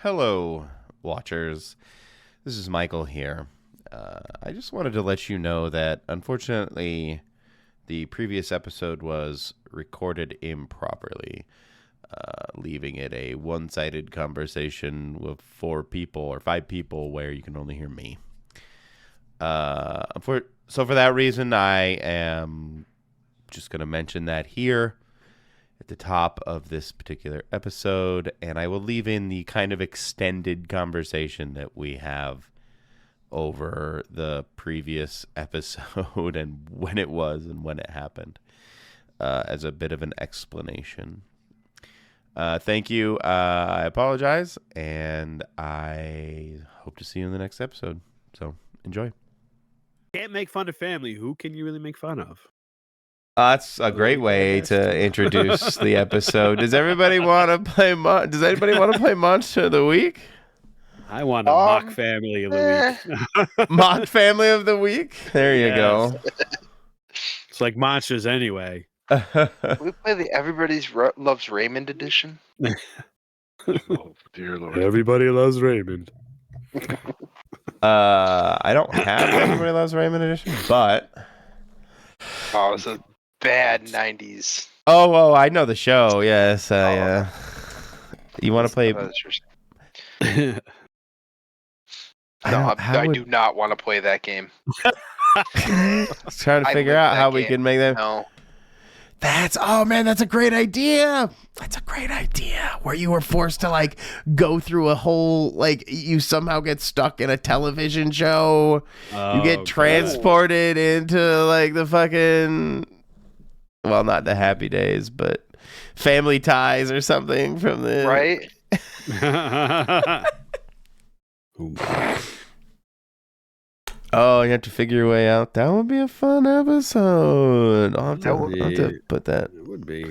Hello, watchers. This is Michael here. I just wanted to let you know that, unfortunately, the previous episode was recorded improperly, leaving it a one-sided conversation with 4 people or 5 people where you can only hear me. So for that reason, I am just going to mention that here at the top of this particular episode, and I will leave in the kind of extended conversation that we have over the previous episode and when it was and when it happened, as a bit of an explanation. Thank you. I apologize, and I hope to see you in the next episode. So enjoy. Can't make fun of family. Who can you really make fun of? That's a great way to introduce the episode. Does everybody want to play? Does anybody want to play Monster of the Week? I want a mock family of the week. Mock family of the week. There you go. It's like monsters anyway. We play the Everybody's Loves Raymond edition. Oh, dear Lord. Everybody loves Raymond. I don't have Everybody Loves Raymond edition, but Oh, it's a bad 90s. oh, I know the show. Yes, you want to play? I do not want to play that game. Trying to figure out how we can make that. No. That's a great idea. That's a great idea. Where you were forced to go through a whole you somehow get stuck in a television show. You get transported into the fucking, well, not the Happy Days, but Family Ties or something from the right. Oh, you have to figure your way out. That would be a fun episode. I'll have to put that. It would be.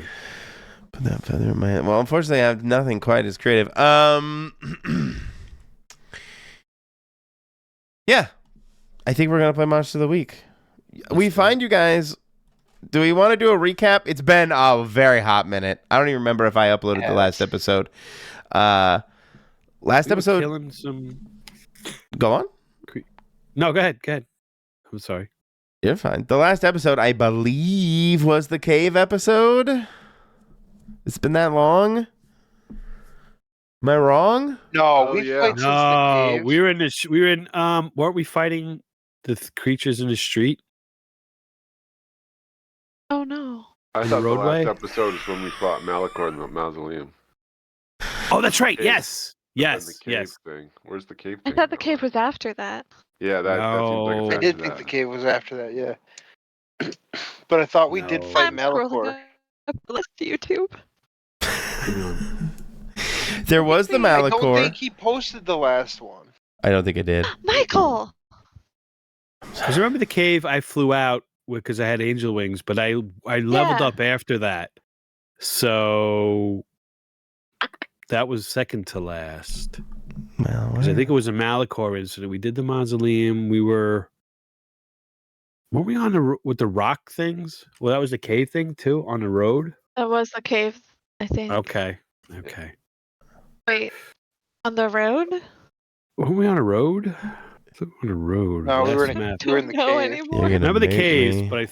Put that feather in my head. Well, unfortunately, I have nothing quite as creative. Yeah. I think we're going to play Monster of the Week. We find you guys. Do we want to do a recap? It's been a very hot minute. I don't even remember if I uploaded the last episode. Last episode. Killing some... Go on. No, go ahead. I'm sorry. You're fine. The last episode, I believe, was the cave episode. It's been that long. Am I wrong? No, played since the cave. we were in weren't we fighting the creatures in the street? Oh no. I thought the roadway? last episode is when we fought Malachor in the mausoleum. Oh, that's right. Cave. Yes. The cave thing. Where's the cave thing? I thought the cave was after that. Yeah, that seems like I did think the cave was after that, yeah. But I thought we did fight Malachor. Up the list to YouTube. There was the Malachor. I don't think he posted the last one. I don't think I did. Michael! Because remember the cave I flew out because I had angel wings, but I leveled up after that. So that was second to last. Well, I think it was a Malachor incident. We did the mausoleum. Weren't we on with the rock things? Well, that was the cave thing too, on the road. That was the cave, I think. Okay. Wait, on the road? Were we on a road? I thought we were on a road. No, we were in I the don't know cave. anymore. Remember the caves, but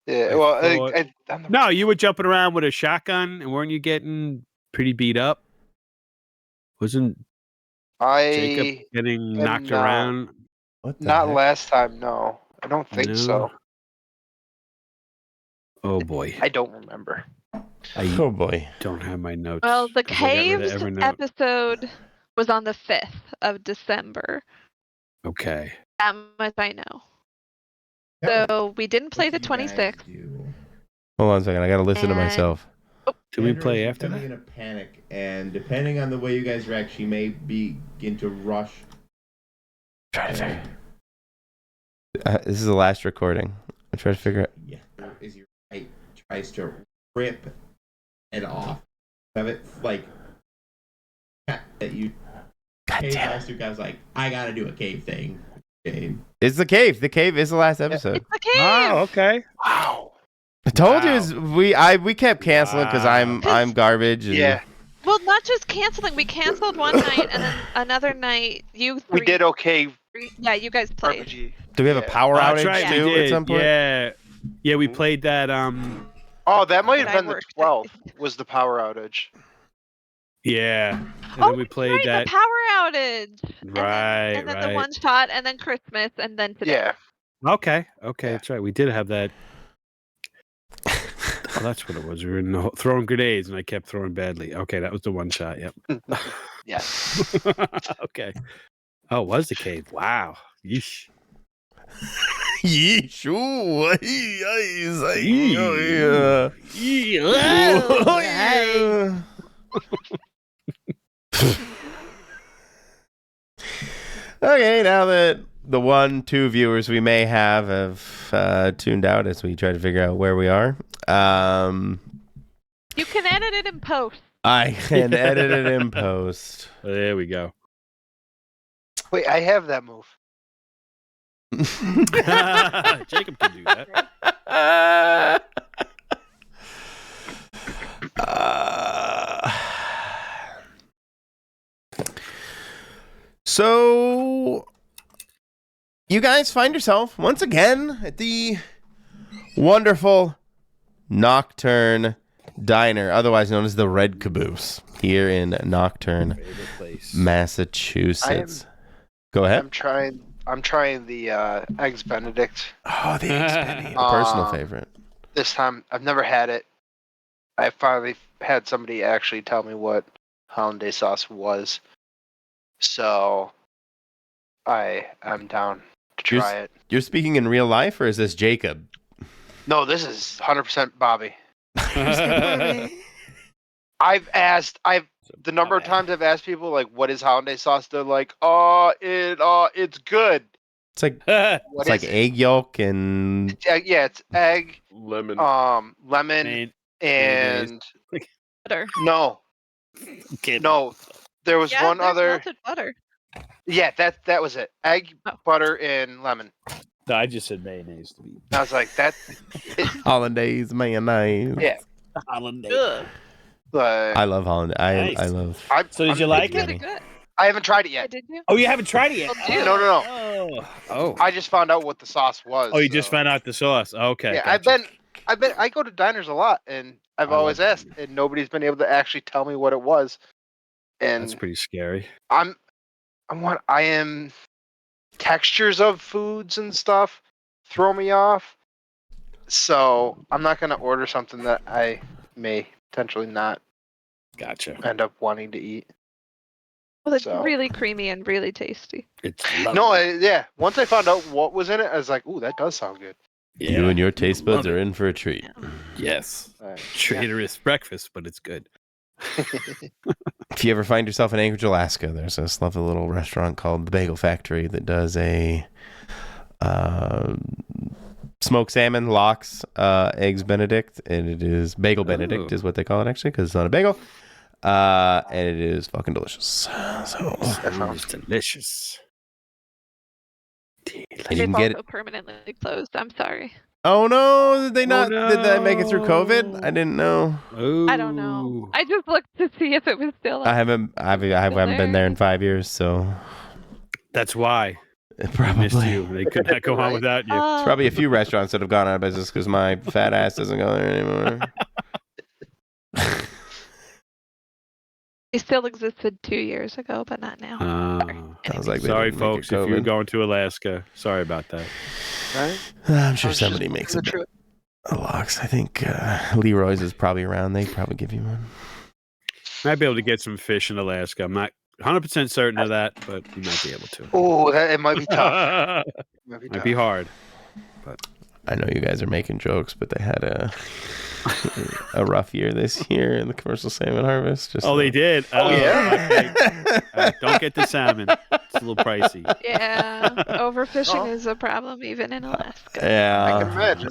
Yeah, well, no, you were jumping around with a shotgun, and weren't you getting pretty beat up? Wasn't Jacob getting knocked around? Not last time, no. I don't think so. Oh boy. I don't remember. Oh boy. Don't have my notes. Well, the caves episode was on the 5th of December. Okay. That much I know. So we didn't play the 26th. Hold on a second. I got to listen to myself. Did we play after that? In a panic, and depending on the way you guys react, she may begin to rush. Try to figure. This is the last recording. I'm trying to figure out. Yeah, is your right tries to rip it off. Have it that you. God damn it. I was like, I gotta do a cave thing. It's the cave. The cave is the last episode. It's the cave. Oh, okay. Wow. I told you we kept canceling because I'm garbage. And... Yeah. Well, not just canceling. We canceled one night, and then another night you three. We did okay. Yeah, you guys played. RPG. Do we have a power That's outage right, we too did. at some point? Yeah, we played that. Oh, that might have I been the worked. 12th. Was the power outage? Yeah, and Oh, then we played that. The power outage. Right, and then right. the one shot, and then Christmas, and then today. Yeah. Okay, Yeah. that's right. We did have that. Oh, that's what it was. We were throwing grenades, and I kept throwing badly. Okay, that was the one shot. Yep. Yeah. Okay. Oh, it was the cave? Wow. Yeesh. Yeesh. Ooh, Okay, now that the 1-2 viewers we may have tuned out as we try to figure out where we are, You can edit it in post. I can edit it in post. There we go. Wait, I have that move. Jacob can do that. So, you guys find yourself once again at the wonderful Nocturne Diner, otherwise known as the Red Caboose, here in Nocturne, Massachusetts. Go ahead. I'm trying the Eggs Benedict. Oh, the Eggs Benedict, a personal favorite. This time, I've never had it. I finally had somebody actually tell me what hollandaise sauce was. So, I'm down to try it. You're speaking in real life, or is this Jacob? No, this is 100% Bobby. The number of times I've asked people like, "What is hollandaise sauce?" They're like, it's good." It's like What it's like is it? egg yolk and Yeah, it's egg, Lemon. lemon, and Butter. no, there was Yeah, one there's other. melted butter. Yeah, that was it. Egg, Oh. butter, and lemon. No, I just said mayonnaise to be I was like, that. hollandaise mayonnaise. Yeah. hollandaise. Ugh. I love hollandaise. Nice. I love. So did you like It's it? pretty good. I haven't tried it Yeah, yet. did you? Oh, you haven't tried it yet? Well, dude. No. Oh. I just found out what the sauce was. Oh, you just so- found out the sauce. Okay. Yeah, gotcha. I go to diners a lot, and I've I always love asked, and nobody's been able to actually tell me what it was. And That's pretty scary. I am textures of foods and stuff throw me off. So I'm not gonna order something that I may potentially not Gotcha. end up wanting to eat. Well, it's So- really creamy and really tasty. It's No, yeah. Once I found out what was in it, I was like, "Ooh, that does sound good." You and your taste buds Love are it. in for a treat. Yes. Yeah. Traitorous breakfast, but it's good. If you ever find yourself in Anchorage, Alaska, there's this lovely little restaurant called the Bagel Factory that does a smoked salmon, lox, eggs Benedict, and it is Bagel Benedict is what they call it actually because it's not a bagel, and it is fucking delicious. So That sounds delicious. and you They've can get also it. permanently closed. I'm sorry. Oh no, did they not? no. Did that make it through COVID? I didn't know. I don't know. I just looked to see if it was still. I haven't been there in 5 years, so That's why. I probably. missed you. They could not go on Right. without you. There's probably a few restaurants that have gone out of business because my fat ass doesn't go there anymore. They still existed 2 years ago, but not now. Sounds like they Sorry, didn't make it folks, if you're COVID. going to Alaska. Sorry about that. right. I'm sure I was somebody just makes looking a through it. lox. I think Leroy's is probably around. They probably give you one. Might be able to get some fish in Alaska. I'm not 100% certain of that, but you might be able to. Oh, it might be tough. Might be hard. I know you guys are making jokes, but they had a rough year this year in the commercial salmon harvest. Just Oh, they did. Oh, yeah. Okay. Don't get the salmon. It's a little pricey. Yeah, overfishing Oh. is a problem even in Alaska. Yeah, I can imagine.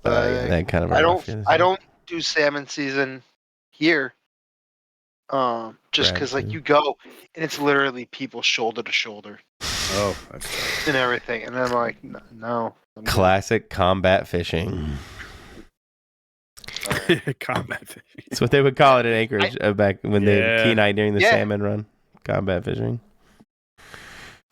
that kind of. A rough year this I year. don't do salmon season here. Just because like Gotcha. you go and it's literally people shoulder to shoulder Oh, that's tough. and everything, and I'm like, no. I'm good." Classic combat fishing. Combat fishing. That's what they would call it in Anchorage back when they Kenai during the salmon run. Combat fishing.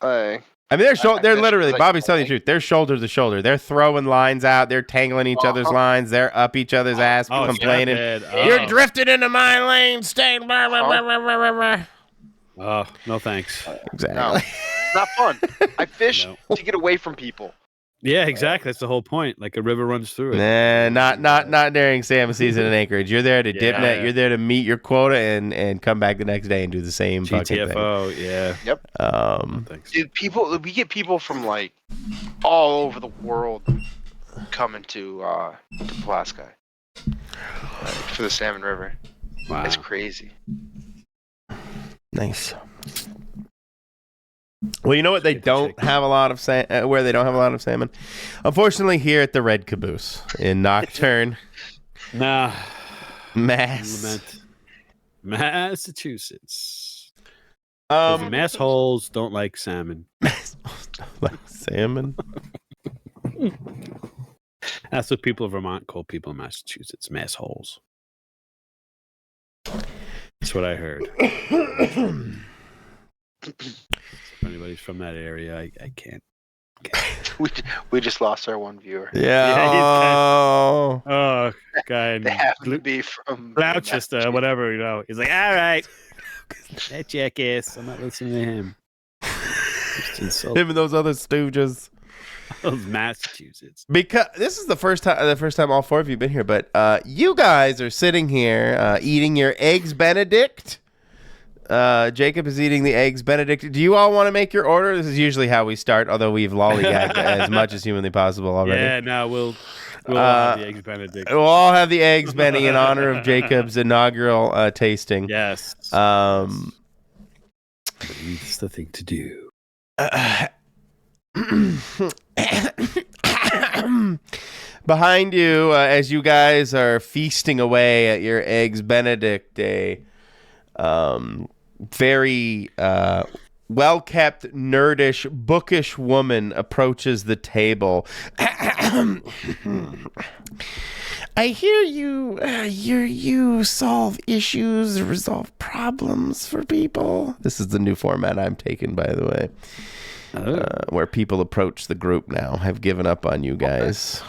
I mean, they're literally, Bobby's telling you the truth. They're shoulder to shoulder. They're throwing lines out. They're tangling each other's lines. They're up each other's ass, complaining. You're drifting into my lane. Stay. Oh, no thanks. Exactly. No, it's not fun. I fish to get away from people. Yeah, exactly. That's the whole point. Like a river runs through it. Nah, not during salmon season in Anchorage. You're there to dip net. You're there to meet your quota and come back the next day and do the same fucking thing. GTFO, yeah. Yep. Thanks. Dude, we get people from like all over the world coming to Pulaski for the Salmon River. Wow. It's crazy. Nice. Well, you know what they don't have a lot of where they don't have a lot of salmon? Unfortunately, here at the Red Caboose in Nocturne. Massachusetts. Mass holes don't like salmon. Salmon? That's what people of Vermont call people in Massachusetts. Mass holes. That's what I heard. If anybody's from that area, I can't. We just lost our one viewer. Yeah. Guy They happen to be from Gloucester, whatever, He's like, all right, that jackass. I'm not listening to him. Him and those other stooges. Those Massachusetts. Because this is the first time all four of you have been here, but you guys are sitting here eating your eggs Benedict. Jacob is eating the eggs Benedict. Do you all want to make your order? This is usually how we start, although we've lollygagged as much as humanly possible already. Yeah, no, we'll all have the eggs Benedict. We'll all have the eggs Benny in honor of Jacob's inaugural tasting. Yes. It's the thing to do. Behind you, as you guys are feasting away at your eggs Benedict, a very well-kept, nerdish, bookish woman approaches the table. I hear you solve issues, resolve problems for people. This is the new format I'm taking, by the way. Where people approach the group now. I've given up on you guys.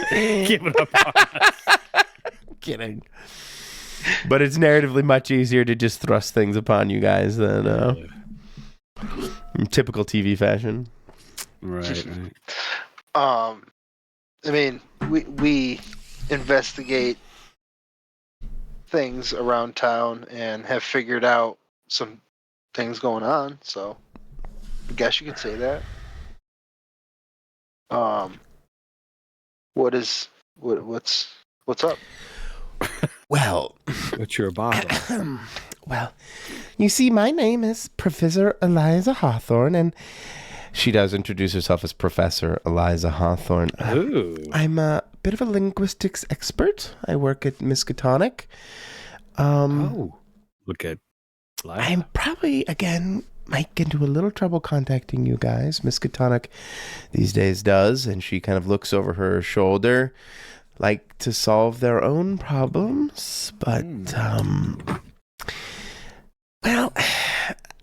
Given up on us. Kidding. But it's narratively much easier to just thrust things upon you guys than in typical TV fashion. Right. I mean, we investigate things around town and have figured out some things going on, so I guess you could say that. What's up? Well, what's your bottle? Well, you see, my name is Professor Eliza Hawthorne, and she does introduce herself as Professor Eliza Hawthorne. I'm a bit of a linguistics expert. I work at Miskatonic. Look at Eliza. I'm probably, again, might get into a little trouble contacting you guys. Miskatonic these days does, and she kind of looks over her shoulder, like to solve their own problems, but well,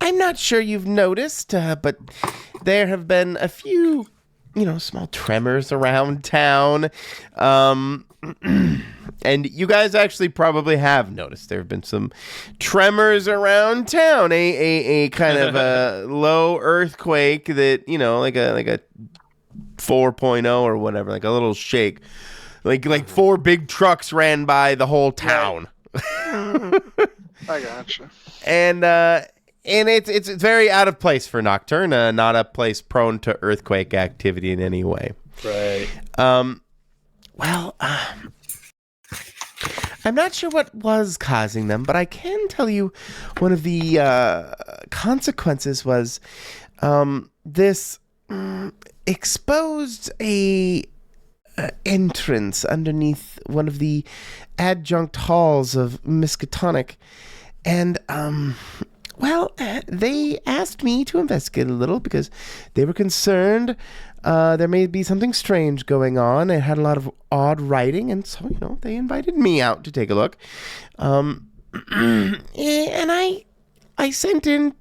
I'm not sure you've noticed, but there have been a few, small tremors around town, and you guys actually probably have noticed there have been some tremors around town, a kind of a low earthquake that, like a 4.0 or whatever, like a little shake. Like 4 big trucks ran by the whole town. I gotcha. And it's very out of place for Nocturne, not a place prone to earthquake activity in any way. Right. Well, I'm not sure what was causing them, but I can tell you one of the consequences was this exposed a entrance underneath one of the adjunct halls of Miskatonic, and they asked me to investigate a little because they were concerned there may be something strange going on. It had a lot of odd writing, and so, they invited me out to take a look. And I sent in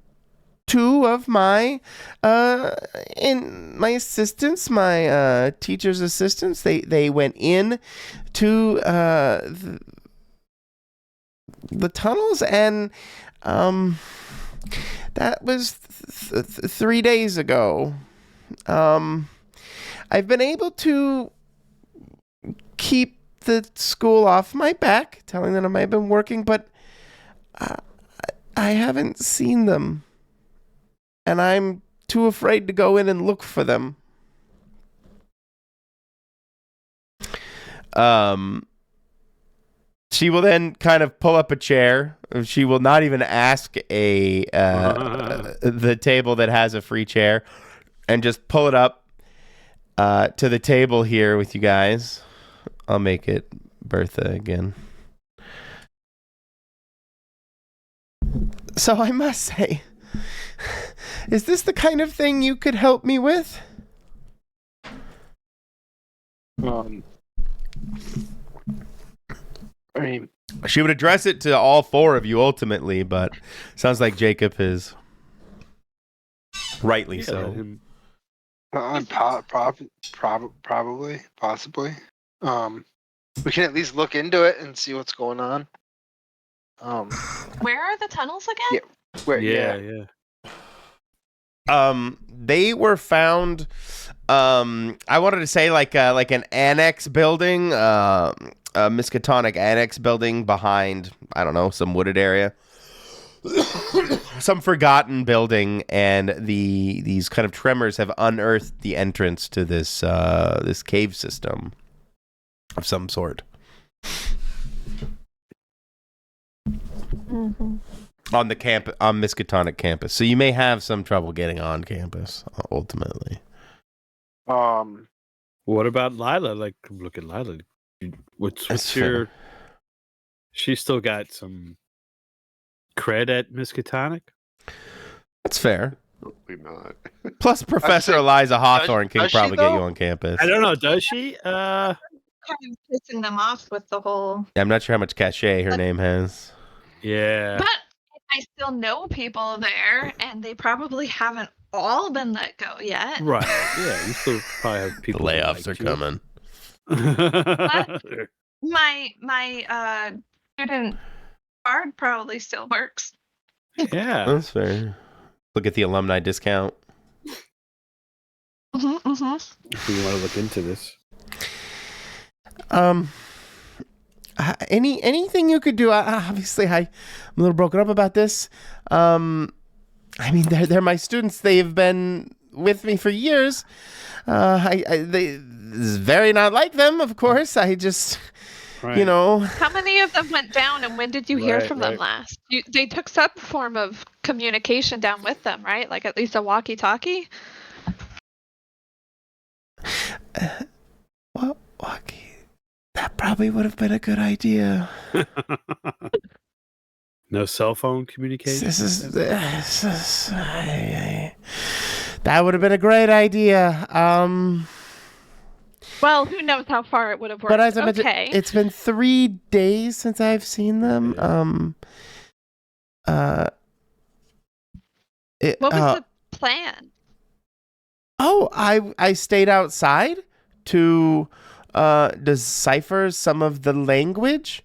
two of my assistants, my teacher's assistants. They went in to the tunnels, and that was 3 days ago. I've been able to keep the school off my back, telling them I've been working, but I haven't seen them, and I'm too afraid to go in and look for them. She will then kind of pull up a chair. She will not even ask the table that has a free chair, and just pull it up to the table here with you guys. I'll make it Bertha again. So I must say, is this the kind of thing you could help me with? I mean, She would address it to all four of you ultimately, but sounds like Jacob is rightly so. probably, possibly. We can at least look into it and see what's going on. Where are the tunnels again? Yeah. They were found. I wanted to say like an annex building, a Miskatonic annex building behind, I don't know, some wooded area, some forgotten building, and these kind of tremors have unearthed the entrance to this cave system of some sort. Mm-hmm. On Miskatonic campus. So you may have some trouble getting on campus ultimately. What about Lila? Like, look at Lila. What's your? Fair. She's still got some cred at Miskatonic. That's fair. Probably not. Plus, Professor Eliza Hawthorne can does she, probably get you though? on campus. I don't know. Does she? Kind of pissing them off with the whole. I'm not sure how much cachet her name has. Yeah. But I still know people there, and they probably haven't all been let go yet. Right. Yeah. You still probably have The people. layoffs are coming. My student card probably still works. Yeah. That's fair. Look at the alumni discount. If we want to look into this. Anything you could do? Obviously, I'm a little broken up about this. I mean, they're my students. They've been with me for years. This is very not like them, of course. I just, Right. How many of them went down, and when did you hear from them Right. last? They took some form of communication down with them, right? Like at least a walkie-talkie? Walkie. That probably would have been a good idea. No cell phone communication. This is that would have been a great idea. Well, who knows how far it would have worked. But as I mentioned, okay. it's been 3 days since I've seen them. What was the plan? Oh, I stayed outside to decipher some of the language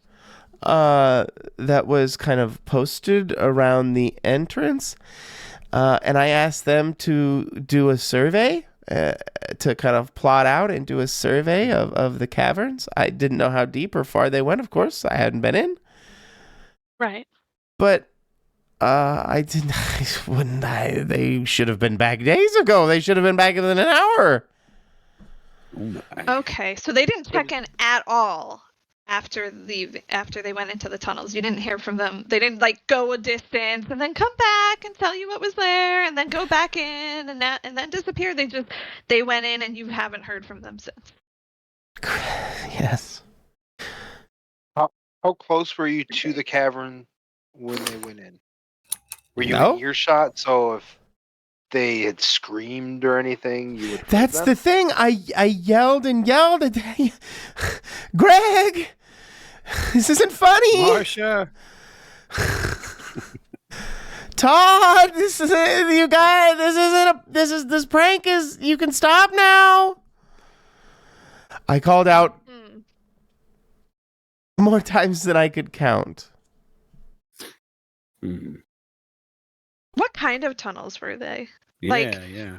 that was kind of posted around the entrance, and I asked them to do a survey, to kind of plot out and do a survey of the caverns. I didn't know how deep or far they went, of course. I hadn't been in. Right. But I wouldn't. They should have been back days ago. They should have been back within an hour. Okay, so they didn't check in at all after they went into the tunnels. You didn't hear from them. They didn't go a distance and then come back and tell you what was there and then go back in and then disappear. They went in and you haven't heard from them since. Yes. How close were you to the cavern when they went in? Were you No. in earshot? So if they had screamed or anything, you would. That's the thing. I yelled and yelled at Greg. This isn't funny. Marsha. Todd, this is you guys. This prank is. You can stop now. I called out more times than I could count. What kind of tunnels were they? Yeah.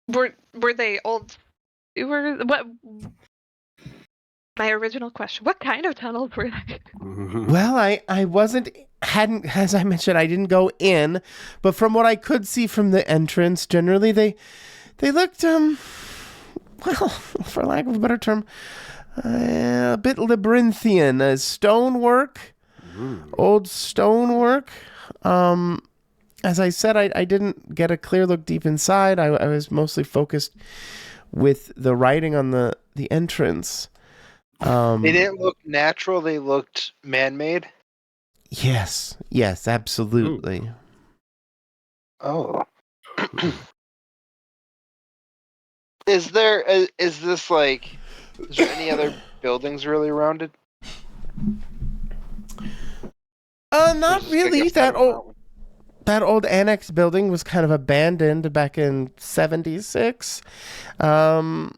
Were they old? What? My original question: what kind of tunnels were they? Well, hadn't, as I mentioned, I didn't go in, but from what I could see from the entrance, generally they looked, well, for lack of a better term, a bit labyrinthian, stonework, old stonework. As I said, I didn't get a clear look deep inside. I was mostly focused with the writing on the entrance. They didn't look natural. They looked man-made. Yes, absolutely. Ooh. Oh. Is there any other buildings really around it? Not really. That old annex building was kind of abandoned back in 76. Go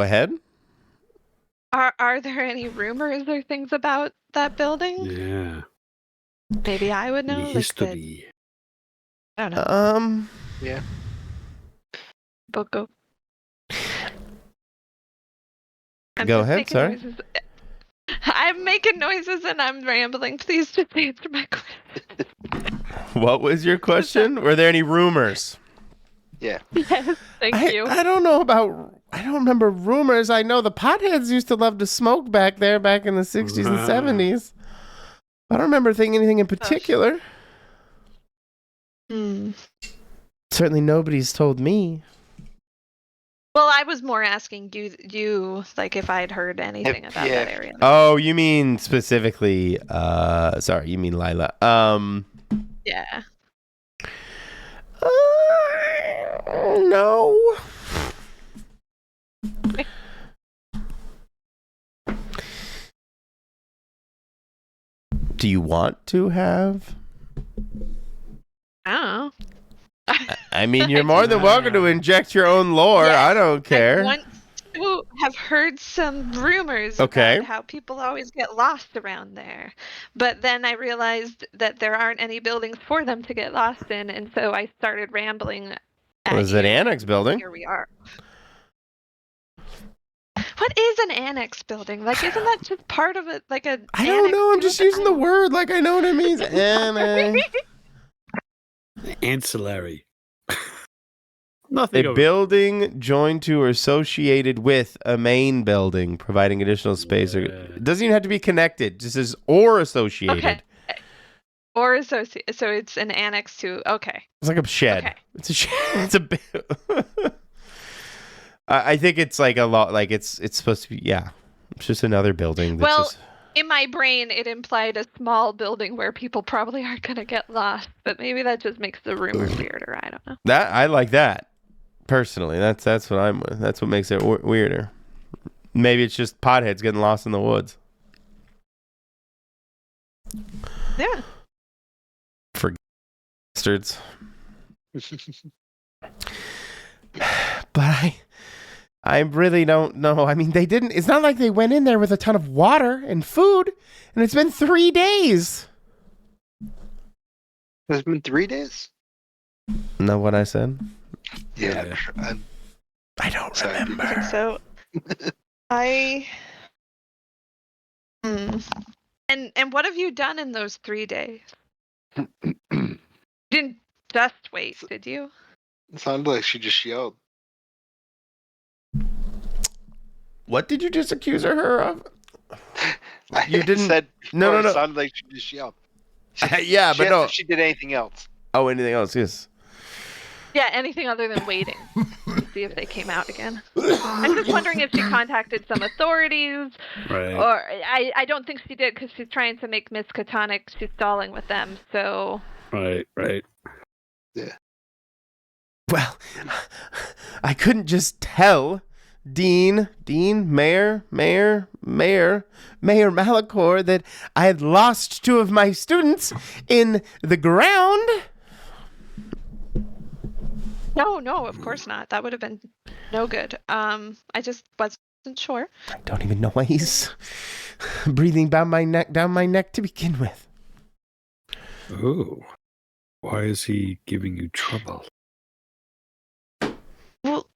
ahead. Are there any rumors or things about that building? Yeah. Maybe I would know. History. I don't know. Yeah. Go. Go ahead, sorry. Noises. I'm making noises and I'm rambling. Please just answer my question. What was your question? Were there any rumors? Yeah. Yes, thank you. I don't remember rumors. I know the potheads used to love to smoke back there back in the 60s and 70s. I don't remember anything in particular. Certainly nobody's told me. Well, I was more asking you like if I'd heard anything about that area. Oh, you mean specifically, sorry, you mean Lila. Yeah. No. Do you want to have? I don't know. I mean, you're more than welcome to inject your own lore. Yes, I don't care. I want to have heard some rumors about how people always get lost around there. But then I realized that there aren't any buildings for them to get lost in, and so I started rambling. Was it an annex building? Here we are. What is an annex building? Like, isn't that just part of it? Like a I don't know. I'm just using the word like I know what it means. Annex. Ancillary. Nothing. A building joined to or associated with a main building, providing additional space. It doesn't even have to be connected. Just says or associated. Okay. Or associated. So it's an annex to. Okay. It's like a shed. Okay. It's a shed. It's a bit. I think it's like a lot. Like it's supposed to be. Yeah. It's just another building. That's Well, just... in my brain, it implied a small building where people probably aren't going to get lost. But maybe that just makes the rumor weirder. I don't know. That I like that. Personally, that's what I'm with. That's what makes it weirder. Maybe it's just potheads getting lost in the woods. Yeah. For bastards. But I really don't know. I mean, they didn't. It's not like they went in there with a ton of water and food, and it's been 3 days. It's been 3 days? Know what I said? Yeah. I don't remember. I think so. And what have you done in those 3 days? You didn't just wait, did you? It sounded like she just yelled. What did you just accuse her of? You didn't. Said no. It sounded like she just yelled. Yeah, but no. If she did anything else. Oh, anything else? Yes. Yeah, anything other than waiting to see if they came out again. I'm just wondering if she contacted some authorities, Right. or I don't think she did because she's trying to make Miskatonic. She's stalling with them, so. Right. Well, I couldn't just tell Mayor Malachor that I had lost 2 of my students in the ground. No, of course not. That would have been no good. I just wasn't sure. I don't even know why he's breathing down my neck to begin with. Oh, why is he giving you trouble? Well,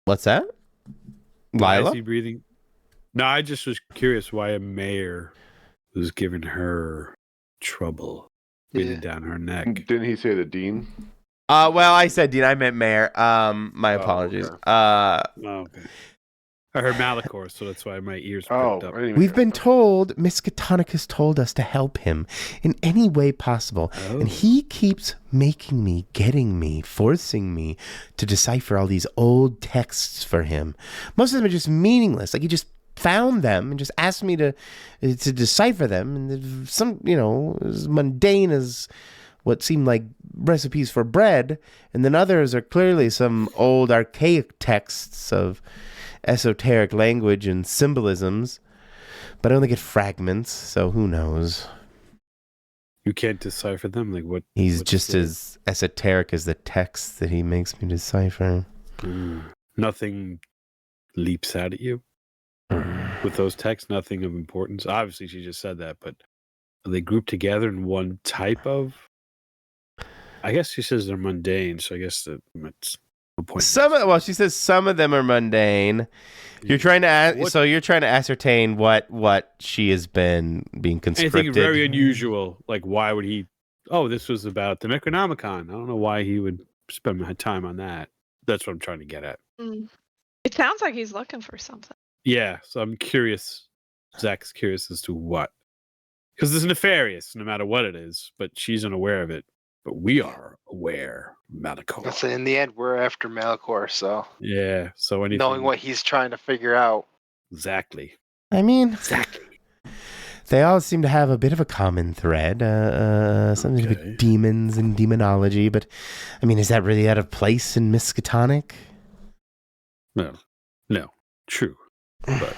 What's that? Why is Lila? he breathing? No, I just was curious why a mayor was giving her trouble, breathing down her neck. Didn't he say the dean? Well, I said Dean. I meant Mayor. My apologies. Okay. Oh, okay. I heard Malachor, so that's why my ears picked up. We've been told Miskatonic has told us to help him in any way possible. Oh. And he keeps making me, getting me, forcing me to decipher all these old texts for him. Most of them are just meaningless. Like he just found them and just asked me to decipher them. And some, as mundane as what seemed like recipes for bread. And then others are clearly some old archaic texts of esoteric language and symbolisms, but I only get fragments, so who knows? You can't decipher them? Like what? He's just as esoteric as the text that he makes me decipher. Nothing leaps out at you with those texts, nothing of importance. Obviously, she just said that, but are they grouped together in one type of? I guess she says they're mundane, so I guess that's no point. She says some of them are mundane. You're trying to you're trying to ascertain what she has been being conscripted. Anything very unusual, like why would he? Oh, this was about the Necronomicon. I don't know why he would spend my time on that. That's what I'm trying to get at. It sounds like he's looking for something. Yeah, so I'm curious. Zach's curious as to what, because it's nefarious, no matter what it is. But she's unaware of it. But we are aware, Malachor. So in the end, we're after Malachor, so Yeah. So anything, knowing what he's trying to figure out. exactly. I mean, Exactly. they all seem to have a bit of a common thread, something to do with demons and demonology. But I mean, is that really out of place in Miskatonic? No, true. But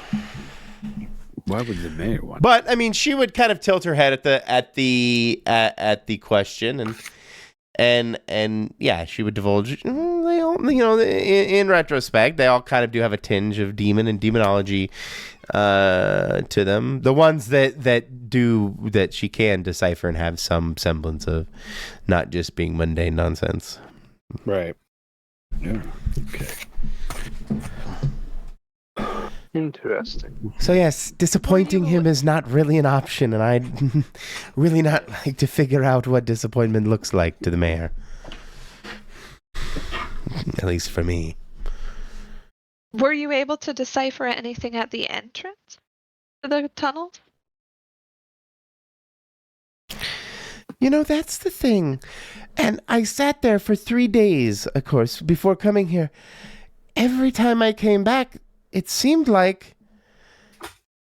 why would the mayor want? But I mean, she would kind of tilt her head at the question, and yeah, she would divulge. They all, in retrospect, they all kind of do have a tinge of demon and demonology to them. The ones that she can decipher and have some semblance of not just being mundane nonsense. Right. Yeah. Okay. Interesting. So yes, disappointing him is not really an option, and I'd really not like to figure out what disappointment looks like to the mayor. At least for me. Were you able to decipher anything at the entrance to the tunnel? That's the thing. And I sat there for 3 days, of course, before coming here. Every time I came back, it seemed like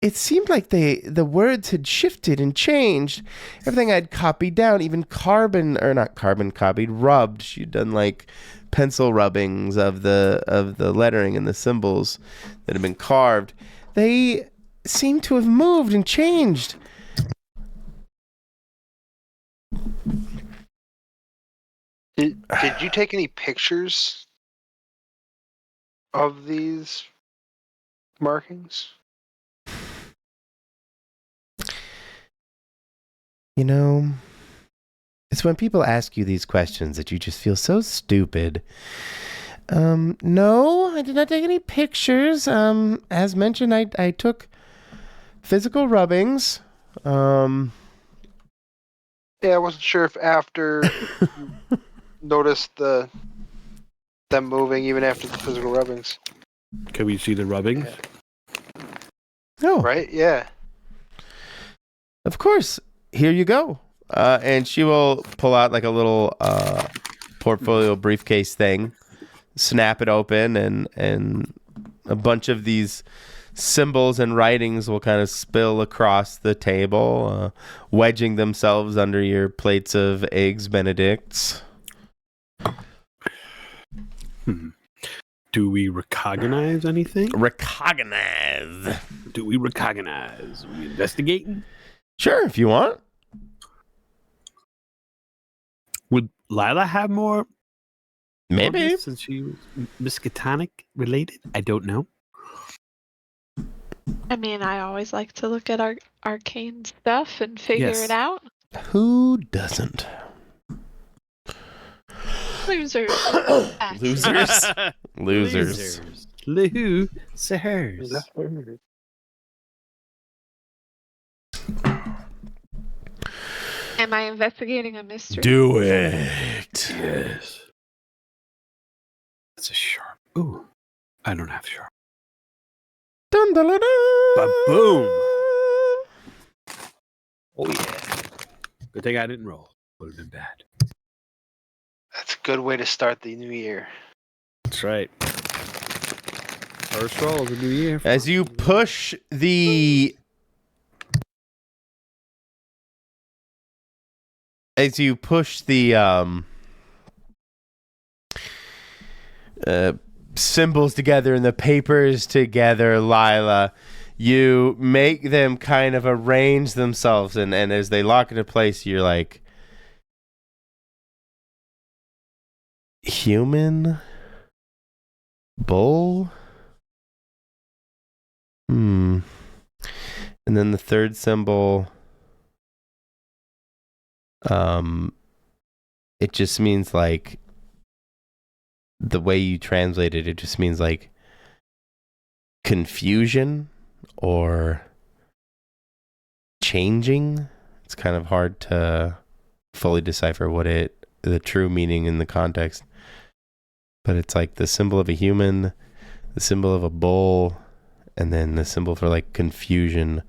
the words had shifted and changed. Everything I'd copied down, even rubbed. She'd done like pencil rubbings of the lettering and the symbols that had been carved. They seemed to have moved and changed. Did you take any pictures of these markings? It's when people ask you these questions that you just feel so stupid. No, I did not take any pictures. As mentioned, I took physical rubbings. Yeah, I wasn't sure if after you noticed them moving, even after the physical rubbings. Can we see the rubbings? Oh, Right? Yeah. of course. Here you go. and she will pull out like a little portfolio briefcase thing, snap it open, and a bunch of these symbols and writings will kind of spill across the table, wedging themselves under your plates of eggs Benedicts. Do we recognize anything? Recognize. Do we recognize? Are we investigating? Sure, if you want. Would Lila have more? Maybe. Since she was Miskatonic related? I don't know. I mean, I always like to look at our arcane stuff and figure Yes. it out. Who doesn't? Losers. Losers. Losers. Losers. Am I investigating a mystery? Do it. Yes. That's a sharp. Ooh. I don't have sharp. Dun, dun, dun, dun. Ba-boom. Oh, yeah. Good thing I didn't roll. Would have been bad. That's a good way to start the new year. That's right. First roll of the new year. As you push the symbols together and the papers together, Lila, you make them kind of arrange themselves, and as they lock into place, you're like, human bull. And then the third symbol, it just means like, the way you translate it, it just means like confusion or changing. It's kind of hard to fully decipher what the true meaning in the context. But it's like the symbol of a human, the symbol of a bull, and then the symbol for like confusion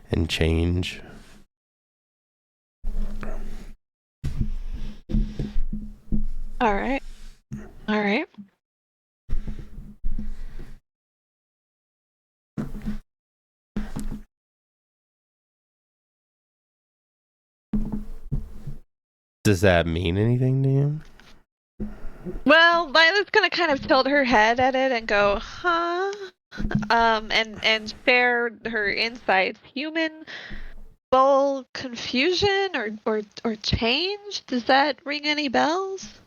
and change. All right. All right. Does that mean anything to you? Well, Lila's gonna kind of tilt her head at it and go, huh? And share her insights. Human bull confusion or change? Does that ring any bells?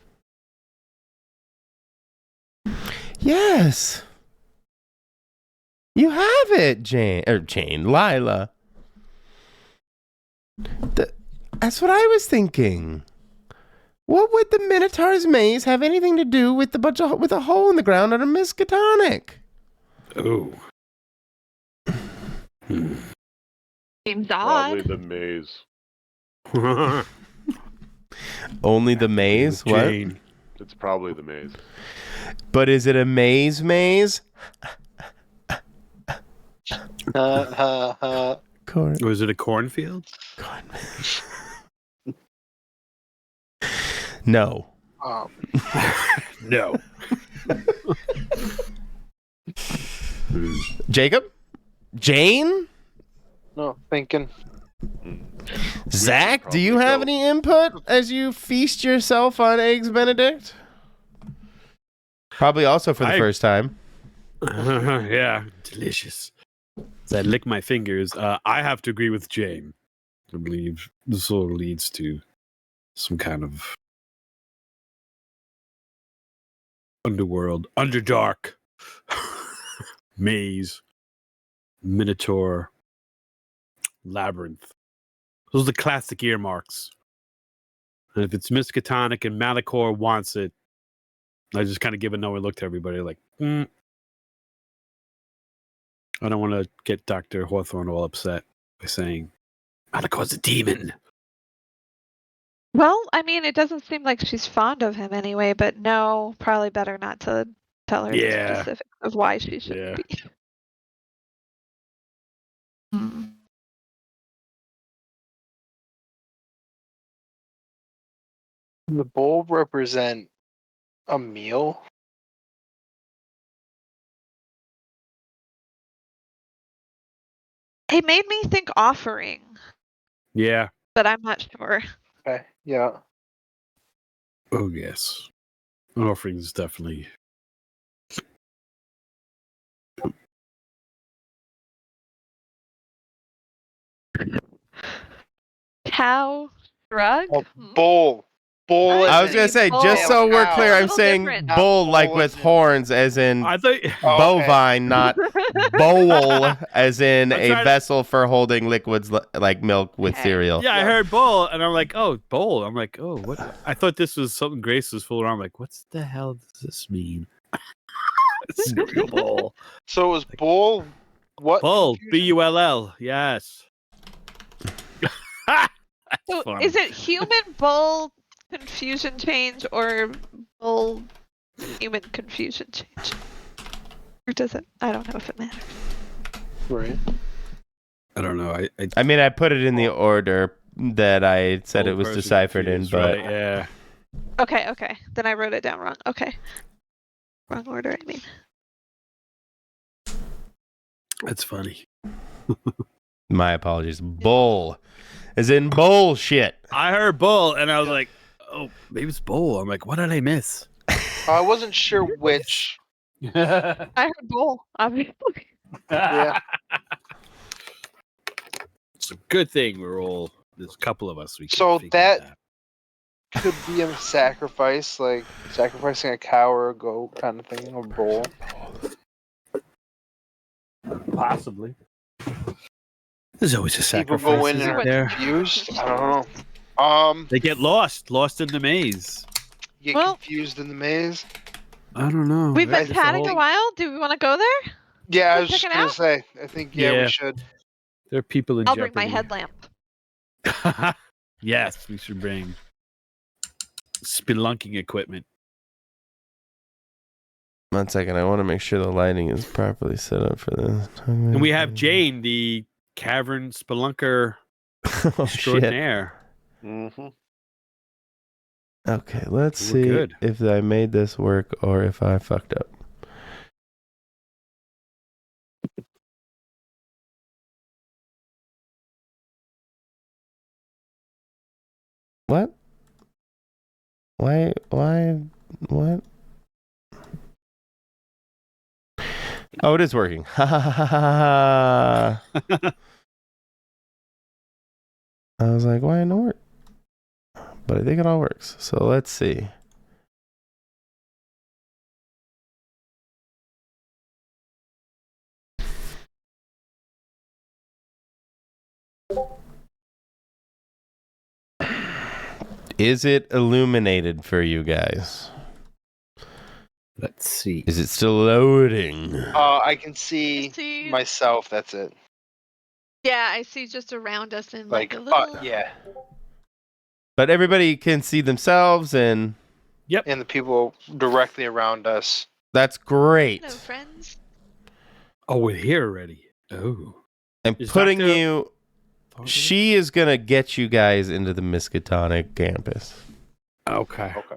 Yes. You have it, Lila. That's what I was thinking. What would the Minotaur's maze have anything to do with with a hole in the ground under Miskatonic? Oh. Seems Probably odd. the maze. Only the maze? What? Jane. It's probably the maze. But is it a maze? Corn. Was it a cornfield? No. No. Jacob? Jane? No, thinking. Zach, do you have any input as you feast yourself on Eggs Benedict? Probably also for the first time. Yeah, delicious. As I lick my fingers, I have to agree with Jane. I believe this all leads to some kind of underworld, underdark, maze, minotaur, labyrinth. Those are the classic earmarks. And if it's Miskatonic and Malachor wants it, I just kind of give a knowing look to everybody like, I don't want to get Dr. Hawthorne all upset by saying, Malachor's a demon. Well, I mean, it doesn't seem like she's fond of him anyway, but no, probably better not to tell her the specifics of why she shouldn't be. The bowl represent a meal. It made me think offering, Yeah. but I'm not sure. Okay. Yeah. Oh yes. An offering is definitely. Cow shrug. Oh, bowl. Bowl. I I as was in- gonna say, Bull. just so we're Cow. clear, A I'm little saying different. bull like Bull with as in- horns, as in I thought. Oh, okay. bovine, not bowl, as in I'm a trying to- vessel for holding liquids like milk with Okay. cereal. Yeah, I heard bowl, and I'm like, oh, bowl. I'm like, oh, what? I thought this was something Grace was fooling around. I'm like, what's the hell does this mean? Cereal bowl. So it was bowl. What? Bull. confusion? B-U-L-L. Yes. That's So funny. is it human bull confusion change or bull human confusion change? Or does it? I don't know if it matters. Right. I don't know. I mean, I put it in the order that I said it Old was person deciphered in, confused, but right, yeah. Okay. Then I wrote it down wrong. Okay. Wrong order, I mean. That's funny. my apologies. Bull, as in bullshit. I heard bull, and I was like, oh, maybe it's bowl. I'm like, what did I miss? I wasn't sure which. I heard bull, obviously. Yeah. It's a good thing we're all. There's a couple of us. We can So figure that- Could be a sacrifice, like sacrificing a cow or a goat kind of thing, or bull. possibly. There's always a People sacrifice. go in and isn't are there? confused. I don't know. They get lost in the maze. Get Well- confused in the maze. I don't know. We've Right? been chatting a while. Do we want to go there? Yeah, I Go was check just it gonna out? say. I think Yeah. we should. There are people in I'll bring my jeopardy. headlamp. Yes, we should bring spelunking equipment. 1 second, I want to make sure the lighting is properly set up for this. And we have Jane, the cavern spelunker Oh, shit. extraordinaire. Mm-hmm. Okay, let's We're see good. if I made this work or if I fucked up. What? Why? What? Oh, it is working. Ha ha ha ha ha. I was like, why didn't it work? But I think it all works. So let's see. Is it illuminated for you guys? Let's see. Is it still loading? I can see See- myself. That's it. Yeah, I see just around us in like Like, a little. yeah, But everybody can see themselves, and and the people directly around us. that's great. Hello, friends. Oh, we're here already. Oh. I'm Is putting Dr. you. She is gonna get you guys into the Miskatonic campus. Okay. Okay.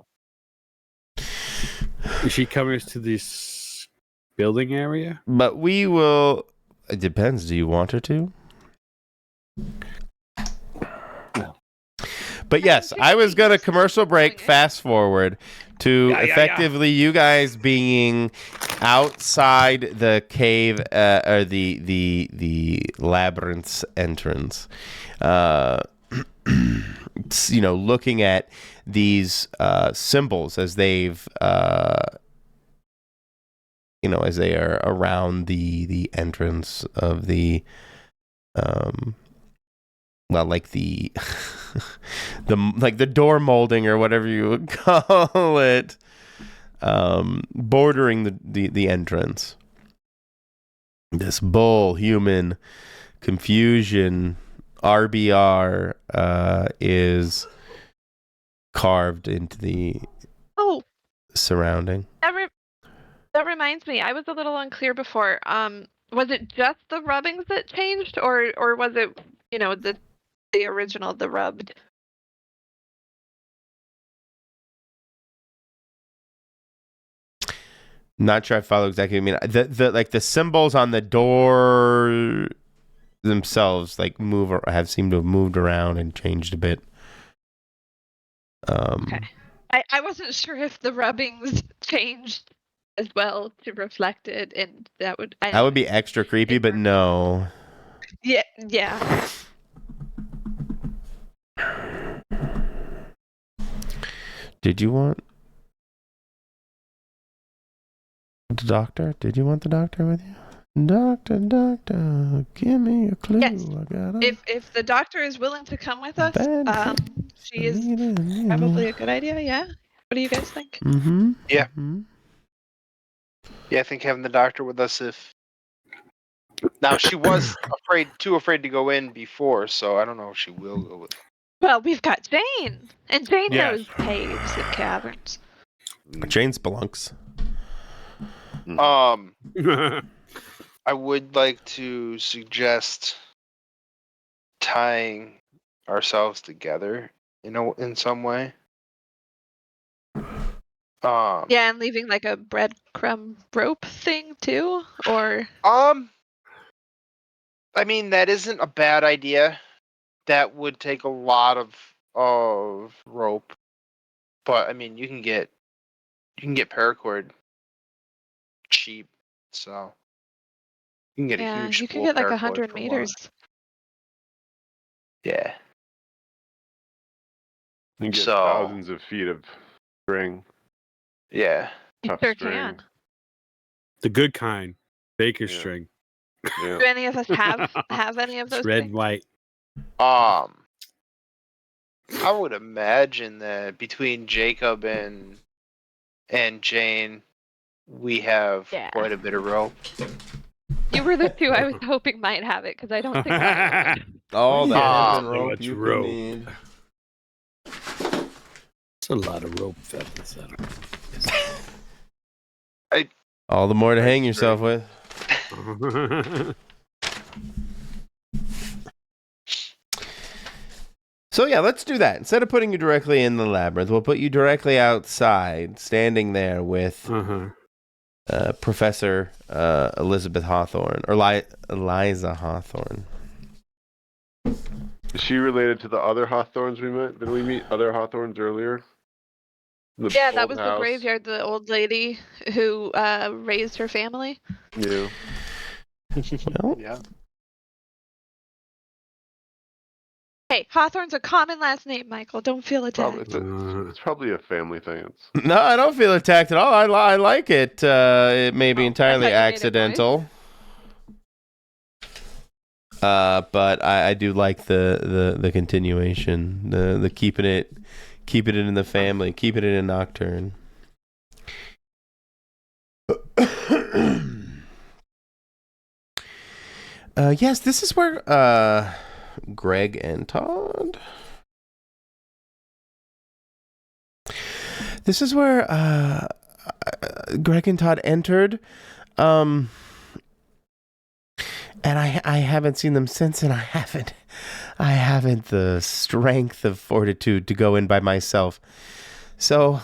Is she coming us to this building area? But we will. It depends. Do you want her to? But yes, I was gonna commercial break. Fast forward to Yeah. effectively you guys being outside the cave or the labyrinth's entrance. Looking at these symbols as they've as they are around the entrance of the like the the door molding or whatever you would call it, bordering the entrance. This bull human confusion RBR is carved into the Oh, surrounding. that reminds me. I was a little unclear before. Was it just the rubbings that changed, or was it the original, the rubbed? Not sure I follow exactly what you mean. The symbols on the door themselves like move or have seemed to have moved around and changed a bit. Okay. I wasn't sure if the rubbings changed as well to reflect it, and that would be extra creepy, but no. Yeah. Did you want the doctor? Did you want the doctor with you? Doctor, give me a clue. Yes. I got If the doctor is willing to come with us, bad she is probably a good idea. Yeah. What do you guys think? Mm-hmm. Yeah. Mm-hmm. Yeah, I think having the doctor with us if. Now she was too afraid to go in before, so I don't know if she will go with. Well, we've got Jane, and Jane Yes. knows caves and caverns. Jane spelunks. I would like to suggest tying ourselves together in some way. Yeah, and leaving like a breadcrumb rope thing too, or I mean that isn't a bad idea. That would take a lot of rope, but I mean you can get paracord cheap, so you can get a huge. you could spool get like paracord 100 for meters. Yeah. You get So- thousands of feet of string. Yeah. You Tough sure string. can. The good kind. Baker Yeah. string. Yeah. Do any of us have any of It's those? red things? and white. I would imagine that between Jacob and Jane, we have Yeah. quite a bit of rope. You were the two I was hoping might have it because I don't think I would. All the Yeah. hemp and rope Much you can rope. need. It's a lot of rope, fellas. All the more to Nice hang yourself string. with. So yeah, let's do that. Instead of putting you directly in the labyrinth, we'll put you directly outside, standing there with Professor Elizabeth Hawthorne, or Eliza Hawthorne. Is she related to the other Hawthorns we met? Did we meet other Hawthorns earlier? The Yeah, that old was the house? graveyard. The old lady who raised her family. Yeah. Well, Yeah. Hey, Hawthorne's a common last name, Michael. Don't feel Probably, attacked. it's probably a family thing. It's no, I don't feel attacked at all. I like it. It may be Oh, I entirely thought you made it accidental. But I do like the continuation, the keeping it in the family, keeping it in Nocturne. Yes, this is where Greg and Todd. This is where Greg and Todd entered. And I haven't seen them since, and I haven't the strength of fortitude to go in by myself. So,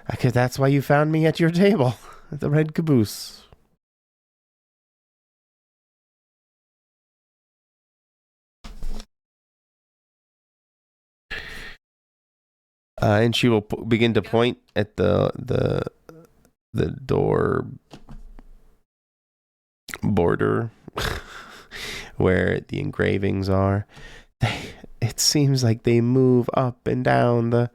because that's why you found me at your table, at the Red Caboose. And she will begin to point at the door border where the engravings are. It seems like they move up and down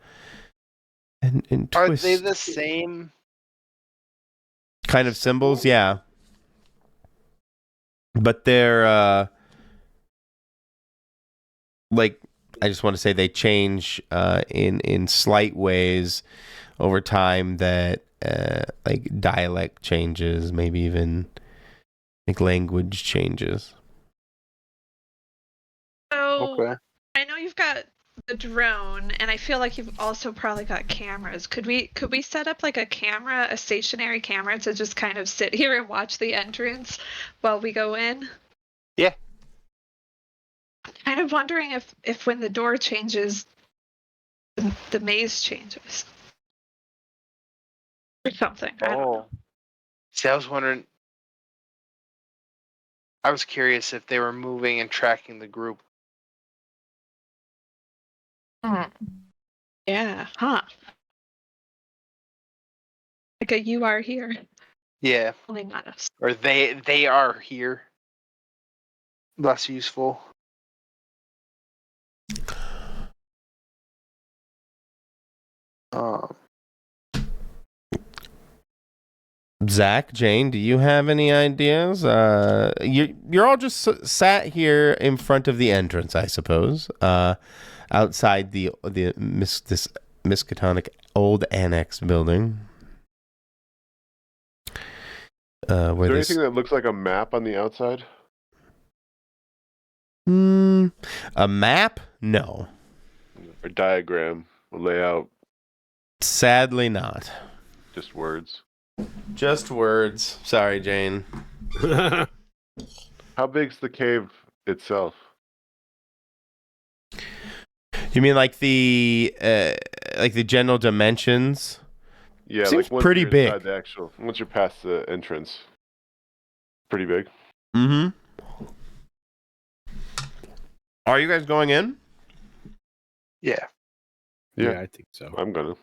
and Are twist. they the same? Kind of symbols? Yeah. But they're like, I just want to say they change in slight ways over time, that like dialect changes, maybe even like language changes. So Okay. I know you've got the drone, and I feel like you've also probably got cameras. Could we set up like a stationary camera, to just kind of sit here and watch the entrance while we go in? Yeah. Kind of wondering if when the door changes, the maze changes. or something. I don't know. See, I was wondering. I was curious if they were moving and tracking the group. Yeah, huh. Like a you are here. Yeah, Only not us. or they are here. Less useful. Zach, Jane, do you have any ideas? You're all just sat here in front of the entrance, I suppose. Outside this Miskatonic old annex building. Is there anything that looks like a map on the outside? A map? No. A diagram, a layout, Sadly not. just words. Just words. Sorry, Jane. How big's the cave itself? You mean like the general dimensions? Yeah, Seems like once pretty you're big. inside once you're past the entrance. Pretty big. Mm-hmm. Are you guys going in? Yeah. Yeah. I think so. I'm gonna.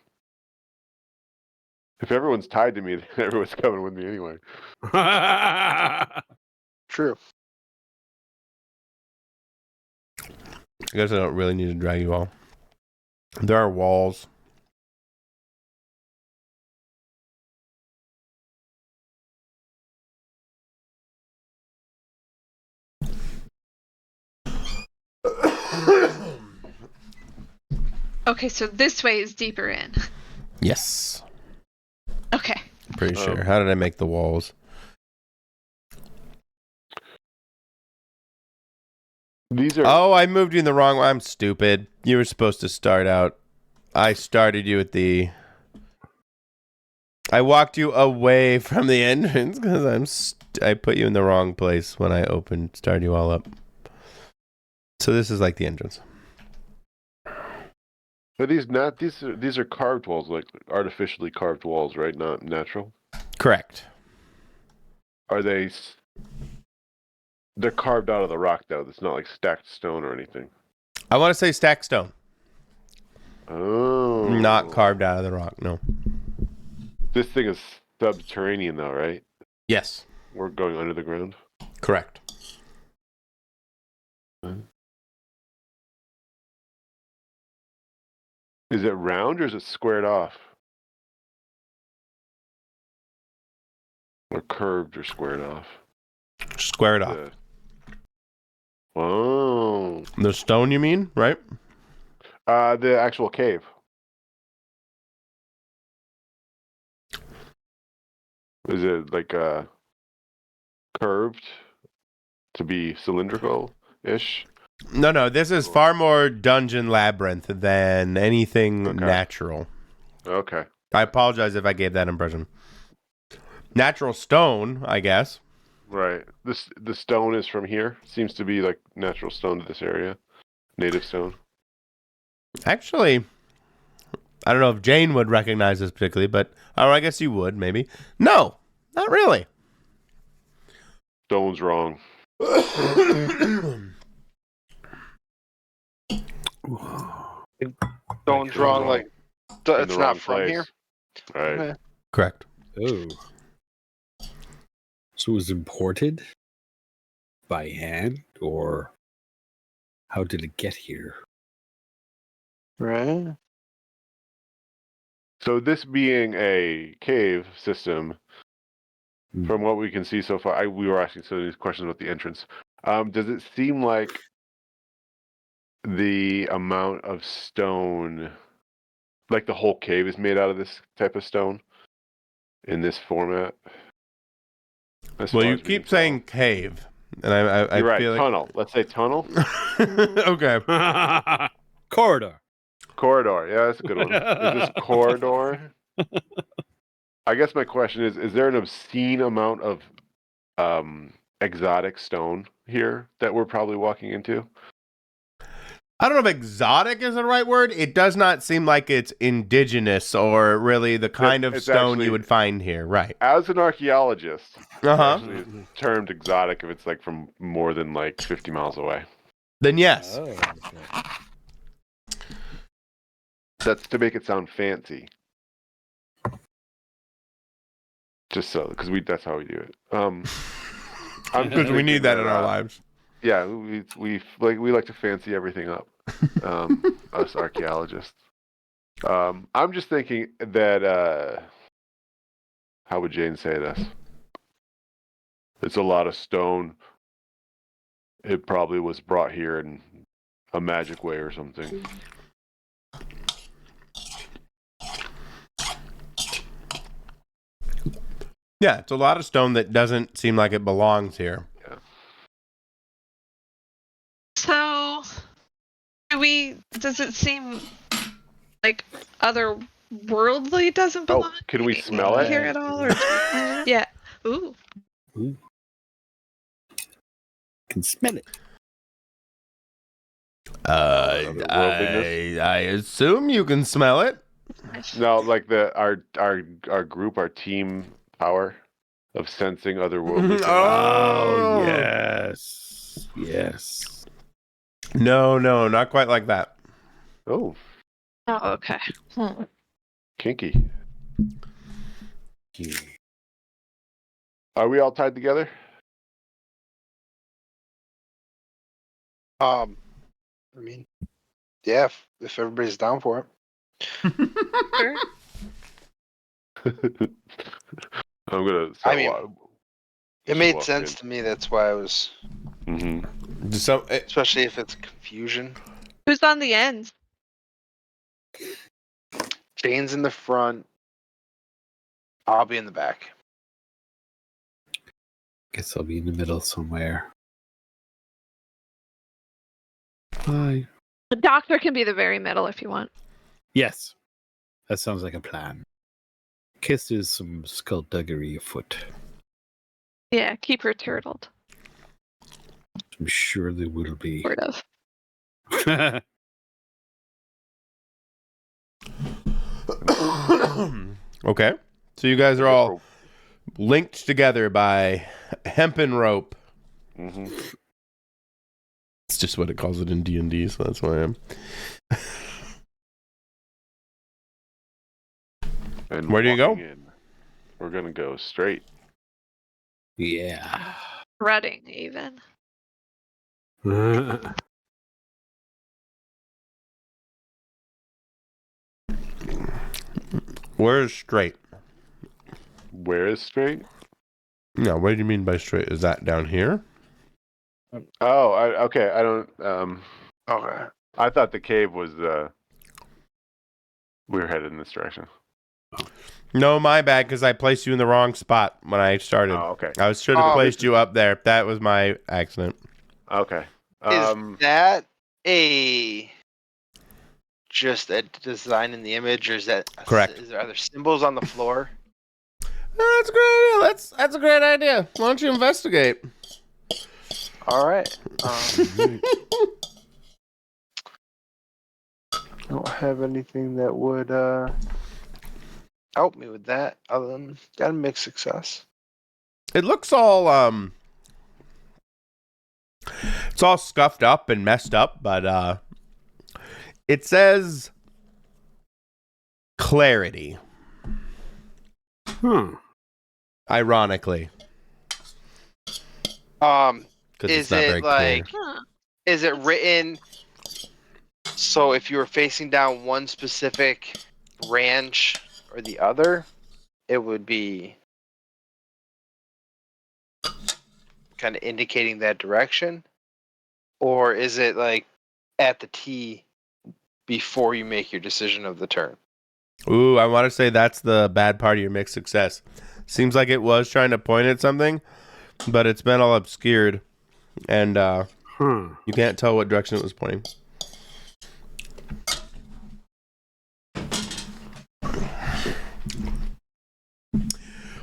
If everyone's tied to me, then everyone's coming with me anyway. True. I guess I don't really need to drag you all. There are walls. Okay, so this way is deeper in. Yes. Okay. Pretty sure. How did I make the walls? These are. Oh, I moved you in the wrong way. I'm stupid. You were supposed to start out. I started you at the. I walked you away from the entrance because I put you in the wrong place when I started you all up. So this is like the entrance. But these are carved walls, like artificially carved walls, right? Not natural. Correct. Are they? They're carved out of the rock, though. It's not like stacked stone or anything. I want to say stacked stone. Oh. Not carved out of the rock, no. This thing is subterranean, though, right? Yes. We're going under the ground. Correct. Is it round or is it squared off? Or curved or squared off? Squared off. Oh. The stone, you mean, right? The actual cave. Is it like curved to be cylindrical-ish? No. This is far more dungeon labyrinth than anything natural. Okay. I apologize if I gave that impression. Natural stone, I guess. Right. The stone is from here. Seems to be like natural stone to this area. Native stone. Actually, I don't know if Jane would recognize this particularly, but I guess you would, maybe. No, not really. Stone's wrong. Stone's wrong. Like it's not from place. here. Right. Okay. Correct. Oh. So it was imported by hand, or how did it get here? Right. So this being a cave system, from what we can see so far, we were asking some of these questions about the entrance. Does it seem like the amount of stone, like the whole cave is made out of this type of stone in this format? Well, you keep saying cave, and I You're right. feel like... Tunnel. Let's say tunnel. Okay. Corridor. Corridor. Yeah, that's a good one. Is this corridor? I guess my question is there an obscene amount of exotic stone here that we're probably walking into? I don't know if exotic is the right word. It does not seem like it's indigenous or really the kind of It's stone actually- you would find here. Right. As an archaeologist, Uh-huh. actually it's termed exotic if it's like from more than like 50 miles away. Then yes. Oh, okay. That's to make it sound fancy. Just so, because that's how we do it. I'm Because we need that in our lives. Yeah, we like to fancy everything up. Us archaeologists. I'm just thinking that how would Jane say this? It's a lot of stone. It probably was brought here in a magic way or something. Yeah, it's a lot of stone that doesn't seem like it belongs here. So, does it seem like otherworldly doesn't belong can we smell it? here at all? Or, yeah. Ooh. Can smell it. Worldliness? I assume you can smell it. No, like our group, our team power of sensing otherworldly. Oh, Yes. No, not quite like that. Oh, Oh, okay. kinky. Are we all tied together? I mean, yeah, if everybody's down for it. Sure. I'm gonna. I mean, it made sense to me. That's why I was, Mm-hmm. So, especially if it's confusion. Who's on the ends? Jane's in the front. I'll be in the back. Guess I'll be in the middle somewhere. Bye. The doctor can be the very middle if you want. Yes. That sounds like a plan. Kiss is some skullduggery afoot. Yeah, keep her turtled. I'm sure there will be. Sort of. okay. So you guys are all linked together by hempen rope. Mm-hmm. It's just what it calls it in D&D, so that's why I am. And Where do you go? We're gonna go straight. Yeah. Threading, even. Where is straight? Where is straight? No, what do you mean by straight? Is that down here? Oh, okay. I don't. Okay. I thought the cave was. We were headed in this direction. No, my bad, because I placed you in the wrong spot when I started. Oh, okay. I should have placed you up there. That was my accident. Okay. Is that just a design in the image, or is that Correct? Are there symbols on the floor? That's a great idea. That's a great idea. Why don't you investigate? All right. I don't have anything that would help me with that. Other than got a mixed success. It looks all it's all scuffed up and messed up, but it says clarity. Ironically. Because Is it's not very it like? Huh. Is it written? So if you were facing down one specific branch or the other, it would be kind of indicating that direction? Or is it like at the T before you make your decision of the turn? Ooh, I want to say that's the bad part of your mixed success. Seems like it was trying to point at something, but it's been all obscured, and you can't tell what direction it was pointing.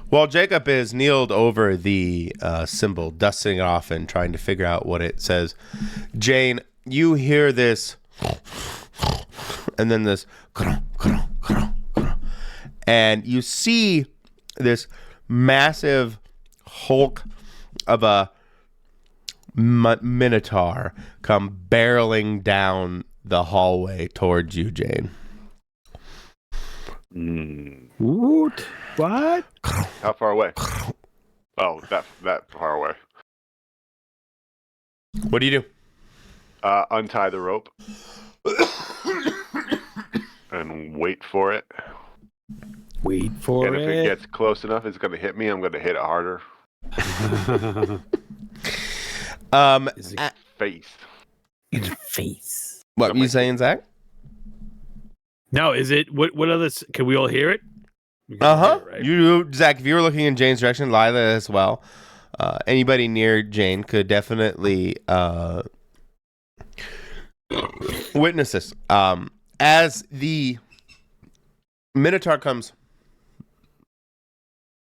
While Jacob is kneeled over the symbol, dusting it off and trying to figure out what it says, Jane, you hear this and then this, and you see this massive hulk of a minotaur come barreling down the hallway towards you, Jane. What? How far away? Oh, that far away. What do you do? Untie the rope and wait for it. Wait for And it. if it gets close enough, it's going to hit me. I'm going to hit it harder. Face. In the face. What were you saying, Zach? No, is it what other? Can we all hear it? Right? You, Zach, if you were looking in Jane's direction, Lila as well. Anybody near Jane could definitely witness this. As the Minotaur comes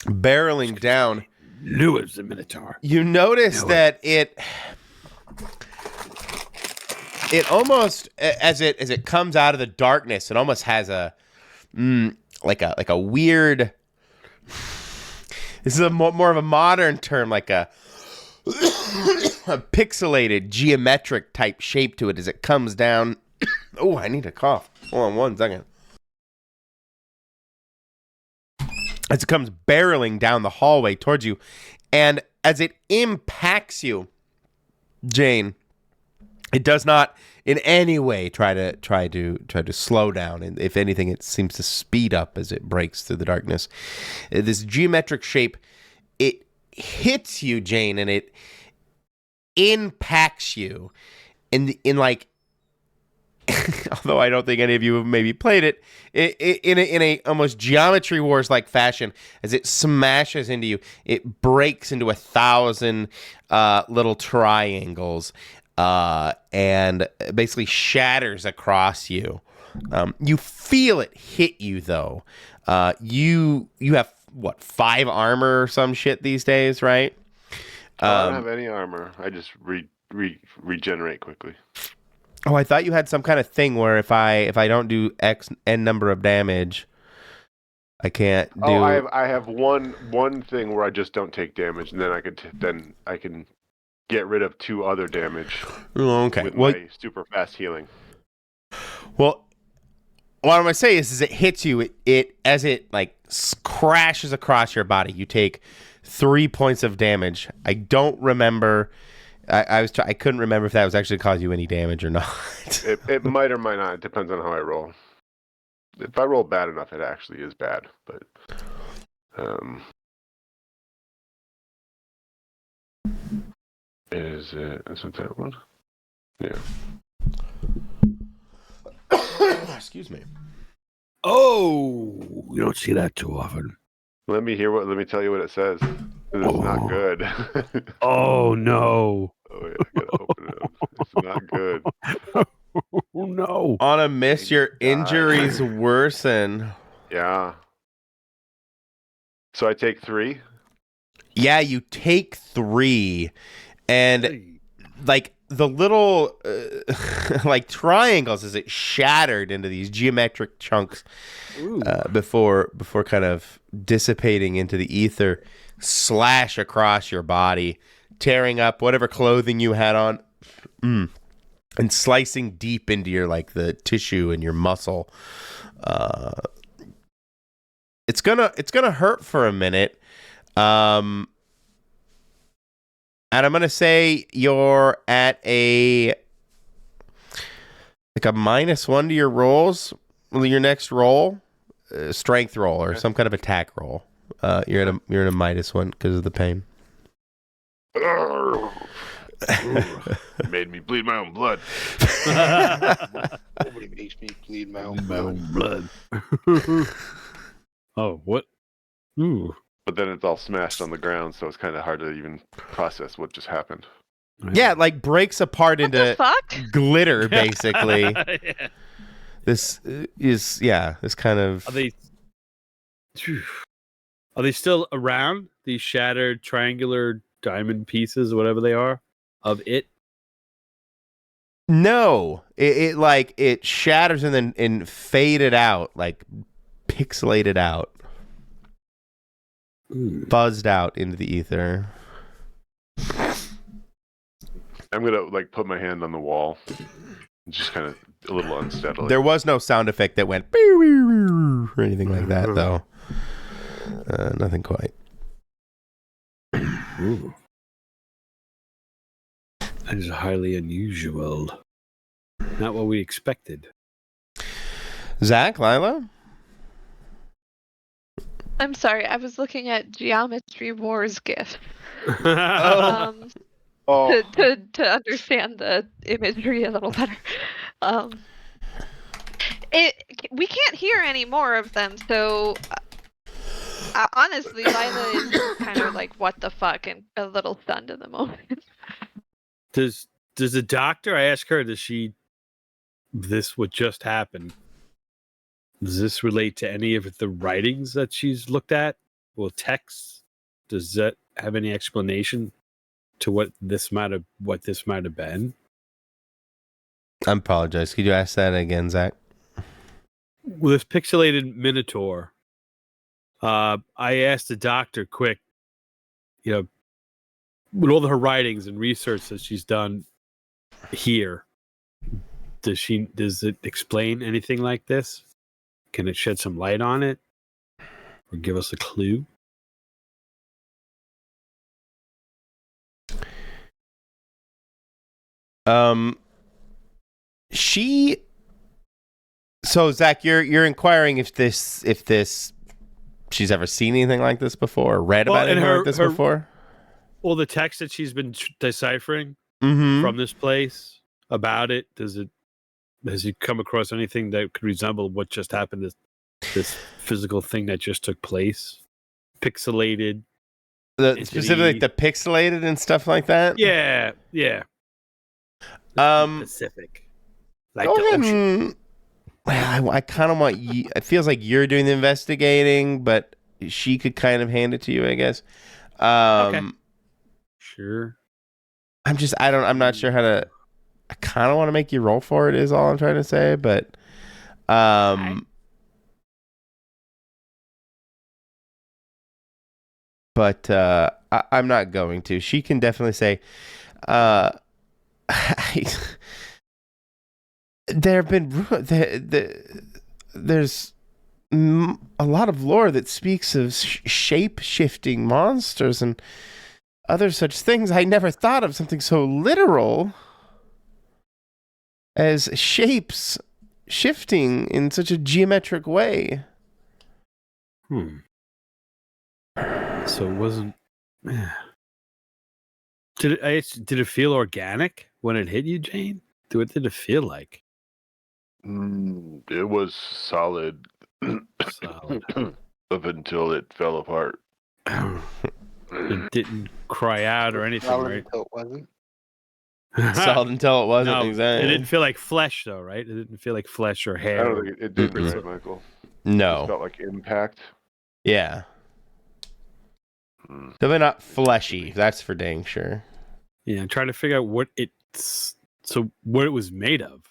barreling down, Knew it was a Minotaur. you notice that it almost, as it comes out of the darkness, it almost has a like a weird. This is more of a modern term, like a pixelated geometric type shape to it as it comes down. Oh, I need a cough. Hold on 1 second. As it comes barreling down the hallway towards you, and as it impacts you, Jane, it does not in any way try to slow down, and if anything, it seems to speed up as it breaks through the darkness. This geometric shape, it hits you, Jane, and it impacts you in like. Although I don't think any of you have maybe played it, in a almost Geometry Wars like fashion, as it smashes into you, it breaks into 1,000 little triangles. And basically shatters across you. You feel it hit you, though. You have, 5 armor or some shit these days, right? I don't have any armor. I just regenerate quickly. Oh, I thought you had some kind of thing where if I don't do n number of damage, I can't do. Oh, I have one thing where I just don't take damage, and then I can get rid of 2 other damage. Oh, okay. With my super fast healing. Well, what I'm gonna say is it hits you. It as it like crashes across your body. You take 3 points of damage. I don't remember. I couldn't remember if that was actually cause you any damage or not. It might or might not. It depends on how I roll. If I roll bad enough, it actually is bad. But is it that one? Yeah. Excuse me. Oh, you don't see that too often. Let me tell you what it says. This is not good. Oh no. Oh yeah, I gotta open it up. It's not good. Oh no. On a miss, your injuries worsen. Yeah. So I take 3? Yeah, you take 3. And like the little like triangles as it shattered into these geometric chunks before kind of dissipating into the ether, slash across your body, tearing up whatever clothing you had on, and slicing deep into your like the tissue and your muscle. It's gonna hurt for a minute. And I'm gonna say you're at a -1 to your rolls. Your next roll, strength roll or some kind of attack roll. You're at a -1 because of the pain. Made me bleed my own blood. Nobody makes me bleed my own blood. blood. Oh, what? Ooh. But then it's all smashed on the ground, so it's kind of hard to even process what just happened. Yeah, it like breaks apart What the into fuck? glitter, basically. Yeah. This is this kind of. Are they still around? These shattered triangular diamond pieces, whatever they are, of it? No, it shatters and then faded out, like pixelated out, buzzed out into the ether. I'm gonna like put my hand on the wall, just kind of a little unsteadily. There was no sound effect that went or anything like that, though. Nothing quite. Ooh. That is highly unusual. Not what we expected. Zach, Lila? I'm sorry, I was looking at Geometry Wars GIF Oh. to understand the imagery a little better. We can't hear any more of them, so honestly, Lila is kind of like, what the fuck, and a little stunned in the moment. Does the doctor? I asked her. Does she? This what just happened? Does this relate to any of the writings that she's looked at? Well, texts. Does that have any explanation to what this might have been? I apologize. Could you ask that again, Zach? Well, this pixelated minotaur. I asked the doctor quick, with all her writings and research that she's done here, does it explain anything like this? Can it shed some light on it? Or give us a clue? So Zach, you're inquiring if she's ever seen anything like this before, or read about anything like this before? Well, the text that she's been deciphering Mm-hmm. from this place about it, has it come across anything that could resemble what just happened, this physical thing that just took place? Pixelated. Specifically the pixelated and stuff like that? Yeah. Specific. Like go the ahead ocean. Well, I kind of want you. It feels like you're doing the investigating, but she could kind of hand it to you, I guess. Okay. Sure. I'm not sure how to. I kind of want to make you roll for it. Is all I'm trying to say, but I'm not going to. She can definitely say. There's a lot of lore that speaks of shape-shifting monsters and other such things. I never thought of something so literal as shapes shifting in such a geometric way. So it wasn't. Did it feel organic when it hit you, Jane? What did it feel like? It was solid. Solid. Up until it fell apart. It didn't cry out or anything, right? Until it wasn't. Solid until it wasn't. No, exactly. It didn't feel like flesh, though, right? It didn't feel like flesh or hair. I don't think it did, right, Michael? No. It felt like impact. Yeah. Definitely not fleshy. That's for dang sure. Yeah, I'm trying to figure out what it was made of.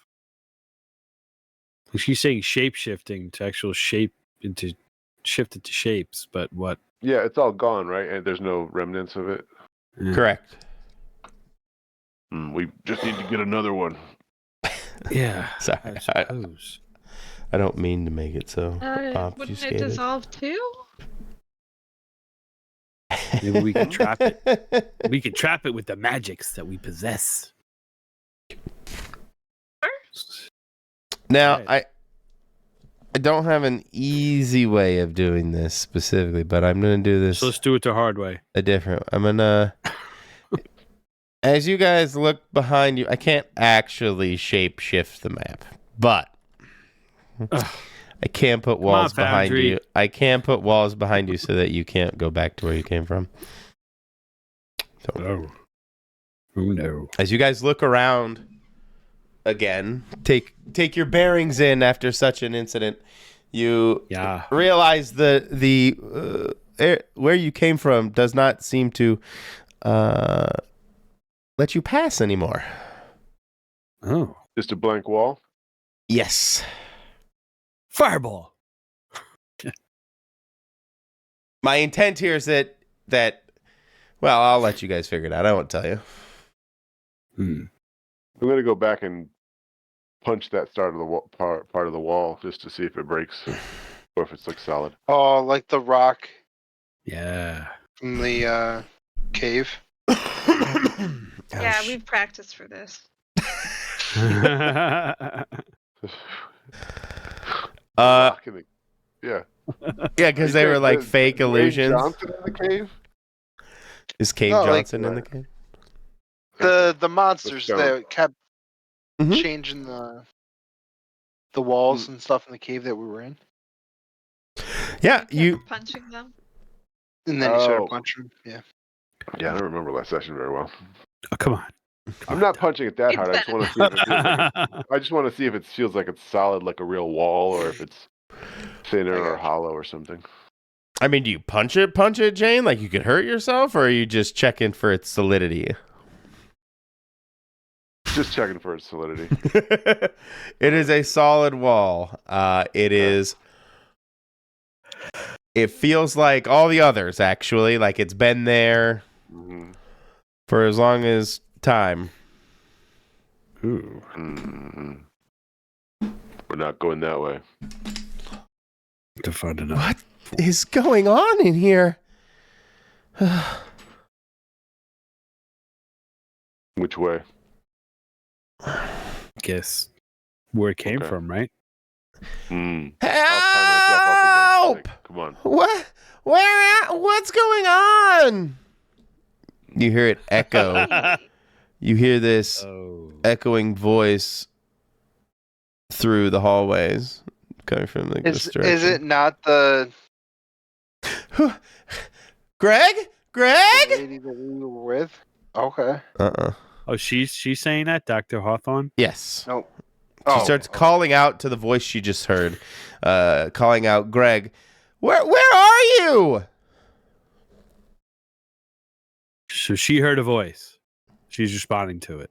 She's saying shape shifting to actual shape into shifted to shapes, but what? Yeah, it's all gone, right? And there's no remnants of it. Yeah. Correct. We just need to get another one. Yeah. Sorry. I suppose. I don't mean to make it so Wouldn't obfuscated. it dissolve too? Maybe we can trap it. We can trap it with the magics that we possess. Now, Right. I don't have an easy way of doing this specifically, but I'm going to do this So let's do it the hard way. a different. I'm going to, as you guys look behind you, I can't actually shape shift the map, but I can put walls behind Foundry. you. I can put walls behind you so that you can't go back to where you came from. So, Oh no. as you guys look around again, take your bearings in after such an incident, you realize the where you came from does not seem to let you pass anymore. Oh. Just a blank wall? Yes. Fireball. My intent here is that well, I'll let you guys figure it out. I won't tell you. I'm going to go back and punch that start of the wall, part of the wall just to see if it breaks or if it's like solid. Oh, like the rock Yeah. from the cave. Yeah, we've practiced for this. Rock in the- yeah. Yeah, because they were like Is fake Dwayne illusions. Johnson in the cave? Is Cave No, like, Johnson in the cave? The monsters stone. that kept Mhm. changing the walls and stuff in the cave that we were in. Yeah, You kept punching them. And then you started Oh. punching them. Yeah. Yeah, I don't remember that session very well. Oh, come on. I'm not punching it that It's hard. I just want to see if it feels like I just want to see if it feels like it's solid, like a real wall, or if it's thinner I or gotcha. hollow or something. I mean, do you punch it, Jane? Like you could hurt yourself, or are you just checking for its solidity? Just checking for its solidity. It is a solid wall. It is. It feels like all the others, actually. Like it's been there Mm-hmm. for as long as time. Ooh. Mm-hmm. We're not going that way. To find enough. What is going on in here? Which way? Guess where it came Okay. from, right? I'll tie myself up again. Help! Like, come on. What? Where at? What's going on? You hear it echo. You hear this Oh. echoing voice through the hallways coming from like this Is direction. it not the Greg? lady that we were with? Okay. Oh, she's saying that, Dr. Hawthorne? Yes. Nope. She starts calling out to the voice she just heard, calling out, Greg, where are you? So she heard a voice. She's responding to it.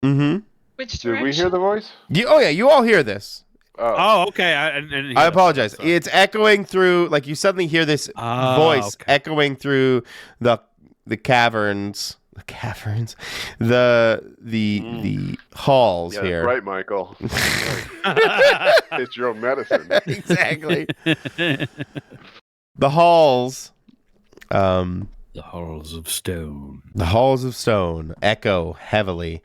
Mm-hmm. Which Did direction? we hear the voice? Oh, yeah, you all hear this. Oh, okay. I didn't hear I that. apologize. Sorry. It's echoing through, like you suddenly hear this voice okay. echoing through the caverns. The caverns, the halls Yeah, here. that's right, Michael. It's your own medicine. Exactly. The halls, The halls of stone. the halls of stone echo heavily.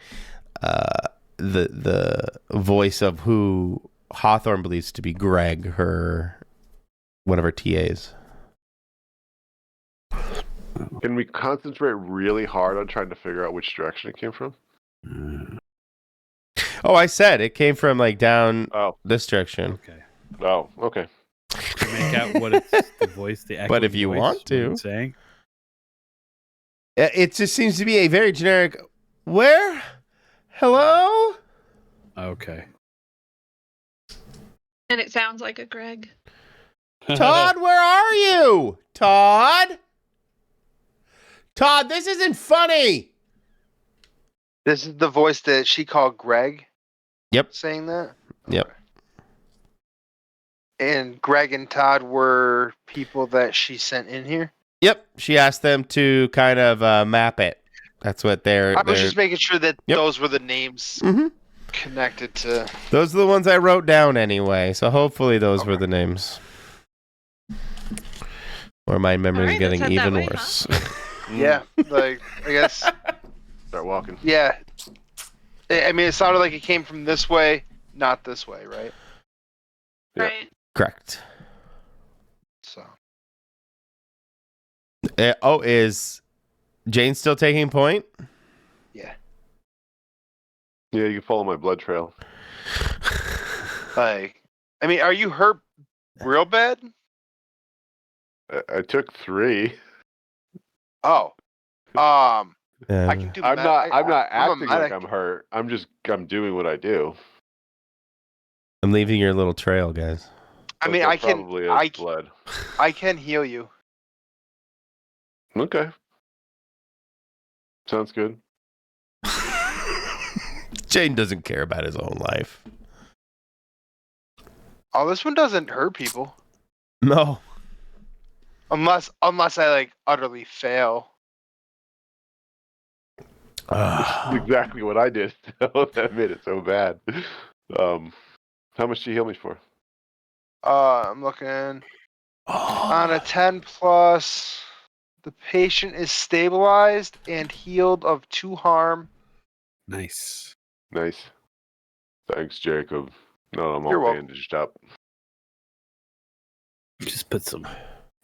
The voice of who Hawthorne believes to be Greg, one of her TAs. Can we concentrate really hard on trying to figure out which direction it came from? Oh, I said it came from like down Oh, this direction. Okay. oh, okay. To make out what it's the voice, the But if echoing you voice, want what to. it's saying. It just seems to be a very generic. Where? Hello? Okay. And it sounds like a Greg. Todd, where are you? Todd, this isn't funny. This is the voice that she called Greg. Yep. Saying that? Yep. Okay. And Greg and Todd were people that she sent in here? Yep. She asked them to kind of map it. That's what they're. I was just making sure that Yep. those were the names Mhm. connected to. Those are the ones I wrote down anyway. So hopefully those were the names. Or my memory's Alright, getting let's head that even way, worse. Yeah, like, I guess. Start walking. Yeah. I mean, it sounded like it came from this way, not this way, right? Yeah. Right. Correct. So. Is Jane still taking point? Yeah. Yeah, you can follow my blood trail. Like, I mean, are you hurt real bad? I took 3. Oh. I can do. I'm not I'm a acting like medic. I'm hurt. I'm doing what I do. I'm leaving your little trail, guys. I But mean, there I can. probably is blood. I can heal you. Okay. Sounds good. Jane doesn't care about his own life. Oh, this one doesn't hurt people. No. Unless I like utterly fail. This is exactly what I did. That made it so bad. How much do you heal me for? I'm looking on a 10 plus. The patient is stabilized and healed of 2 harm. Nice. Nice. Thanks, Jacob. No, I'm You're all welcome. bandaged up. Just put some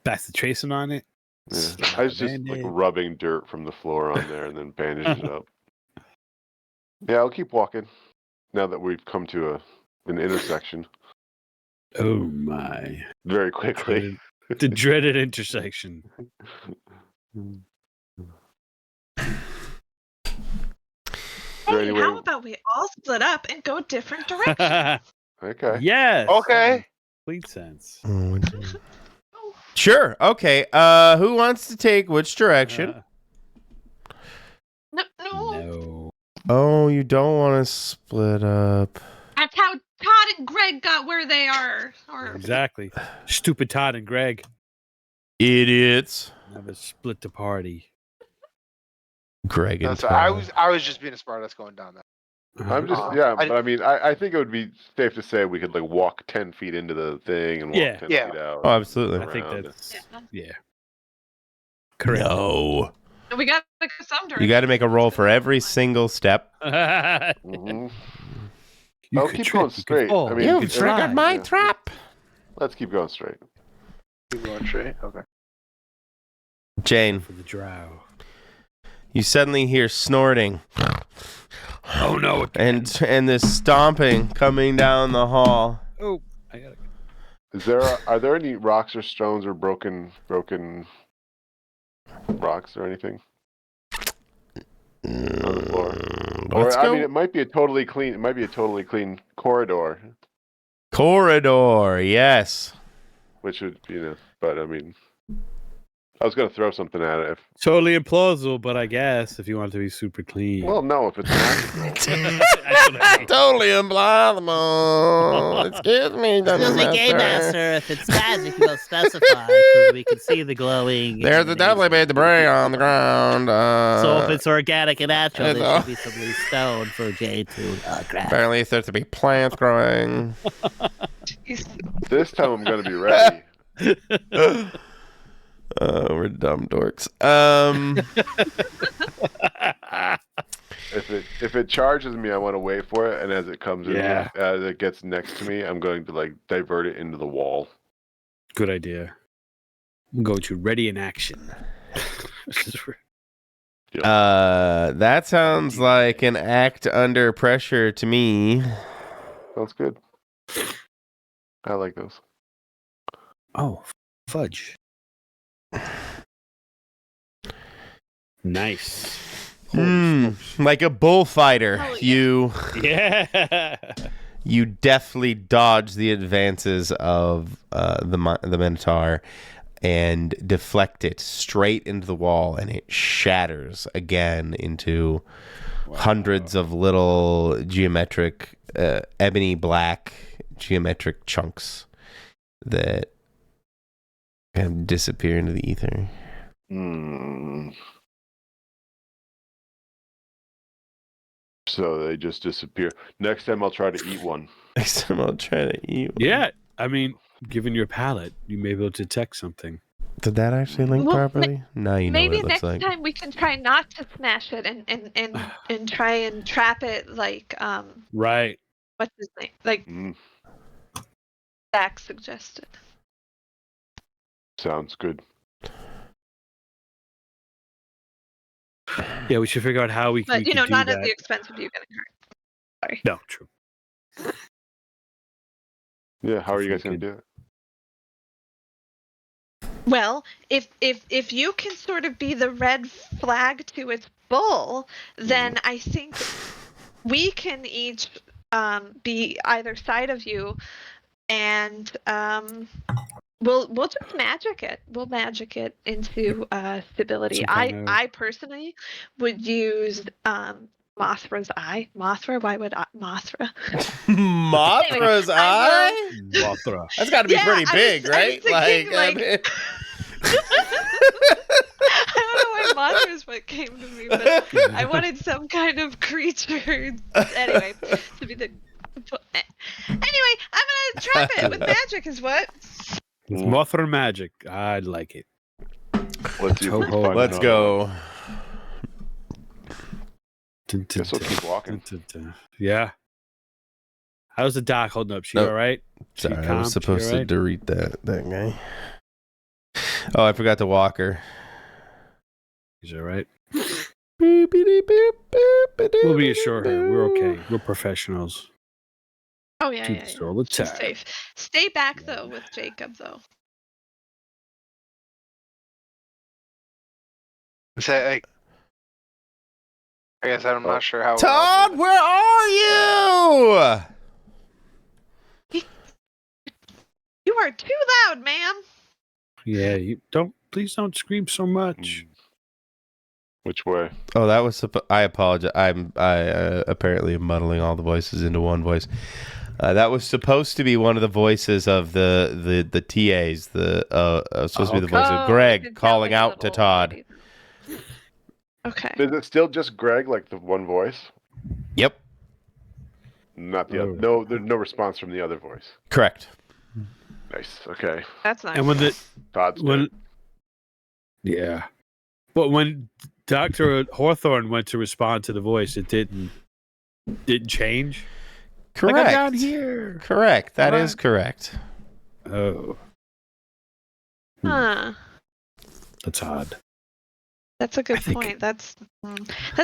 bacitracin on it. Yeah. Slap I a was just like Band-Aid. rubbing dirt from the floor on there and then bandaged it up. Yeah, I'll keep walking now that we've come to an intersection Oh my. very quickly. The dreaded intersection. there Hey, any way- how about we all split up and go different directions? Okay. Yes. Okay. Complete sense. Sure. Okay. Who wants to take which direction? No. No. Oh, you don't want to split up. That's how Todd and Greg got where they are. Or Exactly. Stupid Todd and Greg. Idiots. Never split the party. Greg and That's Todd. I was just being a smartass going down that. I'm just but I mean I think it would be safe to say we could like walk 10 feet into the thing and walk Yeah. 10 Yeah. feet out. Oh, absolutely. I think around. that's correct. No. we got to go some direction. You got to make a roll for every single step. Mhm. You I'll could keep trip, going you could straight. fall, I mean, you you could triggered try. my trap. Let's keep going straight. Keep going straight. Okay. Jane, For the drow. you suddenly hear snorting. Oh no! And this stomping coming down the hall. Oh, I gotta. Are there any rocks or stones or broken rocks or anything on the floor? Let's Or go. I mean, it might be a totally clean corridor, Corridor, yes. which would but I mean, I was gonna throw something at it. Totally implausible, but I guess if you want to be super clean. Well, no, if it's magical. That's what I mean. Totally implausible. Excuse me, Excuse me, Game Master, if it's magic, you will specify, because we can see the glowing. There's a definitely been debris on the ground. So if it's organic and natural, it's there all- should be some loose stone for Jay to grab. Apparently, it starts to be plants growing. This time I'm gonna be ready. We're dumb dorks. If it charges me, I want to wait for it, and as it comes Yeah. in, as it gets next to me, I'm going to like divert it into the wall. Good idea. I'm going to ready in action. That sounds like an act under pressure to me. Sounds good. I like those. Oh, fudge. Nice. Holy smokes. Like a bullfighter, Oh, yeah. Yeah. you deftly dodge the advances of the Minotaur and deflect it straight into the wall, and it shatters again into hundreds of little geometric, ebony black geometric chunks that kind of disappear into the ether. So they just disappear. Next time I'll try to eat one. Next time I'll try to eat one. Yeah. I mean, given your palate, you may be able to detect something. Did that actually link Well, properly? Now you know Maybe what it looks next like. time we can try not to smash it and try and trap it like Right. what's his name? Like Zach suggested. Sounds good. Yeah, we should figure out how we can. But not at the expense of you getting hurt. Sorry. No, true. Yeah, how are you If we guys gonna could- do it? Well, if you can sort of be the red flag to its bull, then I think we can each be either side of you, and we'll just magic it. We'll magic it into stability. Some kind of- I personally would use Mothra's eye. Mothra? Why would Mothra? Mothra's Anyway, eye? Mothra. That's got to be Yeah, pretty I big, was- I was right? thinking, I like- mean- I don't know why Mothra's what came to me, but I wanted some kind of creature. Anyway, to be the. Anyway, I'm gonna trap it with magic. Is what? With Mothra magic. I like it. Let's see if we can find Let's another one. go. Guess we'll keep walking. Yeah. How's the doc holding up? She Nope. all right? She Sorry, I calm? was She supposed all to right? delete that guy. Oh, I forgot the walker. She's all right. We'll We'll reassure her. We're okay. We're professionals. Oh yeah, Do yeah, this yeah. all the She's time. safe. Stay back though with Jacob though. Is that like? I guess I'm not sure how. Todd, where are you? You are too loud, ma'am. Yeah, you don't. Please don't scream so much. Which way? Oh, that was. I apologize. I apparently am muddling all the voices into one voice. That was supposed to be one of the voices of the TAs. Supposed to be the voice of Oh, Greg it sounds calling like a out to little Todd. lady. Okay. Is it still just Greg, like the one voice? Yep, Not the other. Oh. No, there's no response from the other voice. correct. Nice. Okay. That's nice. And when the Todd's when good. yeah, but when Dr. Hawthorne went to respond to the voice, it didn't change. Correct. Like, I'm down here. Correct. That Right. is correct. Oh, Huh. that's odd. That's a good I think- point. That's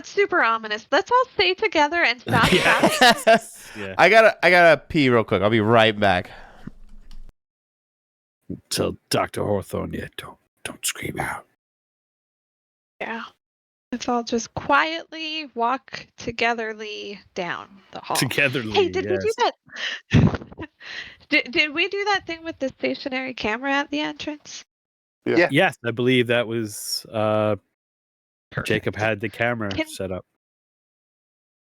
super ominous. Let's all stay together and stop Yeah. shouting. Yeah. I gotta pee real quick. I'll be right back. Tell Dr. Hawthorne, yeah, don't scream out. Yeah. Let's all just quietly walk togetherly down the hall. Togetherly. Hey, did yes. we do that? did we do that thing with the stationary camera at the entrance? Yeah. Yes, I believe that was Jacob had the camera Can- set up.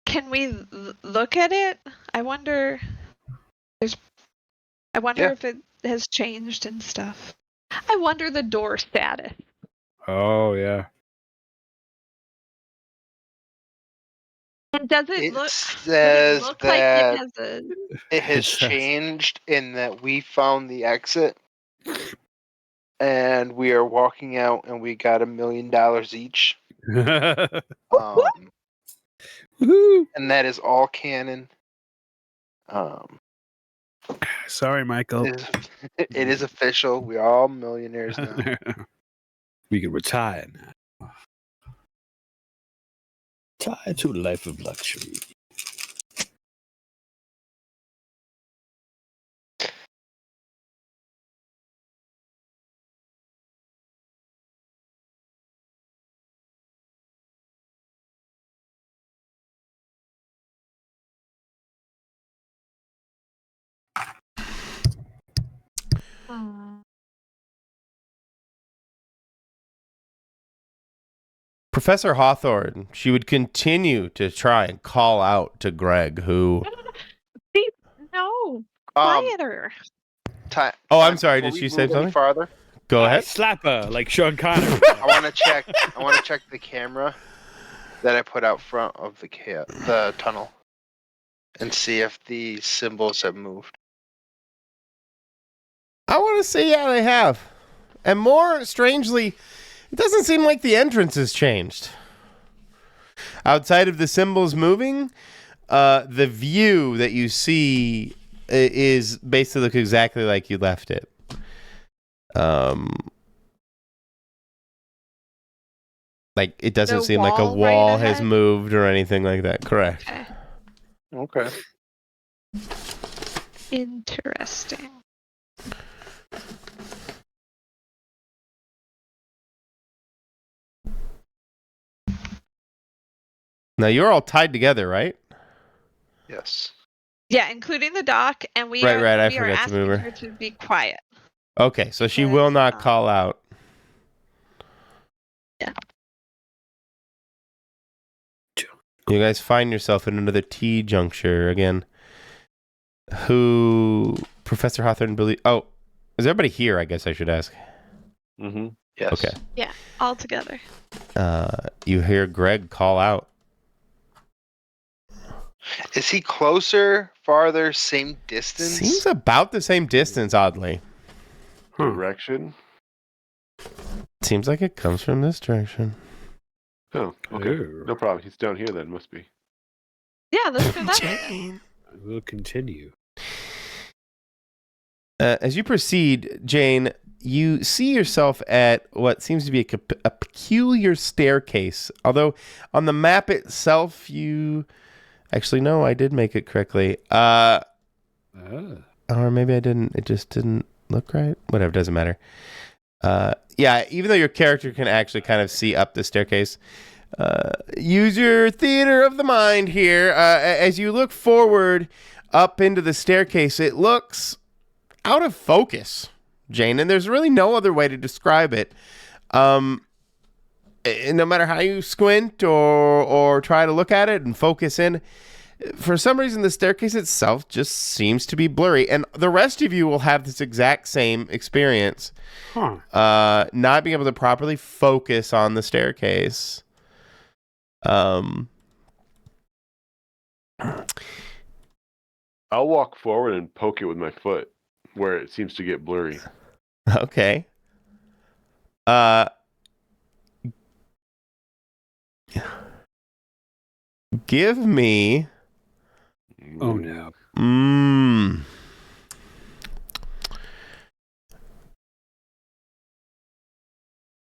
Can we look at it? I wonder. I wonder Yeah. if it has changed and stuff. I wonder the door status. Oh yeah. And does it It look? says does it look that like it has a? it has It says- changed in that we found the exit, and we are walking out, and we got $1 million each. Woohoo! And that is all canon. Sorry, Michael. It is official. We are all millionaires now. We can retire now. Retire to a life of luxury. Professor Hawthorne, she would continue to try and call out to Greg, who. No, Um, quieter. Oh, I'm sorry, did before we she say move any something? Farther. Go I ahead. slap her like Sean Connery. I want to check. I want to check the camera that I put out front of the tunnel, and see if the symbols have moved. I want to see how they have. And more strangely, it doesn't seem like the entrance has changed. Outside of the symbols moving, the view that you see is basically look exactly like you left it. Like it doesn't The seem like a wall right wall has ahead? moved or anything like that. Correct. Okay. Okay. Interesting. Now you're all tied together, right? Yes. Yeah, including the doc, and we Right, are, right, I we are forgot to asking move her. her to be quiet. Okay, so she Yes, will not call out. You guys find yourself in another T juncture again. Who Professor Hawthorne believe? Oh, is everybody here? I guess I should ask. Mm-hmm. Yes. Okay. Yeah, all together. You hear Greg call out. Is he closer, farther, same distance? Seems about the same distance, oddly. Direction. Seems like it comes from this direction. Oh, okay. No problem. He's down here then. Must be. Yeah, let's go that way. Jane. We'll continue. As you proceed, Jane, you see yourself at what seems to be a peculiar staircase. Although on the map itself, you... Actually, no, I did make it correctly. Or maybe I didn't. It just didn't look right. Whatever, doesn't matter. Yeah, even though your character can actually kind of see up the staircase, use your theater of the mind here. As you look forward up into the staircase, it looks out of focus, Jane, and there's really no other way to describe it. No matter how you squint or try to look at it and focus in, for some reason the staircase itself just seems to be blurry, and the rest of you will have this exact same experience. Not being able to properly focus on the staircase. I'll walk forward and poke it with my foot where it seems to get blurry. Okay. Give me... Oh, no.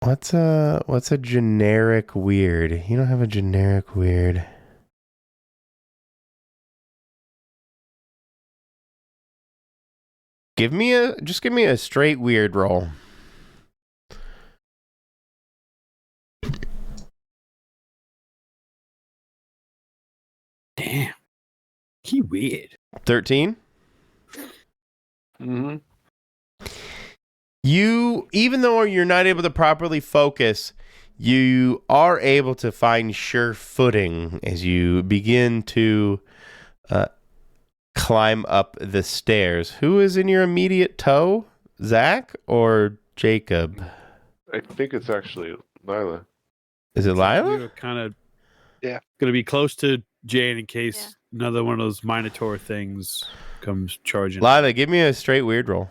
What's a generic weird? You don't have a generic weird. Just give me a straight weird roll. Damn. He weird. 13? Mm-hmm. You, even though you're not able to properly focus, you are able to find sure footing as you begin to climb up the stairs. Who is in your immediate tow? Zach or Jacob? I think it's actually Lila. Is it We Lila? were kind of Yeah. going to be close to Jane in case another one of those Minotaur things comes charging. Lila, give me a straight weird roll.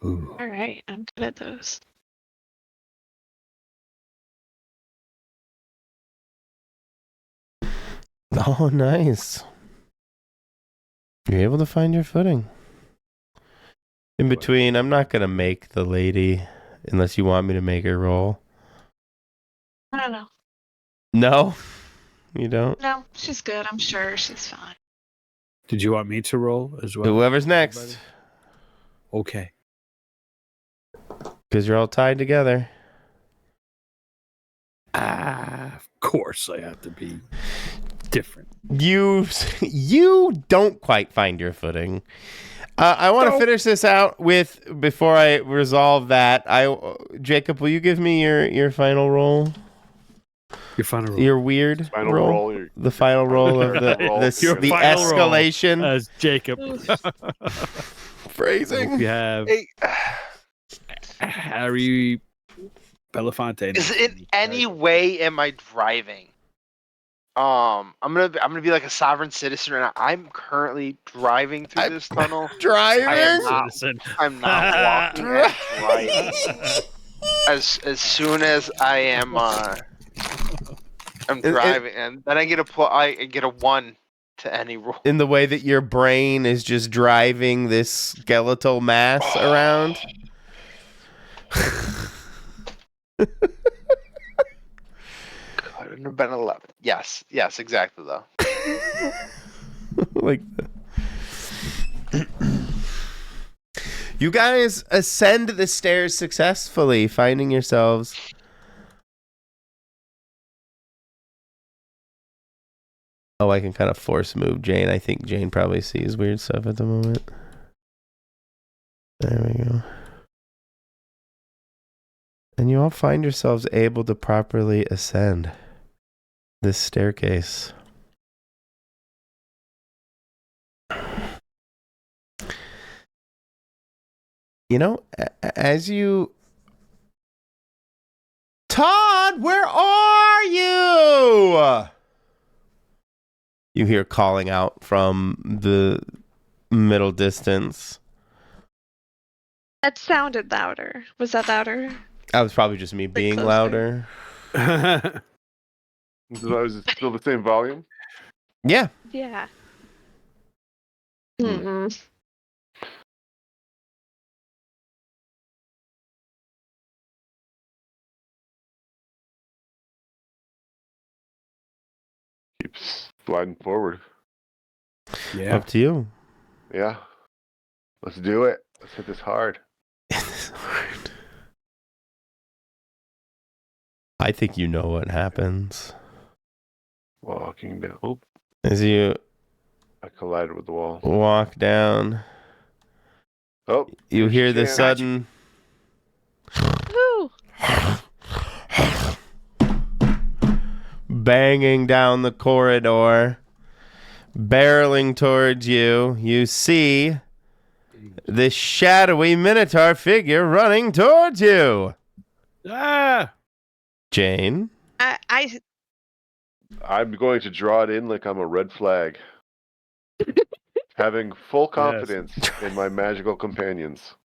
Ooh. All right, I'm good at those. Oh, nice. You're able to find your footing. In between, I'm not going to make the lady unless you want me to make her roll. I don't know. No? You don't? No, she's good. I'm sure she's fine. Did you want me to roll as well? Whoever's next. Okay. Because you're all tied together. Of course I have to be different. You don't quite find your footing. I want to finish this out with, before I resolve that, Jacob, will you give me your final roll? Your final roll. Your weird Final roll? roll. The final roll of the Your the final roll. escalation. As Jacob. Phrasing. We have Hey, Harry Belafonte. is in any way am I driving? I'm gonna be like a sovereign citizen, and I'm currently driving through this tunnel. Driving? I am not. I'm not walking. I'm driving. As soon as I am, I'm driving, and then I get a 1 to any roll. In the way that your brain is just driving this skeletal mass around. Couldn't have been 11. Yes, exactly though. Like you guys ascend the stairs successfully, finding yourselves I can kind of force move Jane. I think Jane probably sees weird stuff at the moment. There we go. And you all find yourselves able to properly ascend. this staircase. You know, as you... Todd, where are you? You hear calling out from the middle distance. That sounded louder. Was that louder? That was probably just me being closer. louder. Was it still the same volume? Yeah. Yeah. Hmm. Mm-mm. Keeps sliding forward. Yeah. Up to you. Yeah. Let's do it. Let's hit this hard. I think you know what happens. Walking down. Oh, As you I collided with the wall. walk down, Oh, you here she hear the can. sudden Woo! banging down the corridor, barreling towards you. You see this shadowy Minotaur figure running towards you. Ah! I I'm going to draw it in like I'm a red flag. Having full confidence in my magical companions.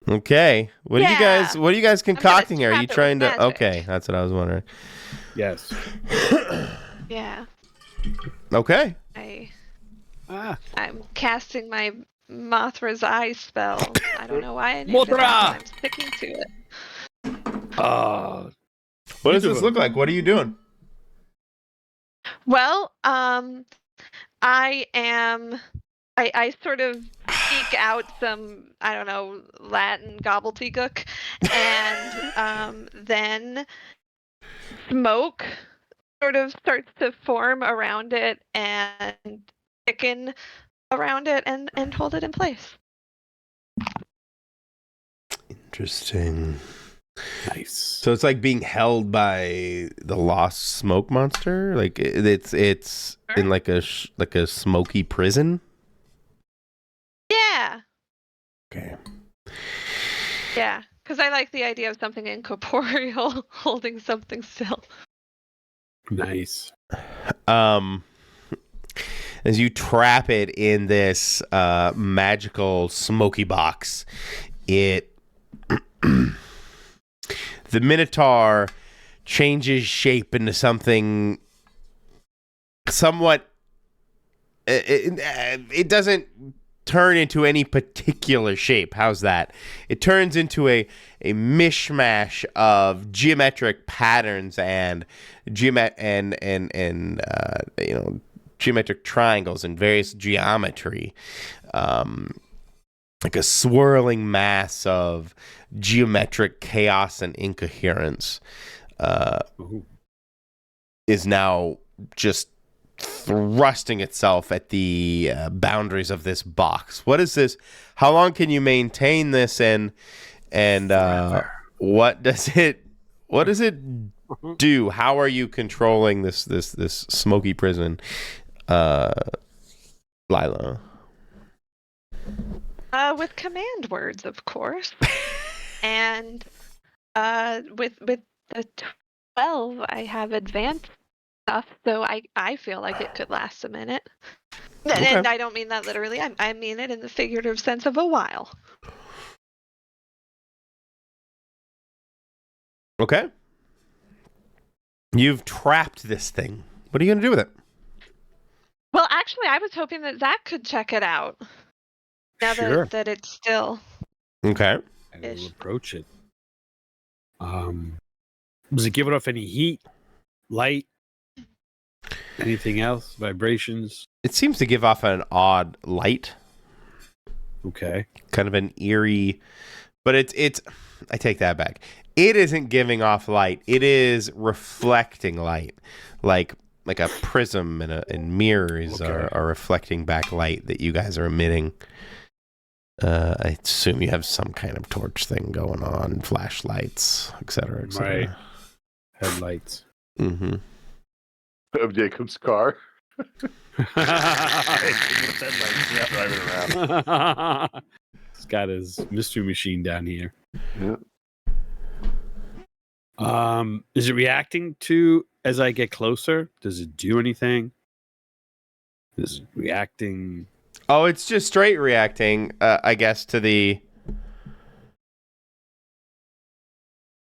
Okay. What are you guys concocting here? Are you trap it with trying to... magic. Okay, that's what I was wondering. Yes. yeah. Okay. I'm casting my Mothra's Eye spell. I don't know why I named it Mothra! that, but I'm sticking to it. What does this look like? What are you doing? Well, I sort of speak out some, I don't know, Latin gobbledygook, and then smoke sort of starts to form around it and thicken around it and hold it in place. Interesting. Nice. So it's like being held by the lost smoke monster. Like it's in like a smoky prison. Yeah. Okay. Yeah, because I like the idea of something incorporeal holding something still. Nice. As you trap it in this magical smoky box, it the Minotaur changes shape into something somewhat. It doesn't turn into any particular shape. How's that? It turns into a mishmash of geometric patterns and geometric triangles and various geometry. Like a swirling mass of geometric chaos and incoherence is now just thrusting itself at the boundaries of this box. What is this? How long can you maintain this? And what does it do? How are you controlling this smoky prison, Lila? With command words, of course. And with the 12, I have advanced stuff, so I feel like it could last a minute. Okay. And I don't mean that literally. I mean it in the figurative sense of a while. Okay. You've trapped this thing. What are you going to do with it? Well, actually, I was hoping that Zach could check it out. Now Sure. that it's still... Okay. I will Ish. approach it. Does it give it off any heat, light, anything else, vibrations? It seems to give off an odd light, Okay. kind of an eerie, but it's I take that back. It isn't giving off light. It is reflecting light, like a prism and mirrors Okay. are reflecting back light that you guys are emitting. I assume you have some kind of torch thing going on, flashlights, etc., etc. Right. Headlights. Mm-hmm. of Jacob's car. Driving around. He's got his mystery machine down here. Yeah. Is it reacting to as I get closer? Does it do anything? Is it reacting? Oh, it's just straight reacting, I guess, to the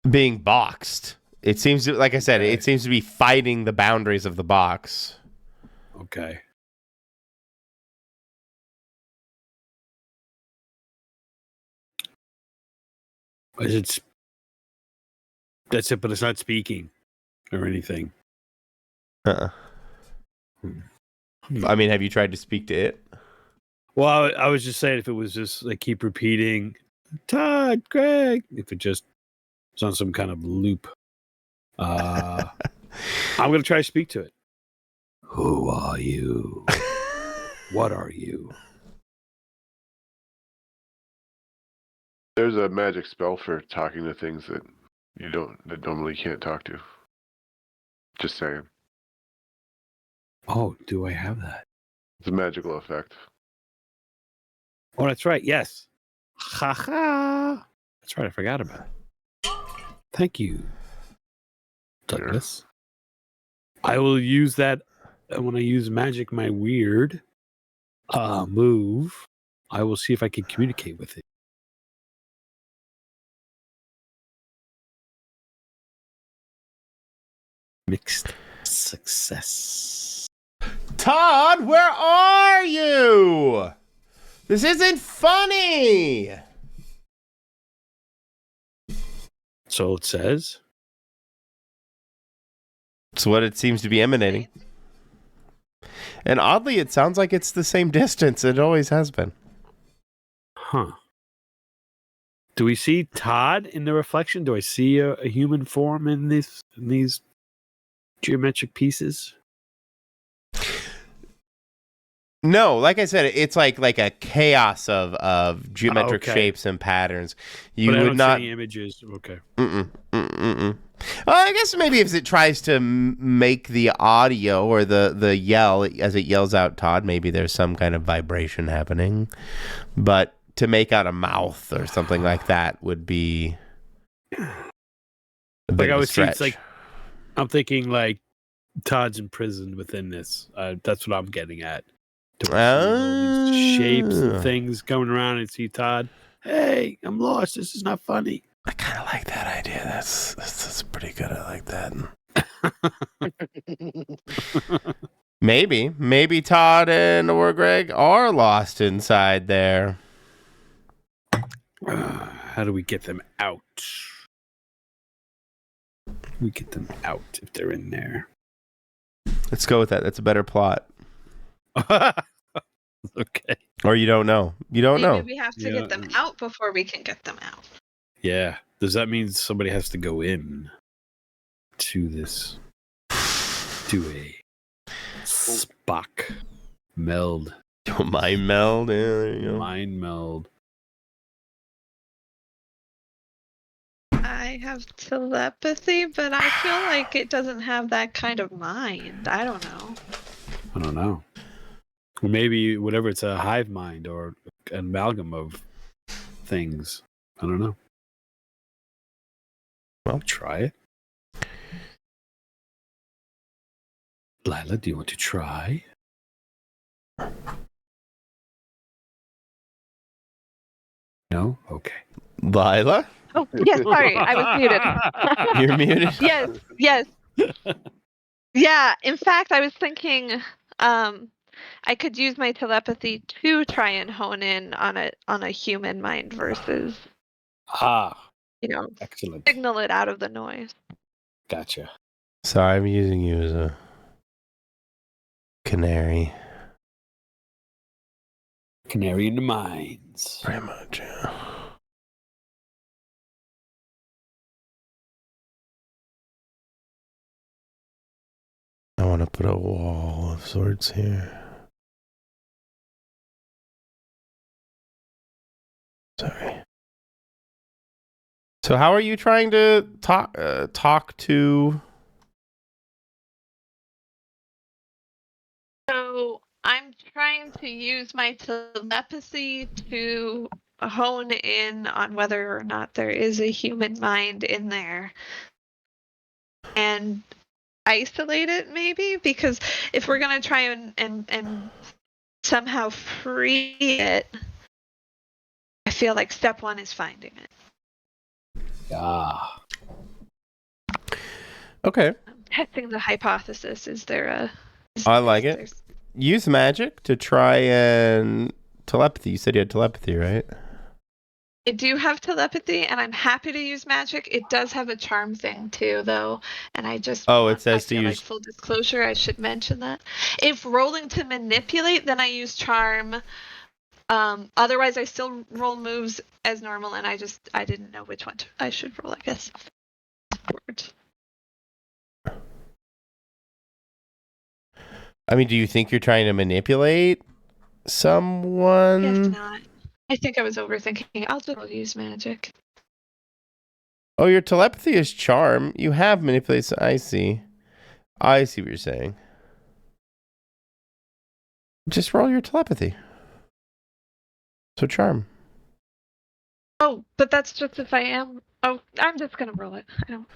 being boxed. It seems to, like I said, it seems to be fighting the boundaries of the box. Okay. Is it? That's it, but it's not speaking or anything. I mean, have you tried to speak to it? Well, I was just saying if it was just like keep repeating, Todd, Greg, if it just was on some kind of loop. I'm going to try to speak to it. Who are you? What are you? There's a magic spell for talking to things that normally can't talk to. Just saying. Oh, do I have that? It's a magical effect. Oh, that's right. Yes. Ha ha. That's right. I forgot about it. Thank you, Douglas. I will use that when I use magic, my weird move. I will see if I can communicate with it. Mixed success. Todd, where are you? This isn't funny. So it says. It's what it seems to be emanating. And oddly, it sounds like it's the same distance. It always has been. Huh. Do we see Todd in the reflection? Do I see a human form in these geometric pieces? No, like I said, it's like a chaos of geometric shapes and patterns. You but I would don't not see any images. Okay. I guess maybe if it tries to make the audio or the yell as it yells out Todd, maybe there's some kind of vibration happening. But to make out a mouth or something like that would be a bit Like of I a would see, stretch. it's like I'm thinking like Todd's imprisoned within this. That's what I'm getting at. Do I see all these shapes and things going around and see Todd? Hey, I'm lost. This is not funny. I kind of like that idea. That's pretty good. I like that. Maybe Todd and or Greg are lost inside there. How do we get them out? We get them out if they're in there. Let's go with that. That's a better plot. Okay. Or you don't know. You don't know. Maybe we have to get them out before we can get them out. Yeah. Does that mean somebody has to go in to this? To a Spock meld. Mind meld. Yeah, there you go. Mind meld. I have telepathy, but I feel like it doesn't have that kind of mind. I don't know. I don't know. Well, maybe whatever, it's a hive mind or an amalgam of things. I don't know. Well, try it. Lila, do you want to try? No? Okay. Lila? Oh, yes, sorry. I was muted. You're muted? Yes. Yeah, in fact, I was thinking I could use my telepathy to try and hone in on a human mind versus, Excellent. signal it out of the noise. Gotcha. Sorry, I'm using you as a canary. Canary in the mines. Pretty much, yeah. I want to put a wall of sorts here. Sorry. So how are you trying to talk to So I'm trying to use my telepathy to hone in on whether or not there is a human mind in there and isolate it, maybe, because if we're gonna try and somehow free it, I feel like step one is finding it. Ah. Okay. I'm testing the hypothesis. Is there a? I like it. Use magic to try and telepathy. You said you had telepathy, right? I do have telepathy, and I'm happy to use magic. It does have a charm thing too, though, and I just it says I to feel use. like full disclosure, I should mention that. If rolling to manipulate, then I use charm. Otherwise, I still roll moves as normal, and I didn't know which one I should roll. I guess. I mean, do you think you're trying to manipulate someone? Guess not. I think I was overthinking. I'll just use magic. Oh, your telepathy is charm. You have manipulation. I see what you're saying. Just roll your telepathy. So charm. Oh, but that's just if I am. Oh, I'm just gonna roll it. I don't.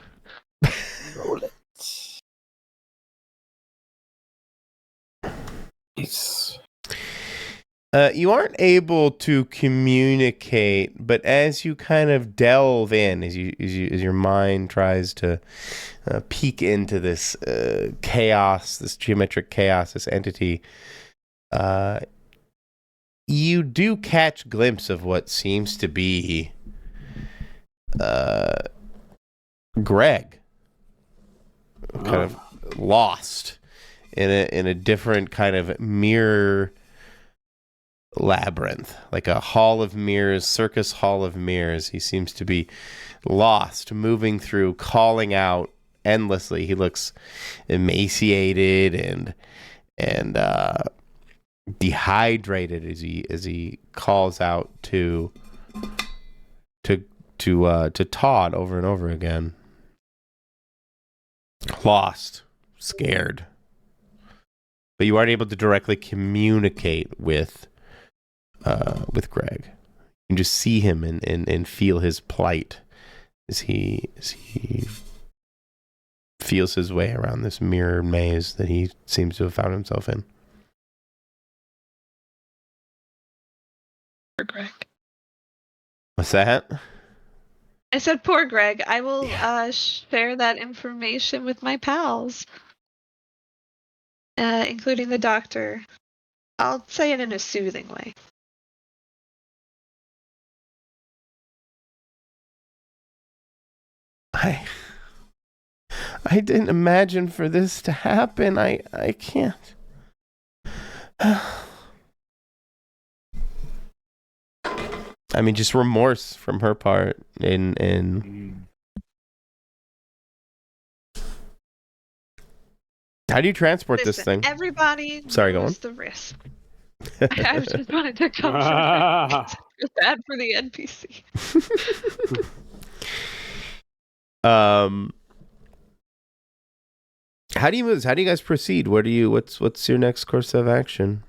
Roll it. Nice. You aren't able to communicate, but as you kind of delve in, as your mind tries to peek into this chaos, this geometric chaos, this entity, you do catch a glimpse of what seems to be Greg, kind of lost in a different kind of mirror labyrinth, like a hall of mirrors, circus hall of mirrors. He seems to be lost, moving through, calling out endlessly. He looks emaciated and dehydrated as he calls out to Todd over and over again. Lost, scared, but you aren't able to directly communicate with Greg. You can just see him and feel his plight as he feels his way around this mirror maze that he seems to have found himself in. Poor Greg. What's that? I said, poor Greg. I will share that information with my pals, including the doctor. I'll say it in a soothing way. I didn't imagine for this to happen. I can't. I mean, just remorse from her part, and how do you transport this thing? Everybody Sorry, go knows on. the risk. I just wanted to come I feel bad for the NPC. How do you move? How do you guys proceed? What's your next course of action?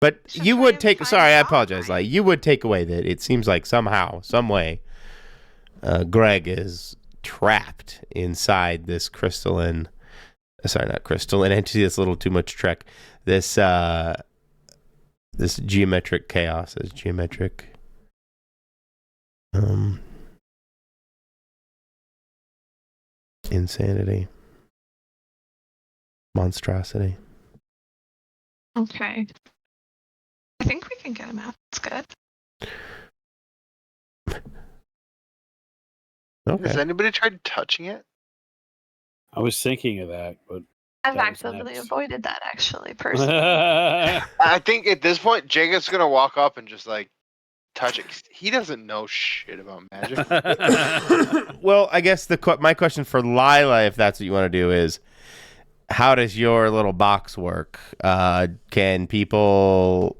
But you would take. Sorry, I apologize. Like, you would take away that it seems like somehow, some way, Greg is trapped inside this crystalline. Sorry, not crystalline entity. That's a little too much Trek. This geometric chaos, this geometric insanity, monstrosity. Okay. I think we can get him out. That's good. Okay. Has anybody tried touching it? I was thinking of that, but I've that was actively next. avoided that, actually, personally. I think at this point, Jacob's gonna walk up and just like touch it. He doesn't know shit about magic. Well, I guess my question for Lila, if that's what you want to do, is how does your little box work? Can people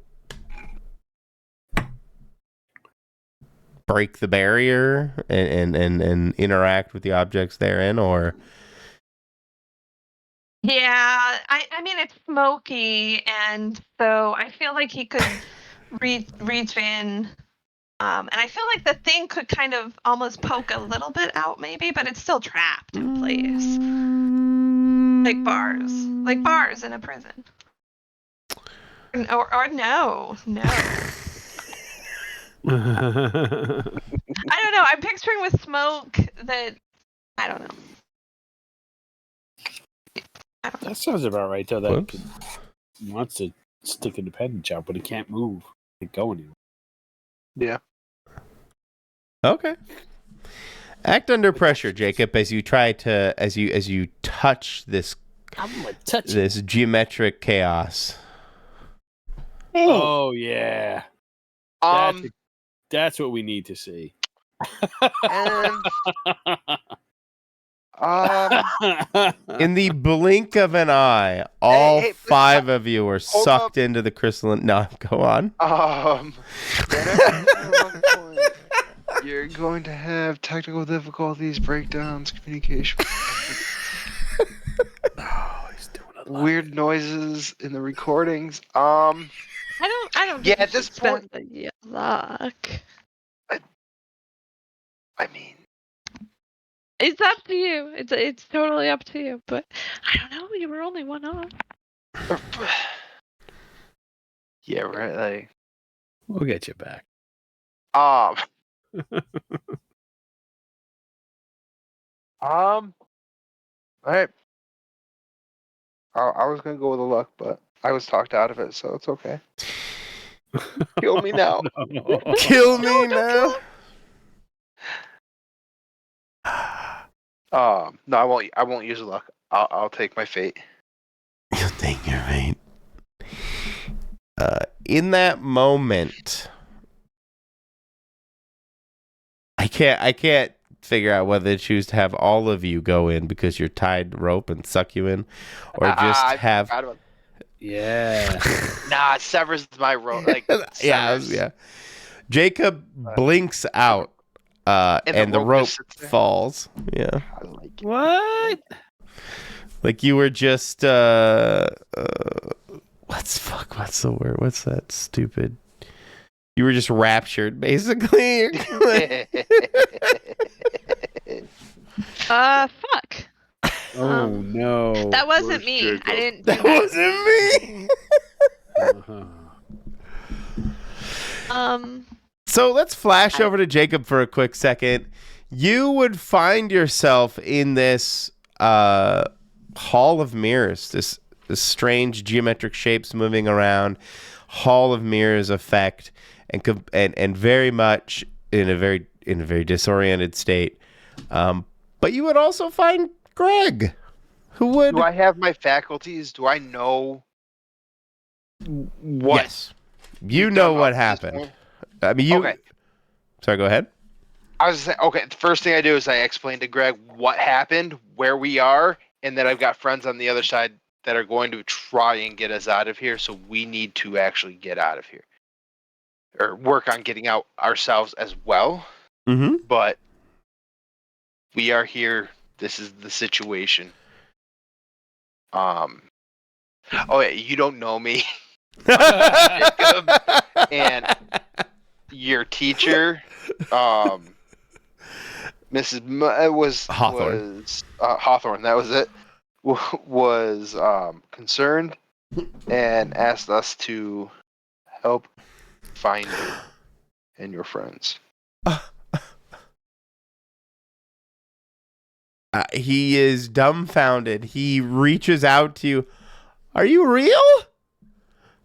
break the barrier and interact with the objects therein, or Yeah, I mean it's smoky, and so I feel like he could reach in, and I feel like the thing could kind of almost poke a little bit out, maybe, but it's still trapped in place, like bars in a prison. Or no. I don't know. I'm picturing with smoke that I don't know. That sounds about right, though. That Whoops. he wants to stick a dependent out, but he can't move. Can't go anywhere. Yeah. Okay. Act under pressure, Jacob, as you try to as you touch this I'm gonna touch it. this geometric chaos. Oh yeah, that's what we need to see. And, In the blink of an eye, all hey, five of you are hold sucked up. into the crystalline. No, go on. You're going to have technical difficulties, breakdowns, communication. Oh, he's doing a lot. Weird noises in the recordings. I don't. Yeah, think at you this should spend point- the luck. I mean, It's up to you. It's totally up to you. But I don't know. You were only one off. yeah, right. Like, We'll get you back. all right. I was gonna go with the luck, but I was talked out of it, so it's okay. Kill me now. Kill me now. No, I won't. I won't use luck. I'll take my fate. You'll take your fate. In that moment, I can't figure out whether to choose to have all of you go in because you're tied rope and suck you in, or just I have. forgot about- Yeah. Nah, it severs my rope. Like, severs. yeah. Jacob blinks out, and the rope just sits there. falls. Yeah, I like it. What? like you were just what's the word? What's that stupid? You were just raptured, basically. Fuck. Oh no. That wasn't where's me. Jacob? I didn't. Do That wasn't me. Uh-huh. So let's flash over to Jacob for a quick second. You would find yourself in this hall of mirrors, this strange geometric shapes moving around, hall of mirrors effect, and very much in a very disoriented state. But you would also find Greg, who would. Do I have my faculties? Do I know what? Yes, you we've know done what up to this happened. point? I mean, you. Okay. Sorry, go ahead. I was saying, okay, the first thing I do is I explain to Greg what happened, where we are, and that I've got friends on the other side that are going to try and get us out of here, so we need to actually get out of here. Or work on getting out ourselves as well. Mm-hmm. But we are here. This is the situation. Oh yeah, you don't know me. Jacob and your teacher, Mrs. Was Hawthorne. Hawthorne. That was it. Was concerned and asked us to help find you and your friends. He is dumbfounded. He reaches out to you. Are you real?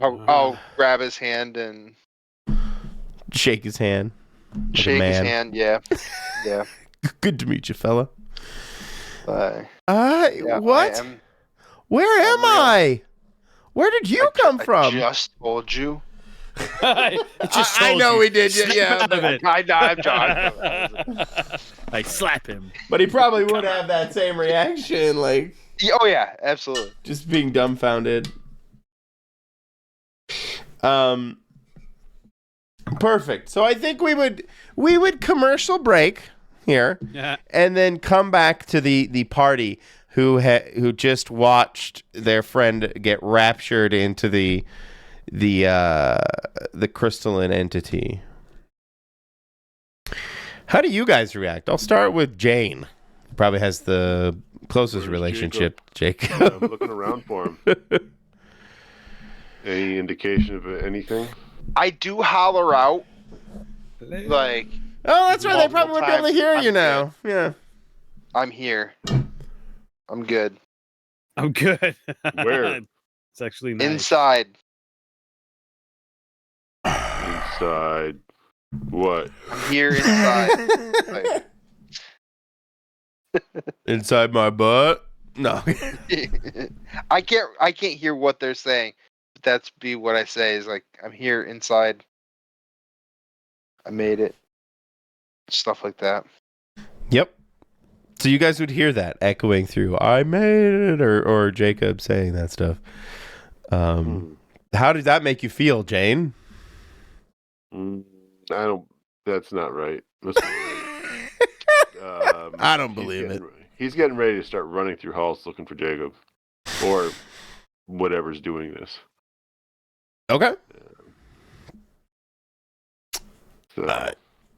I'll grab his hand and Shake his hand. Like a shake his man. hand. Yeah, yeah. Good to meet you, fella. Yeah, What? I am. Where am real. I? Where did you come I from? just told you. It just I told know you. we did, Snap yeah. out of it. I'm John. I slap him. But he probably would have that same reaction, like Oh yeah, absolutely. just being dumbfounded. Perfect. So I think we would commercial break here Yeah. and then come back to the party. who just watched their friend get raptured into the crystalline entity. How do you guys react? I'll start with Jane. Probably has the closest Where's relationship, Jacob. I'm looking around for him. Any indication of anything? I do holler out, like, Oh, that's right. They multiple probably wouldn't be able to times. hear you I'm now. Yeah. I'm here. I'm good. I'm good. Where? It's actually nice. Inside. Inside. What? I'm here inside. Like, Inside my butt. No. I can't hear what they're saying. But that's be what I say is like I'm here inside. I made it. Stuff like that. Yep. So you guys would hear that echoing through "I made it" or Jacob saying that stuff. How did that make you feel, Jane? I don't. That's not right. I don't believe it. He's getting ready to start running through halls looking for Jacob, or whatever's doing this. Okay. So,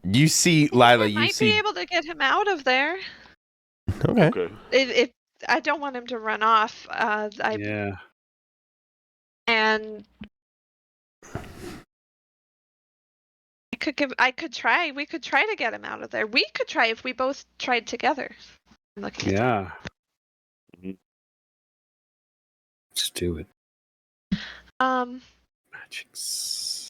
You see, Lila. I You might see. be able to get him out of there. Okay. okay. If I don't want him to run off. Yeah. And I could try. We could try to get him out of there. We could try if we both tried together. I'm looking at Yeah. Mhm. Let's do it. Magics.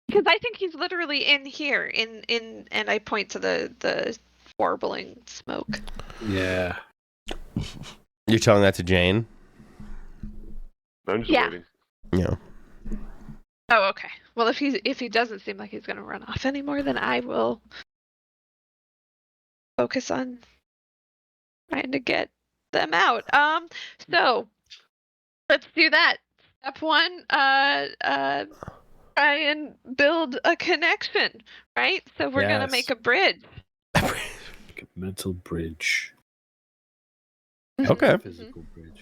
Because I think he's literally in here, in, and I point to the warbling smoke. Yeah. You're telling that to Jane. I'm just Yeah. waiting. Yeah. Oh, okay. Well, if he doesn't seem like he's gonna run off anymore, then I will focus on trying to get them out. So let's do that. Step 1, try and build a connection, right? So we're gonna Yes. make a bridge. Like a mental bridge. Okay. Physical bridge.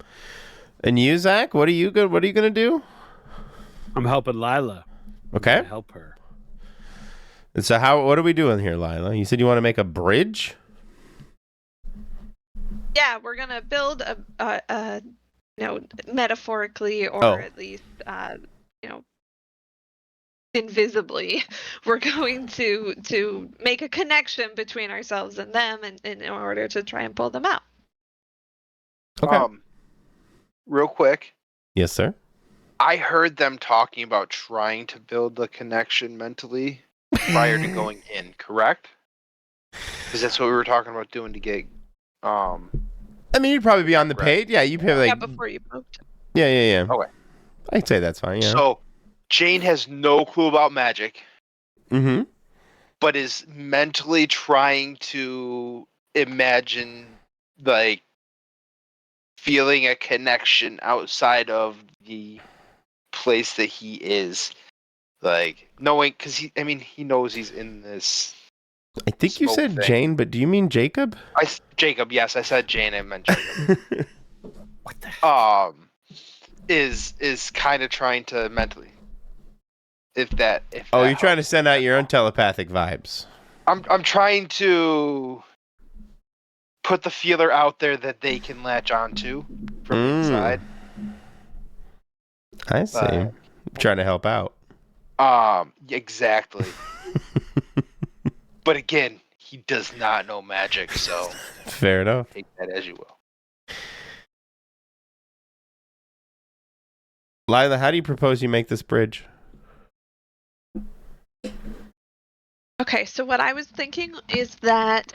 And you, Zach, what are you gonna do? I'm helping Lila. Okay. Help her. And so what are we doing here, Lila? You said you want to make a bridge? Yeah, we're gonna build a metaphorically or Oh. at least invisibly, we're going to make a connection between ourselves and them, and in order to try and pull them out. Okay. Real quick, Yes, sir. I heard them talking about trying to build a connection mentally prior to going in, correct? Because that's what we were talking about doing to get. I mean, you'd probably be on the Right. page. Yeah, you'd probably Yeah, like. before you moved. Yeah. Okay. I'd say that's fine. Yeah. So Jane has no clue about magic, Mm-hmm. but is mentally trying to imagine, like, feeling a connection outside of the place that he is, like knowing, because he knows he's in this. I think you Smoke said thing. Jane, but do you mean Jacob? Jacob, yes, I said Jane. I meant Jacob. What the Is kind of trying to mentally. If that Oh, you're trying to helps. send out your own telepathic vibes. I'm trying to put the feeler out there that they can latch onto from inside. I see. But- Trying to help out. Exactly. But again, he does not know magic, so Fair enough. take that as you will. Lila, how do you propose you make this bridge? Okay, so what I was thinking is that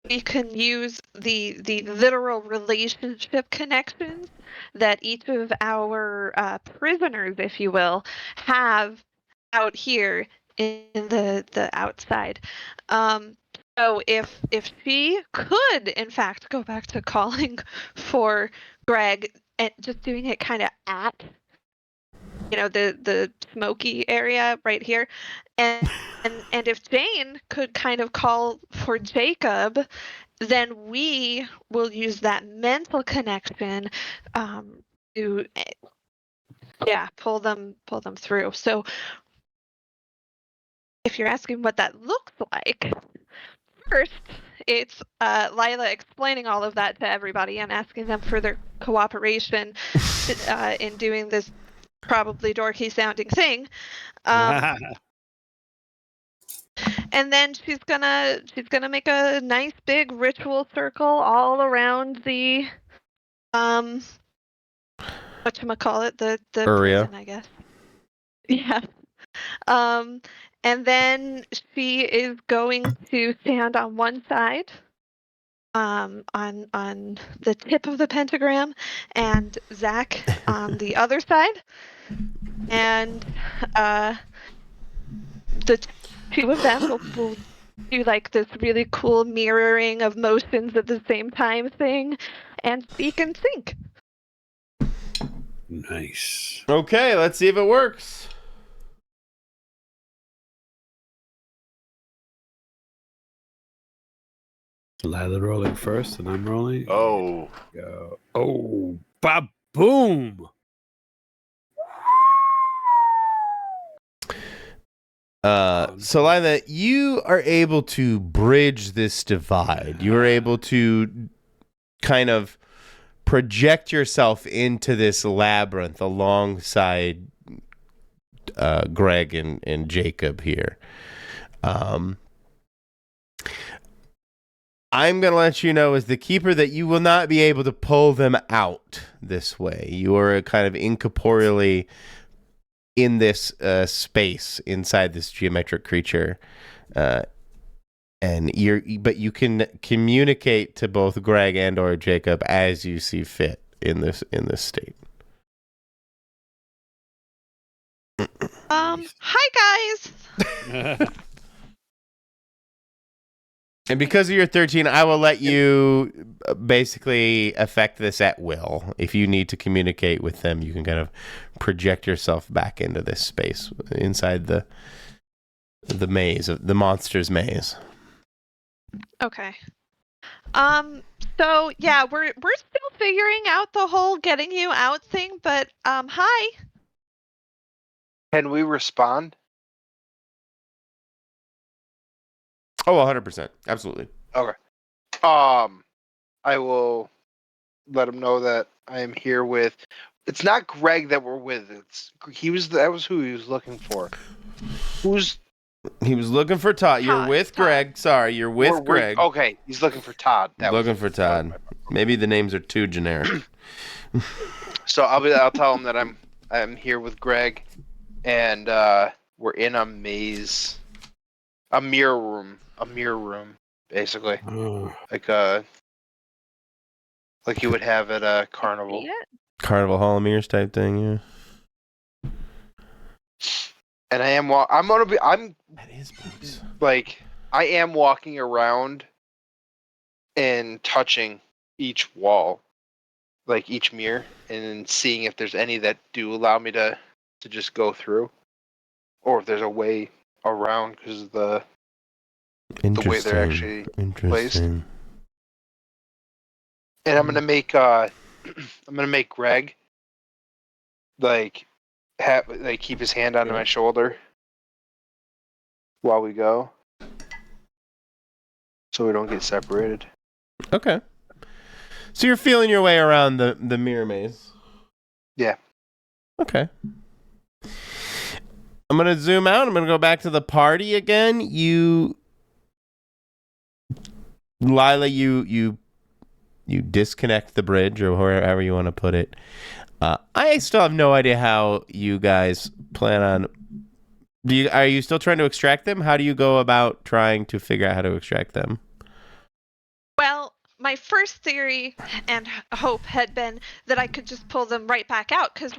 we can use the literal relationship connections that each of our prisoners, if you will, have out here in the outside. So if she could, in fact, go back to calling for Greg and just doing it kind of at the smoky area right here, and if Jane could kind of call for Jacob then we will use that mental connection to pull them through. So if you're asking what that looks like, first it's Lila explaining all of that to everybody and asking them for their cooperation in doing this probably dorky sounding thing. And then she's gonna make a nice big ritual circle all around the whatchamacallit, the Area. prison, I guess. Yeah. And then she is going to stand on one side, on the tip of the pentagram, and Zach on the other side, and the two of them will do like this really cool mirroring of motions at the same time thing, and speak and sync. Nice. Okay, let's see if it works. Lila rolling first, and I'm rolling. Oh. Go. Oh, ba-boom! So Lila, you are able to bridge this divide. You are able to kind of project yourself into this labyrinth alongside Greg and Jacob here. I'm going to let you know as the keeper that you will not be able to pull them out this way. You are kind of incorporeally in this space inside this geometric creature. But you can communicate to both Greg and or Jacob as you see fit in this state. Hi guys. And because of your 13, I will let you basically affect this at will. If you need to communicate with them, you can kind of project yourself back into this space inside the maze, the monster's maze. Okay. So yeah, we're still figuring out the whole getting you out thing, but hi. Can we respond? Oh, 100%. Absolutely. Okay. I will let him know that I am here with. It's not Greg that we're with. That was who he was looking for. He was looking for Todd. You're with Todd. Greg. Sorry, you're with Greg. Okay, he's looking for Todd. Looking for Todd. Maybe the names are too generic. So I'll tell him that I'm here with Greg, and we're in a maze, a mirror room, basically, like you would have at a carnival. Yeah. Carnival Hall of Mirrors type thing, yeah. And I am walking around and touching each wall, like each mirror, and seeing if there's any that do allow me to just go through, or if there's a way around because of the way they're actually placed. And I'm gonna make Greg keep his hand on my shoulder while we go, so we don't get separated. Okay. So you're feeling your way around the mirror maze. Yeah. Okay. I'm going to zoom out. I'm going to go back to the party again. Lila, you disconnect the bridge or wherever you want to put it. I still have no idea how you guys plan on... Are you still trying to extract them? How do you go about trying to figure out how to extract them? Well, my first theory and hope had been that I could just pull them right back out, because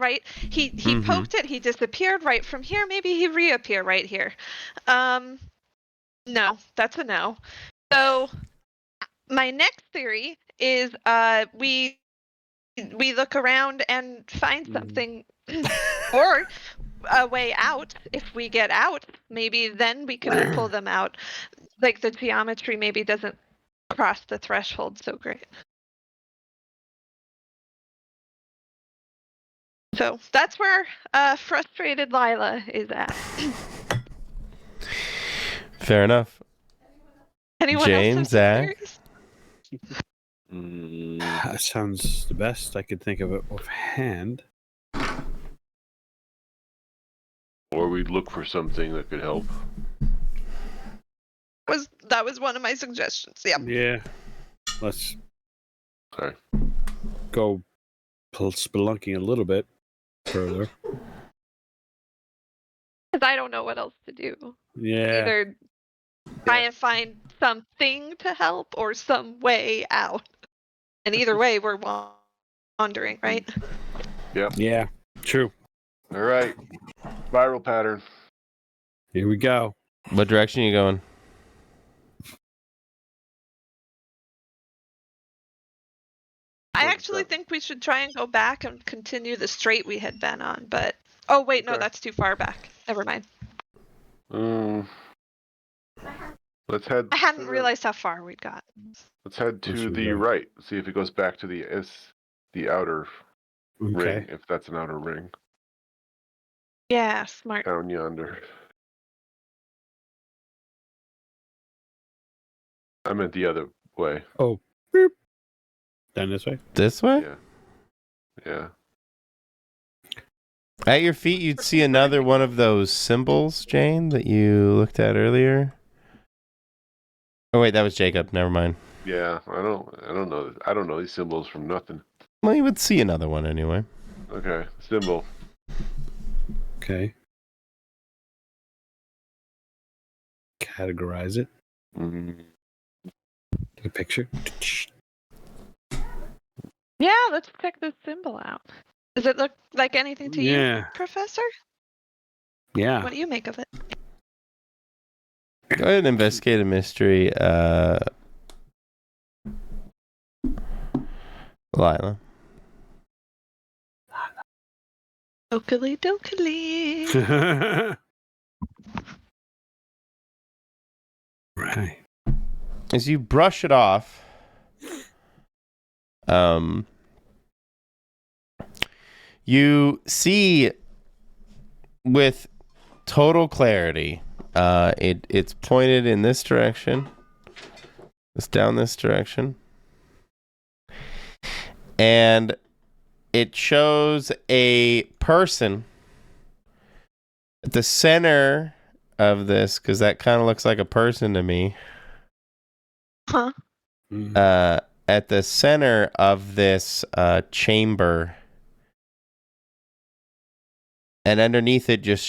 he poked it, he disappeared right from here, maybe he reappeared right here. No, that's a no. So my next theory is we look around and find something or a way out. If we get out, maybe then we can pull them out. Like the geometry maybe doesn't crossed the threshold so great. So that's where frustrated Lila is at. Fair enough. Anyone Jane, else have some Zach? theories? That sounds the best I could think of it offhand. Or we'd look for something that could help. That was one of my suggestions. Yeah. Yeah. Let's Sorry. go spelunking a little bit further. Because I don't know what else to do. Yeah. Either try and find something to help or some way out. And either way, we're wandering, right? Yep. Yeah. True. All right. Spiral pattern. Here we go. What direction are you going? I actually think we should try and go back and continue the straight we had been on, but oh wait, no, Okay. that's too far back. Never mind. Let's head. I hadn't realized how far we'd got. Let's head to Let's the go. right. See if it goes back to the outer ring, Okay. if that's an outer ring Yeah, smart. down yonder. I meant the other way. Oh. Boop. Down this way. This way? Yeah. At your feet, you'd see another one of those symbols, Jane, that you looked at earlier. Oh wait, that was Jacob. Never mind. Yeah. I don't know. I don't know these symbols from nothing. Well, you would see another one anyway. Okay. Symbol. Okay. Categorize it. Take a picture. Yeah, let's check this symbol out. Does it look like anything to Yeah. you, Professor? Yeah. What do you make of it? Go ahead and investigate a mystery, Lila. Dokily dokily. Right. As you brush it off, you see with total clarity, it's pointed in this direction. It's down this direction. And it shows a person at the center of this, because that kind of looks like a person to me. Huh? At the center of this chamber, and underneath it just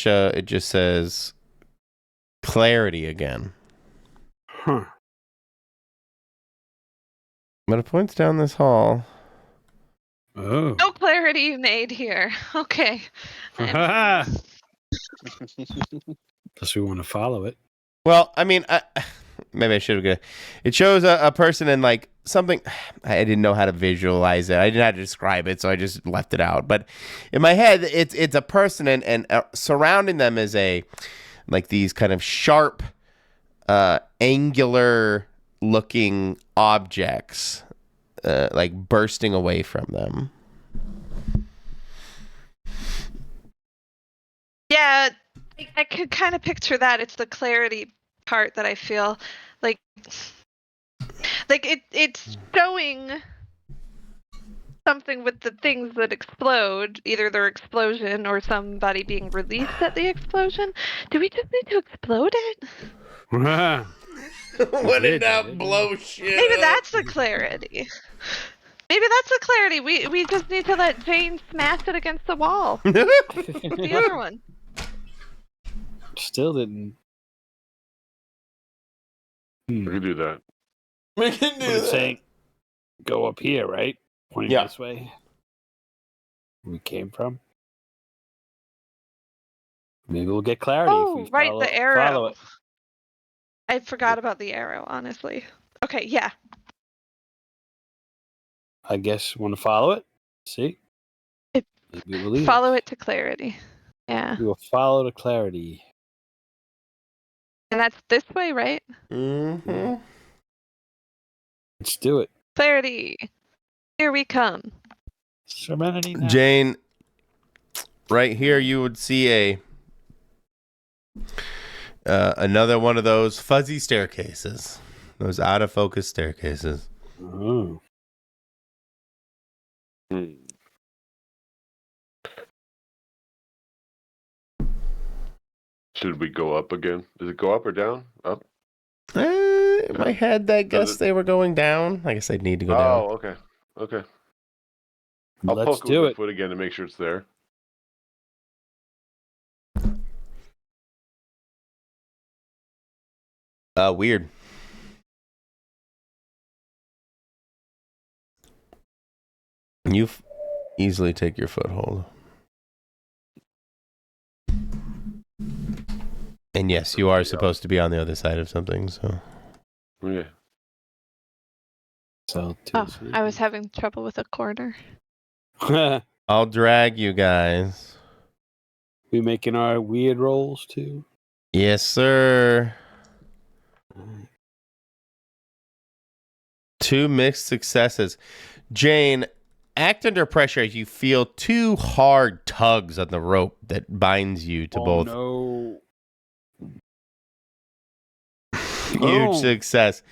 says clarity again. Huh. But it points down this hall. Oh. No clarity made here. Okay. Unless we want to follow it. Well, I mean, maybe I should have. It shows a person in like something. I didn't know how to visualize it. I didn't know how to describe it, so I just left it out. But in my head, it's a person, and surrounding them is like these kind of sharp, angular looking objects, like bursting away from them. Yeah, I could kind of picture that. It's the clarity part that I feel like it's showing something with the things that explode, either their explosion or somebody being released at the explosion. Do we just need to explode it? Wouldn't that blow shit? Maybe that's the clarity. Maybe that's the clarity. We just need to let Jane smash it against the wall. The other one. Still didn't. We can do that. We can do that. Saying, go up here, right? Pointing Yeah. this way. We came from. Maybe we'll get clarity if we Right, follow, the arrow. follow it. I forgot about the arrow, honestly. Okay, yeah. I guess want to follow it. See. It- Maybe we'll leave Follow it to clarity. Yeah. We will follow the clarity. And that's this way, right? Mm-hmm. Let's do it. Clarity. Here we come. Serenity now. Jane, right here you would see another one of those fuzzy staircases. Those out of focus staircases. Oh. Should we go up again? Does it go up or down? Up? In my head, I guess they were going down. I guess I'd need to go down. Oh, okay. Okay. I'll Let's poke it do with it. my foot again to make sure it's there. Weird. You easily take your foothold. And yes, you are supposed to be on the other side of something, so. Yeah. So, Oh, I was having trouble with a corner. I'll drag you guys. We making our weird rolls too? Yes, sir. 2 mixed successes. Jane, act under pressure as you feel 2 hard tugs on the rope that binds you to both. No. Huge success.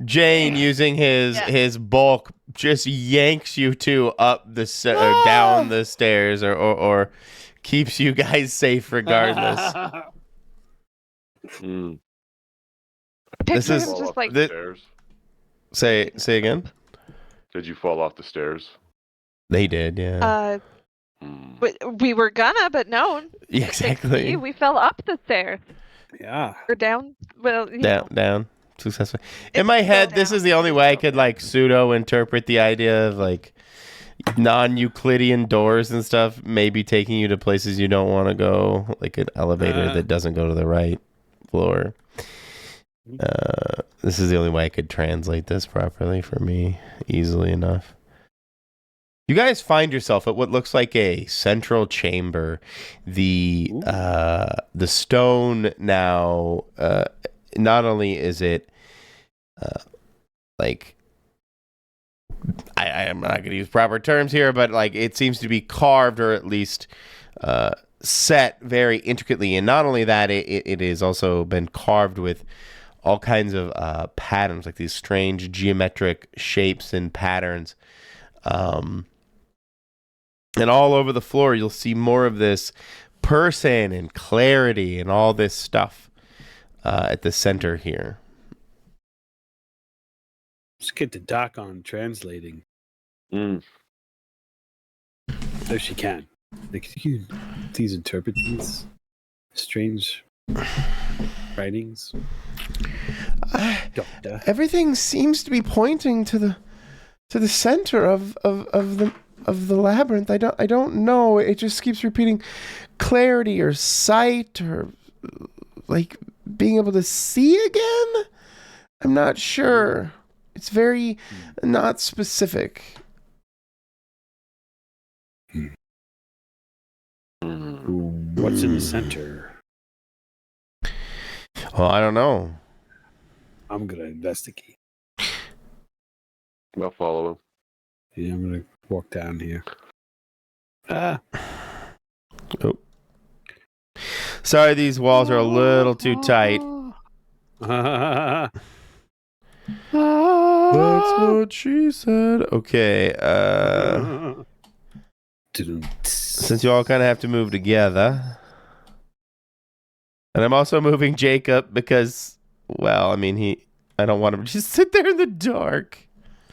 Jane, using his bulk, just yanks you 2 up the or down the stairs, or keeps you guys safe regardless. This is just like stairs. Say again. Did you fall off the stairs? They did, yeah. we were gonna, but no. Yeah, exactly. We fell up the stairs. Yeah. Or down. Well, down. Successfully. In my head, this is the only way I could like pseudo interpret the idea of like non-Euclidean doors and stuff, maybe taking you to places you don't want to go, like an elevator that doesn't go to the right floor. This is the only way I could translate this properly for me, easily enough. You guys find yourself at what looks like a central chamber. The stone now, not only is it like, I'm not going to use proper terms here, but like it seems to be carved, or at least set very intricately. And not only that, it has also been carved with all kinds of patterns, like these strange geometric shapes and patterns. And all over the floor, you'll see more of this person and clarity and all this stuff at the center here. Let's get the doc on translating. If she can. Like, can you please interpret these strange writings? Doctor. Everything seems to be pointing to the center of the labyrinth. I don't know. It just keeps repeating clarity or sight or like being able to see again. I'm not sure. It's very not specific. What's in the center? Well, I don't know. I'm gonna investigate. I'll follow him. Yeah, I'm gonna walk down here. Oh. Sorry, these walls are a little too tight. That's what she said. Okay, since you all kind of have to move together. And I'm also moving Jacob because, well, I mean, I don't want him to just sit there in the dark.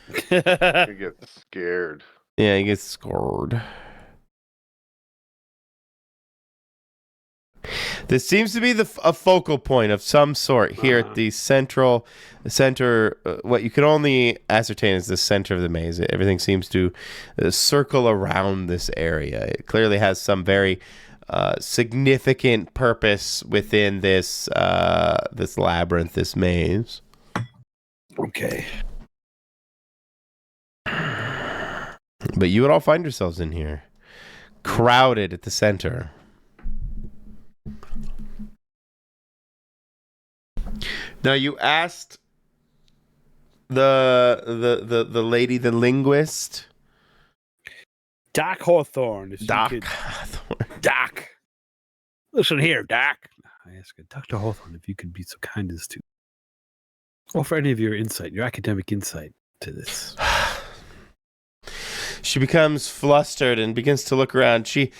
He gets scared. Yeah, he gets scared. This seems to be a focal point of some sort here at the center. What you can only ascertain is the center of the maze. Everything seems to circle around this area. It clearly has some very significant purpose within this labyrinth, this maze. Okay. But you would all find yourselves in here, crowded at the center. Now, you asked the lady, the linguist. Doc Hawthorne. Doc. Doc. Listen here, Doc. I ask Dr. Hawthorne if you could be so kind as to offer any of your insight, your academic insight to this. She becomes flustered and begins to look around. She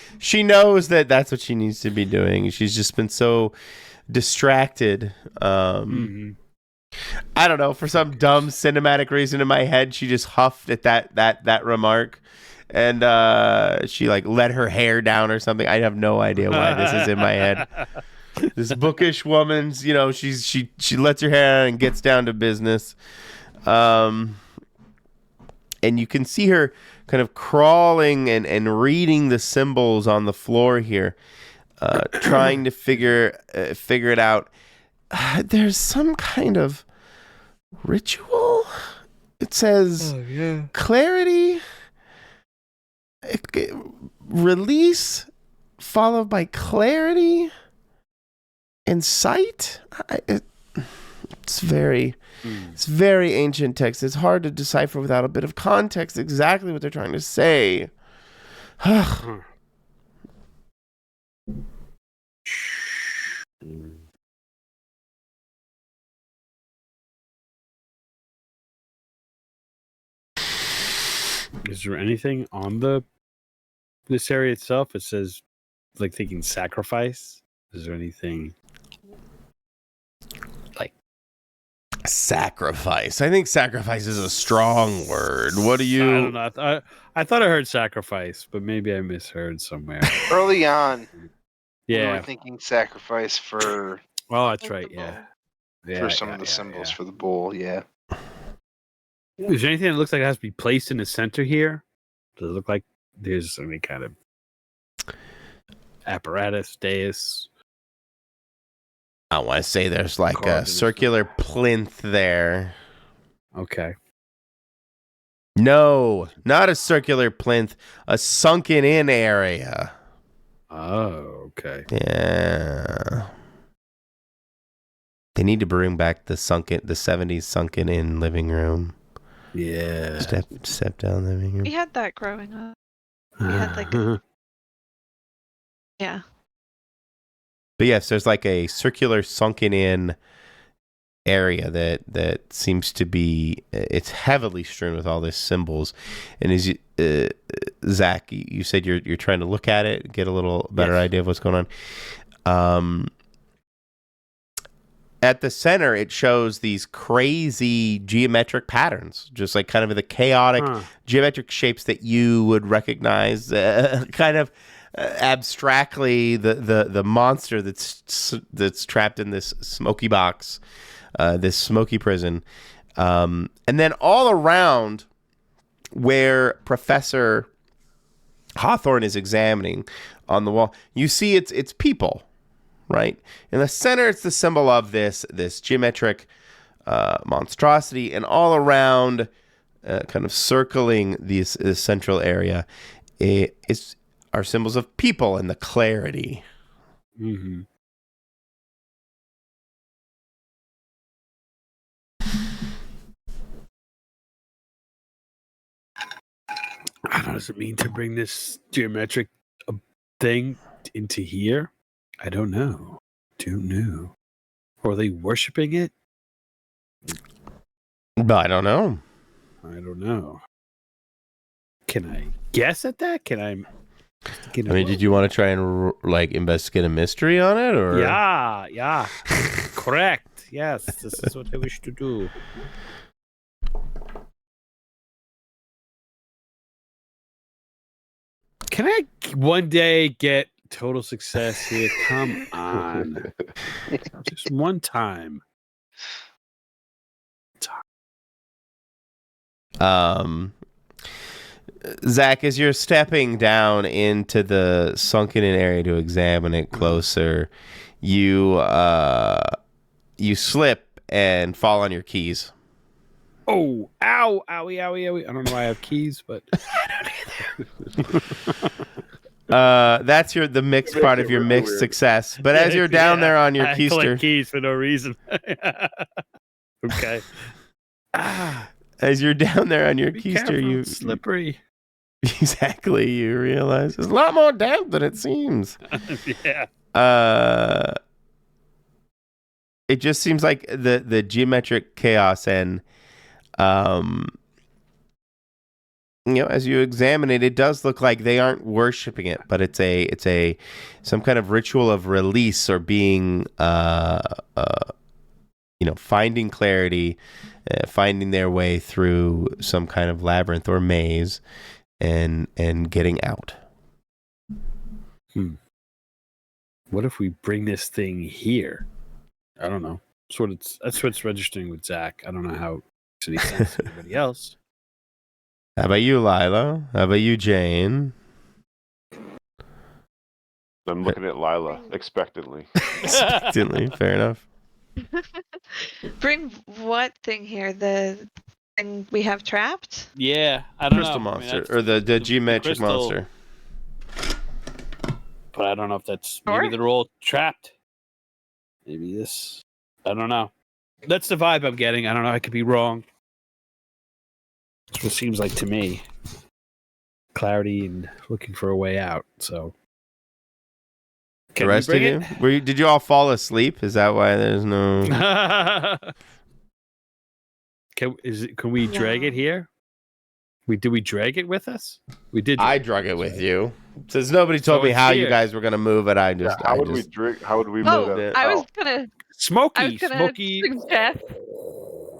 knows that that's what she needs to be doing. She's just been so distracted. I don't know, for some dumb cinematic reason in my head, she just huffed at that remark, and she like let her hair down or something. I have no idea why this is in my head. This bookish woman's, she lets her hair down and gets down to business. And you can see her kind of crawling and reading the symbols on the floor here, trying to figure it out. There's some kind of ritual. It says clarity, release, followed by clarity and sight. It's very ancient text. It's hard to decipher without a bit of context exactly what they're trying to say. Is there anything on this area itself? It says, like, thinking sacrifice. Is there anything like sacrifice? I think sacrifice is a strong word. What do you? I don't know. I thought I heard sacrifice, but maybe I misheard somewhere. Early on, we Yeah. were thinking sacrifice for Oh, that's right. Yeah. for some of the symbols for the bull. Yeah. Is there anything that looks like it has to be placed in the center here? Does it look like there's any kind of apparatus, dais? I want to say there's like a circular plinth there. Okay. No, not a circular plinth, a sunken in area. Oh, okay. Yeah. They need to bring back the 70s sunken in living room. Yeah. Step down living room. We had that growing up. We had like yeah. But yes, there's like a circular sunken in area that seems to be, it's heavily strewn with all these symbols. And as you, Zach, you said you're trying to look at it, get a little better idea of what's going on. At the center, it shows these crazy geometric patterns, just like kind of the chaotic geometric shapes that you would recognize, kind of abstractly the monster that's trapped in this smoky box, this smoky prison, and then all around where Professor Hawthorne is examining on the wall, you see it's people. Right in the center, it's the symbol of this geometric monstrosity, and all around, kind of circling this central area, are symbols of people and the clarity. Mm-hmm. I don't know, does it mean to bring this geometric thing into here? I don't know. Or are they worshiping it? But I don't know. Can I guess at that? I mean, did you want to try and investigate a mystery on it, or? Yeah. Correct. Yes, this is what I wish to do. Can I one day get total success here? Come on. Just one time. Zach, as you're stepping down into the sunken in area to examine it closer, you slip and fall on your keys. Oh, ow, owie, owie, owie. I don't know why I have keys, but I don't either. That's the mixed part of your mixed success. But as you're down there on your keister, keys for no reason. Okay. As you're down there on your Be keister, careful, you it's slippery. exactly you realize there's a lot more damp than it seems. Yeah. It just seems like the geometric chaos and as you examine it, it does look like they aren't worshiping it, but it's a some kind of ritual of release or being finding clarity, finding their way through some kind of labyrinth or maze, and getting out. What if we bring this thing here? I don't know. That's what's registering with Zach. I don't know how it makes any sense to anybody else. How about you, Lila? How about you, Jane? I'm looking at Lila expectantly. Expectantly, fair enough. Bring what thing here? The thing we have trapped? Yeah, I don't Crystal know. I mean, monster, that's or the geometric crystal, monster. But I don't know if that's Sure. maybe they're all trapped. Maybe this. I don't know. That's the vibe I'm getting. I don't know. I could be wrong. That's what it seems like to me. Clarity and looking for a way out. So. The rest of you? Did you all fall asleep? Is that why there's no? Can we drag it here? Did we drag it with us? We did. I drug it with you. Since nobody told So me it's how you here. guys were gonna move it, I just. How would we drink? How would we Oh, move it? I was gonna Smoky. suggest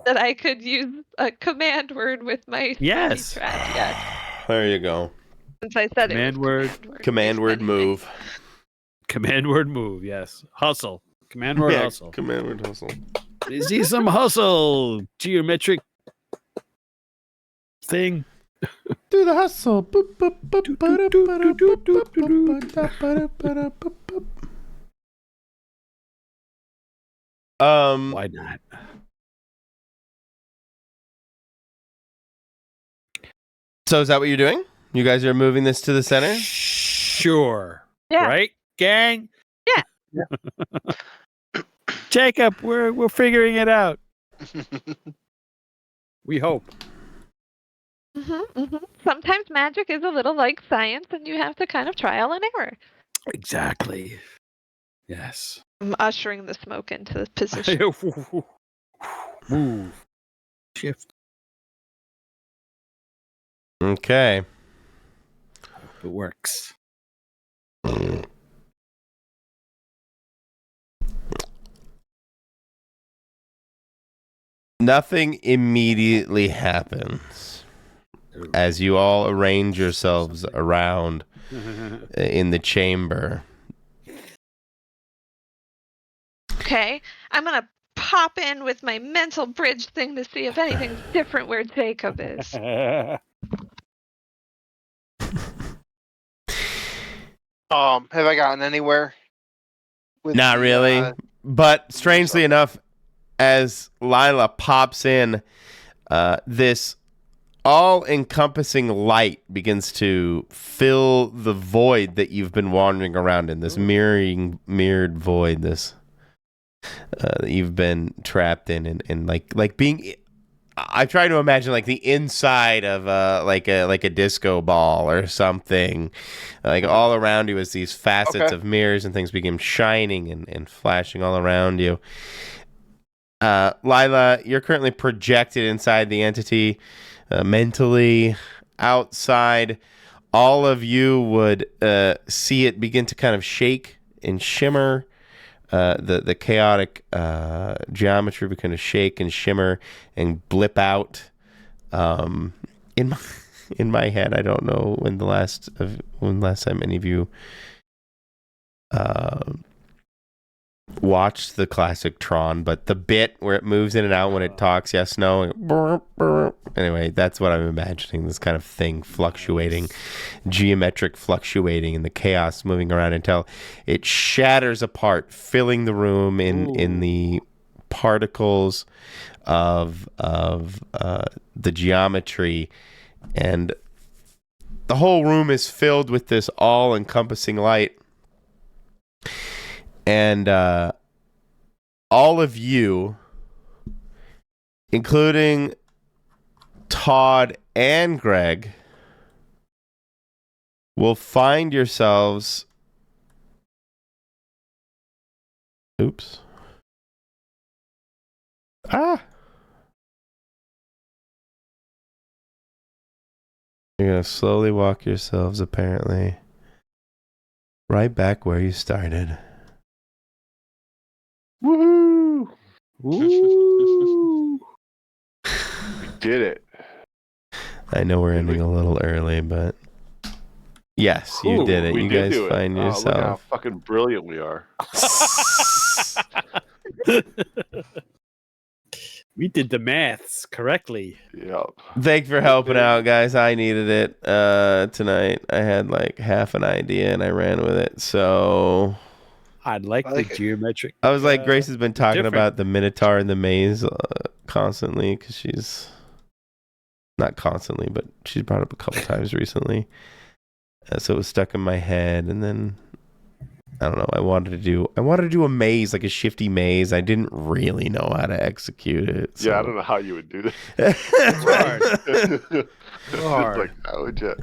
that I could use a command word with my Yes. trash. Yes, There you go. since I said Command it. word. Command word move. Command word move. Yes. Hustle. Command word hustle. Command word hustle. Is he some hustle? Geometric thing. Do the hustle. Boop, boop, boop, ba-da, ba-da, boop, boop, boop, ba-da, ba-da, ba-da, boop, boop. Why not? So is that what you're doing? You guys are moving this to the center? Sure. Yeah. Right, gang? Yeah. Jacob, we're figuring it out. We hope. Sometimes magic is a little like science, and you have to kind of trial and error. Exactly. Yes. I'm ushering the smoke into the position. Move. Shift. Okay. It works. Nothing immediately happens as you all arrange yourselves around in the chamber. Okay, I'm gonna pop in with my mental bridge thing to see if anything's different where Jacob is. Have I gotten anywhere? With Not the, really. But strangely enough, as Lila pops in, this all-encompassing light begins to fill the void that you've been wandering around in, this mirrored void, this that you've been trapped in, and like being. I try to imagine like the inside of like a disco ball or something. Like all around you is these facets of mirrors and things begin shining and flashing all around you. Lila, you're currently projected inside the entity, mentally. Outside, all of you would see it begin to kind of shake and shimmer. The chaotic geometry would kind of shake and shimmer and blip out. In my head, I don't know when the last time any of you watched the classic Tron, but the bit where it moves in and out when it talks, yes, no. Anyway, that's what I'm imagining, this kind of thing fluctuating, geometric fluctuating, and the chaos moving around until it shatters apart, filling the room in the particles of the geometry, and the whole room is filled with this all-encompassing light. And all of you, including Todd and Greg will find yourselves. Oops. You're going to slowly walk yourselves, apparently, right back where you started. Woohoo! Ooh. We did it. I know we're ending a little early, but yes, you Ooh, did it. we You did guys do it. find Oh, look how yourself. fucking brilliant we are. We did the maths correctly. Yep. Thanks for helping out, guys. I needed it tonight. I had like half an idea and I ran with it. So I like I like the it. geometric. I was like, Grace has been talking different. about the Minotaur and the maze constantly because she's not constantly, but she's brought up a couple times recently. So it was stuck in my head, and then I don't know. I wanted to do a maze, like a shifty maze. I didn't really know how to execute it. So. Yeah, I don't know how you would do this. hard. Just like, how would you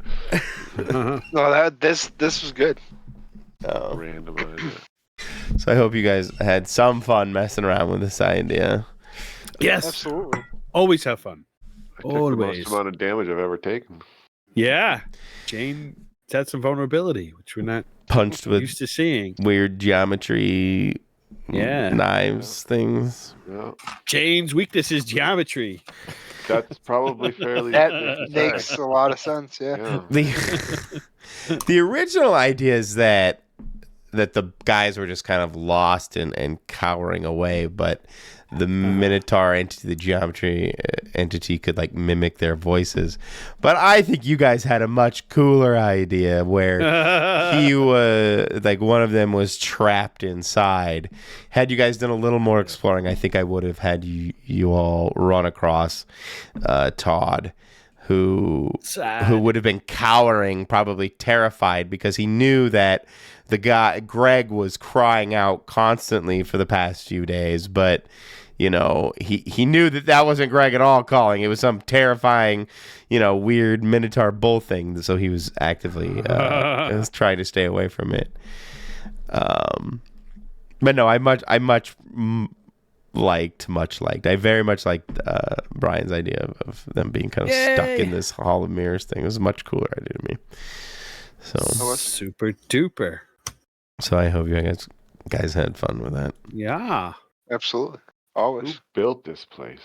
No, this was good. randomize it? So I hope you guys had some fun messing around with this idea. Yes. Absolutely. Always have fun. I took the Always. most amount of damage I've ever taken. Yeah. Jane had some vulnerability, which we're not Punched with used to seeing. weird geometry, Yeah. knives, things. Yeah, Jane's weakness is geometry. that's probably fairly. That safe to makes say. a lot of sense. Yeah. Yeah. The original idea is that the guys were just kind of lost and cowering away, but the Minotaur entity, the geometry entity, could like mimic their voices. But I think you guys had a much cooler idea where he was like one of them was trapped inside. Had you guys done a little more exploring, I think I would have had you all run across Todd, who would have been cowering, probably terrified, because he knew that the guy Greg was crying out constantly for the past few days, but you know, he knew that wasn't Greg at all calling. It was some terrifying, weird Minotaur bull thing. So he was actively trying to stay away from it. But no, I very much liked Brian's idea of them being kind of stuck in this Hall of Mirrors thing. It was a much cooler idea to me. So super duper. So I hope you guys had fun with that. Yeah. Absolutely. Who Always. built this place?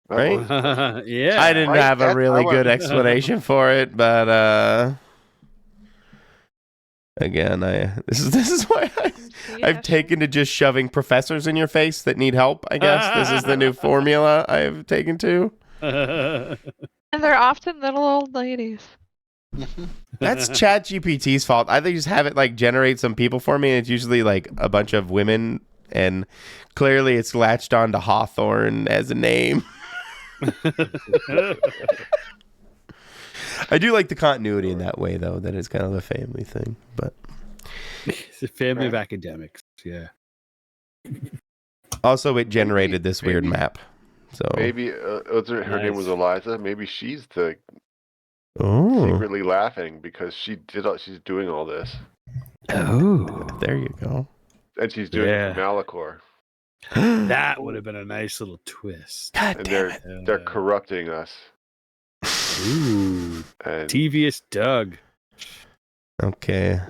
That Right? was- Yeah. I didn't Right, have a I really went- good explanation for it, but again, this is why I've taken to just shoving professors in your face that need help. I guess this is the new formula I've taken to. And they're often little old ladies. That's ChatGPT's fault. I think just have it like generate some people for me, and it's usually like a bunch of women, and clearly it's latched on to Hawthorne as a name. I do like the continuity in that way, though, that it's kind of a family thing. But It's a family of academics. Yeah. also, it generated this weird maybe- map. So Maybe her name was Nice. Eliza. Maybe she's the oh, secretly laughing because she's doing all this, there you go. and she's doing it Yeah. for Malachor, That would have been a nice little twist. God and damn it. they're corrupting us. Ooh. And Devious Doug. Okay,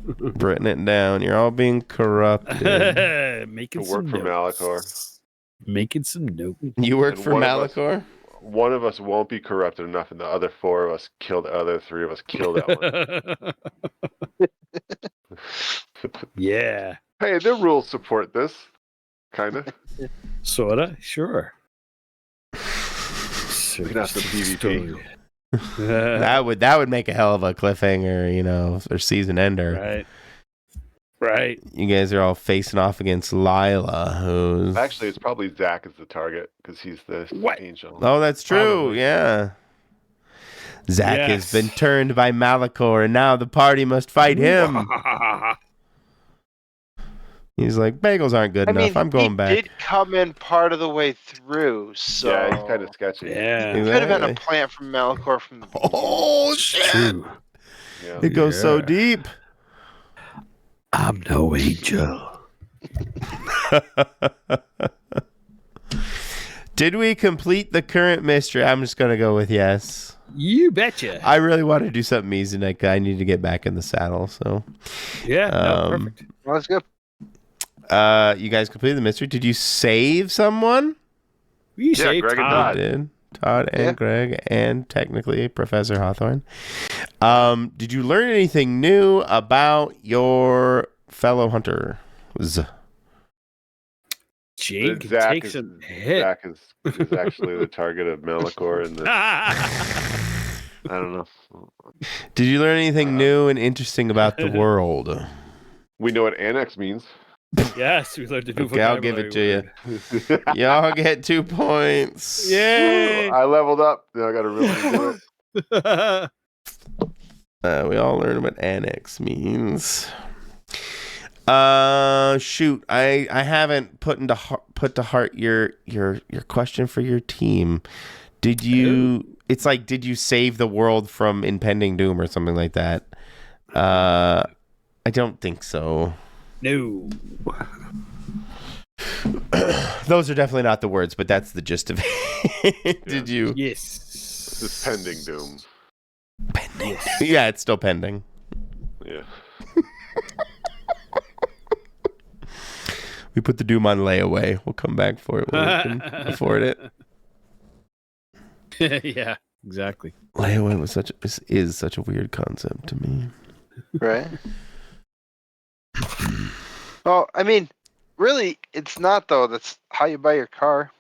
written it down. You're all being corrupted. Making To work some for notes. Malachor. Making some notes. You work And for one of us- Malachor? one of us won't be corrupted enough, and the other four of us kill the other three of us kill that one. Yeah. Hey, their rules support this, kind of. Sorta. Sure. We can have some PvP. That would make a hell of a cliffhanger, or season ender. Right. Right. You guys are all facing off against Lila, who's Actually, it's probably Zach is the target because he's the What? angel. oh, that's true. Probably. Yeah. Zach has Yes. been turned by Malachor, and now the party must fight him. He's like, bagels aren't good enough. I'm going he back. did come in part of the way through, so Yeah, he's kind of sketchy. Yeah. he could have been a Exactly. plant from Malachor from the beginning. Oh It's shit! true. Yeah. It goes so Yeah. deep. I'm no angel. Did we complete the current mystery? I'm just gonna go with yes. You betcha. I really want to do something easy tonight. I need to get back in the saddle. So, Yeah, no, Um, perfect. Well, that's good. you guys completed the mystery. Did you save someone? You Yeah, saved Greg and Todd. Todd. Did Todd and Yeah. Greg and technically Professor Hawthorne. Did you learn anything new about your fellow hunters? Jane can Zach take is, some hit. Zach is actually the target of Malachor, and I don't know. Did you learn anything new and interesting about the world? We know what annex means. Yes, we learned a new Okay, I'll give it to vocabulary you. Y'all get 2 points. word. Yay! I leveled up. Now I got to really do it. We all learn what annex means. Shoot, I haven't put to heart your question for your team. Did you? It's like, did you save the world from impending doom or something like that? I don't think so. No. Those are definitely not the words, but that's the gist of it. Did you? Yes. This is pending doom. Pending. Yeah, it's still pending. Yeah. We put the doom on layaway. We'll come back for it when we can afford it. Yeah, exactly. Layaway is such a weird concept to me. Right. Well, I mean, really, it's not though. That's how you buy your car.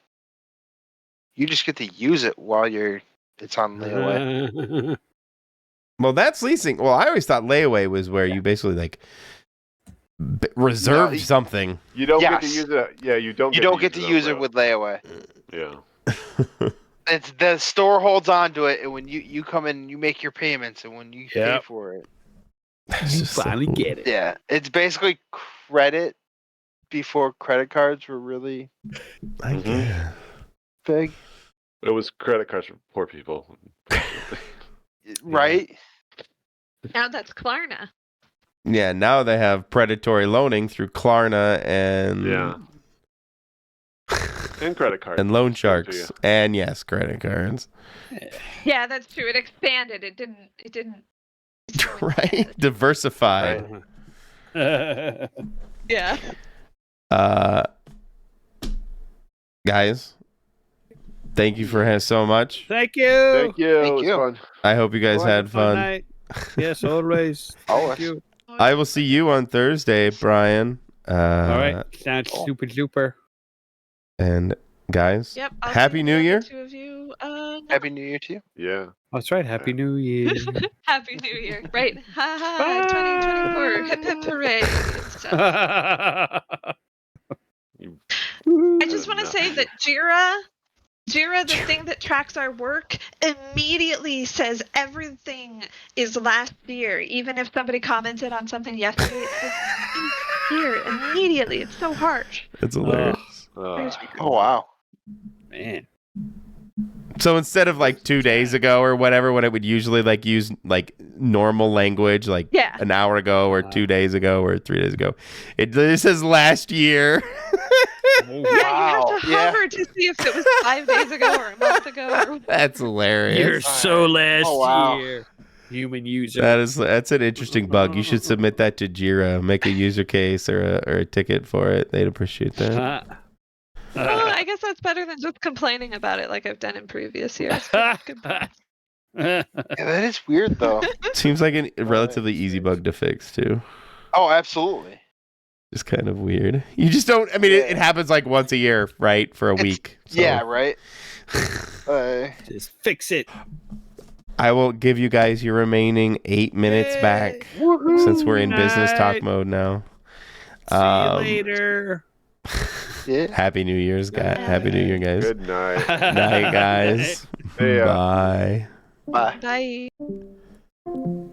You just get to use it while it's on layaway. Well, that's leasing. Well, I always thought layaway was where you basically like reserved No, something. You don't get to Yes. use it. Yeah, you don't. You don't get to use it with layaway. Yeah. It's the store holds on to it, and when you come in, you make your payments, and when you pay Yep. for it, It's just Finally get it. yeah, it's basically credit before credit cards were really I guess. big, It was credit cards for poor people. right? Now that's Klarna. Yeah, now they have predatory loaning through Klarna and Yeah. And credit cards. and loan to sharks you. and yes, credit cards. Yeah, that's true. It expanded. It didn't. Right? Diversified. Yeah. Guys, thank you for so much. Thank you. Thank you. Thank It was you. fun. I hope you guys Have a had fun. night. Yes, always. Always. Thank you. I will see you on Thursday, Brian. All right. Sounds super duper. And guys, Yep. I'll Happy see New the Year. other two of you. No. Happy New Year to you. Yeah. That's right. Happy New Year. Happy New Year. Right. Ha ha. 2024. Hip hip hooray. and stuff. I just want to say that Jira, the thing that tracks our work, immediately says everything is last year. Even if somebody commented on something yesterday, it says here immediately. It's so harsh. it's hilarious. Oh wow. Man. So instead of like 2 days ago or whatever, when it would usually like use like normal language, like Yeah. an hour ago or 2 days ago or 3 days ago, it literally says last year. Yeah, you have to Yeah. hover to see if it was 5 days ago or a month ago. Or... That's hilarious. You're so last Oh, wow. year. Human user. That's an interesting bug. You should submit that to Jira. Make a user case or a ticket for it. They'd appreciate that. Well, I guess that's better than just complaining about it like I've done in previous years. Good point. Yeah, that is weird though. Seems like a relatively easy bug to fix too. Oh, absolutely. Just kind of weird. You just don't. I mean, it happens like once a year, right? For a week. So. Yeah, right. Just fix it. I will give you guys your remaining 8 minutes back since we're in business talk Night. mode now. See you later. Yeah. Happy New Year's, guys. Happy New Year, guys. Good night. Night, guys. See ya. Bye. Bye. Bye.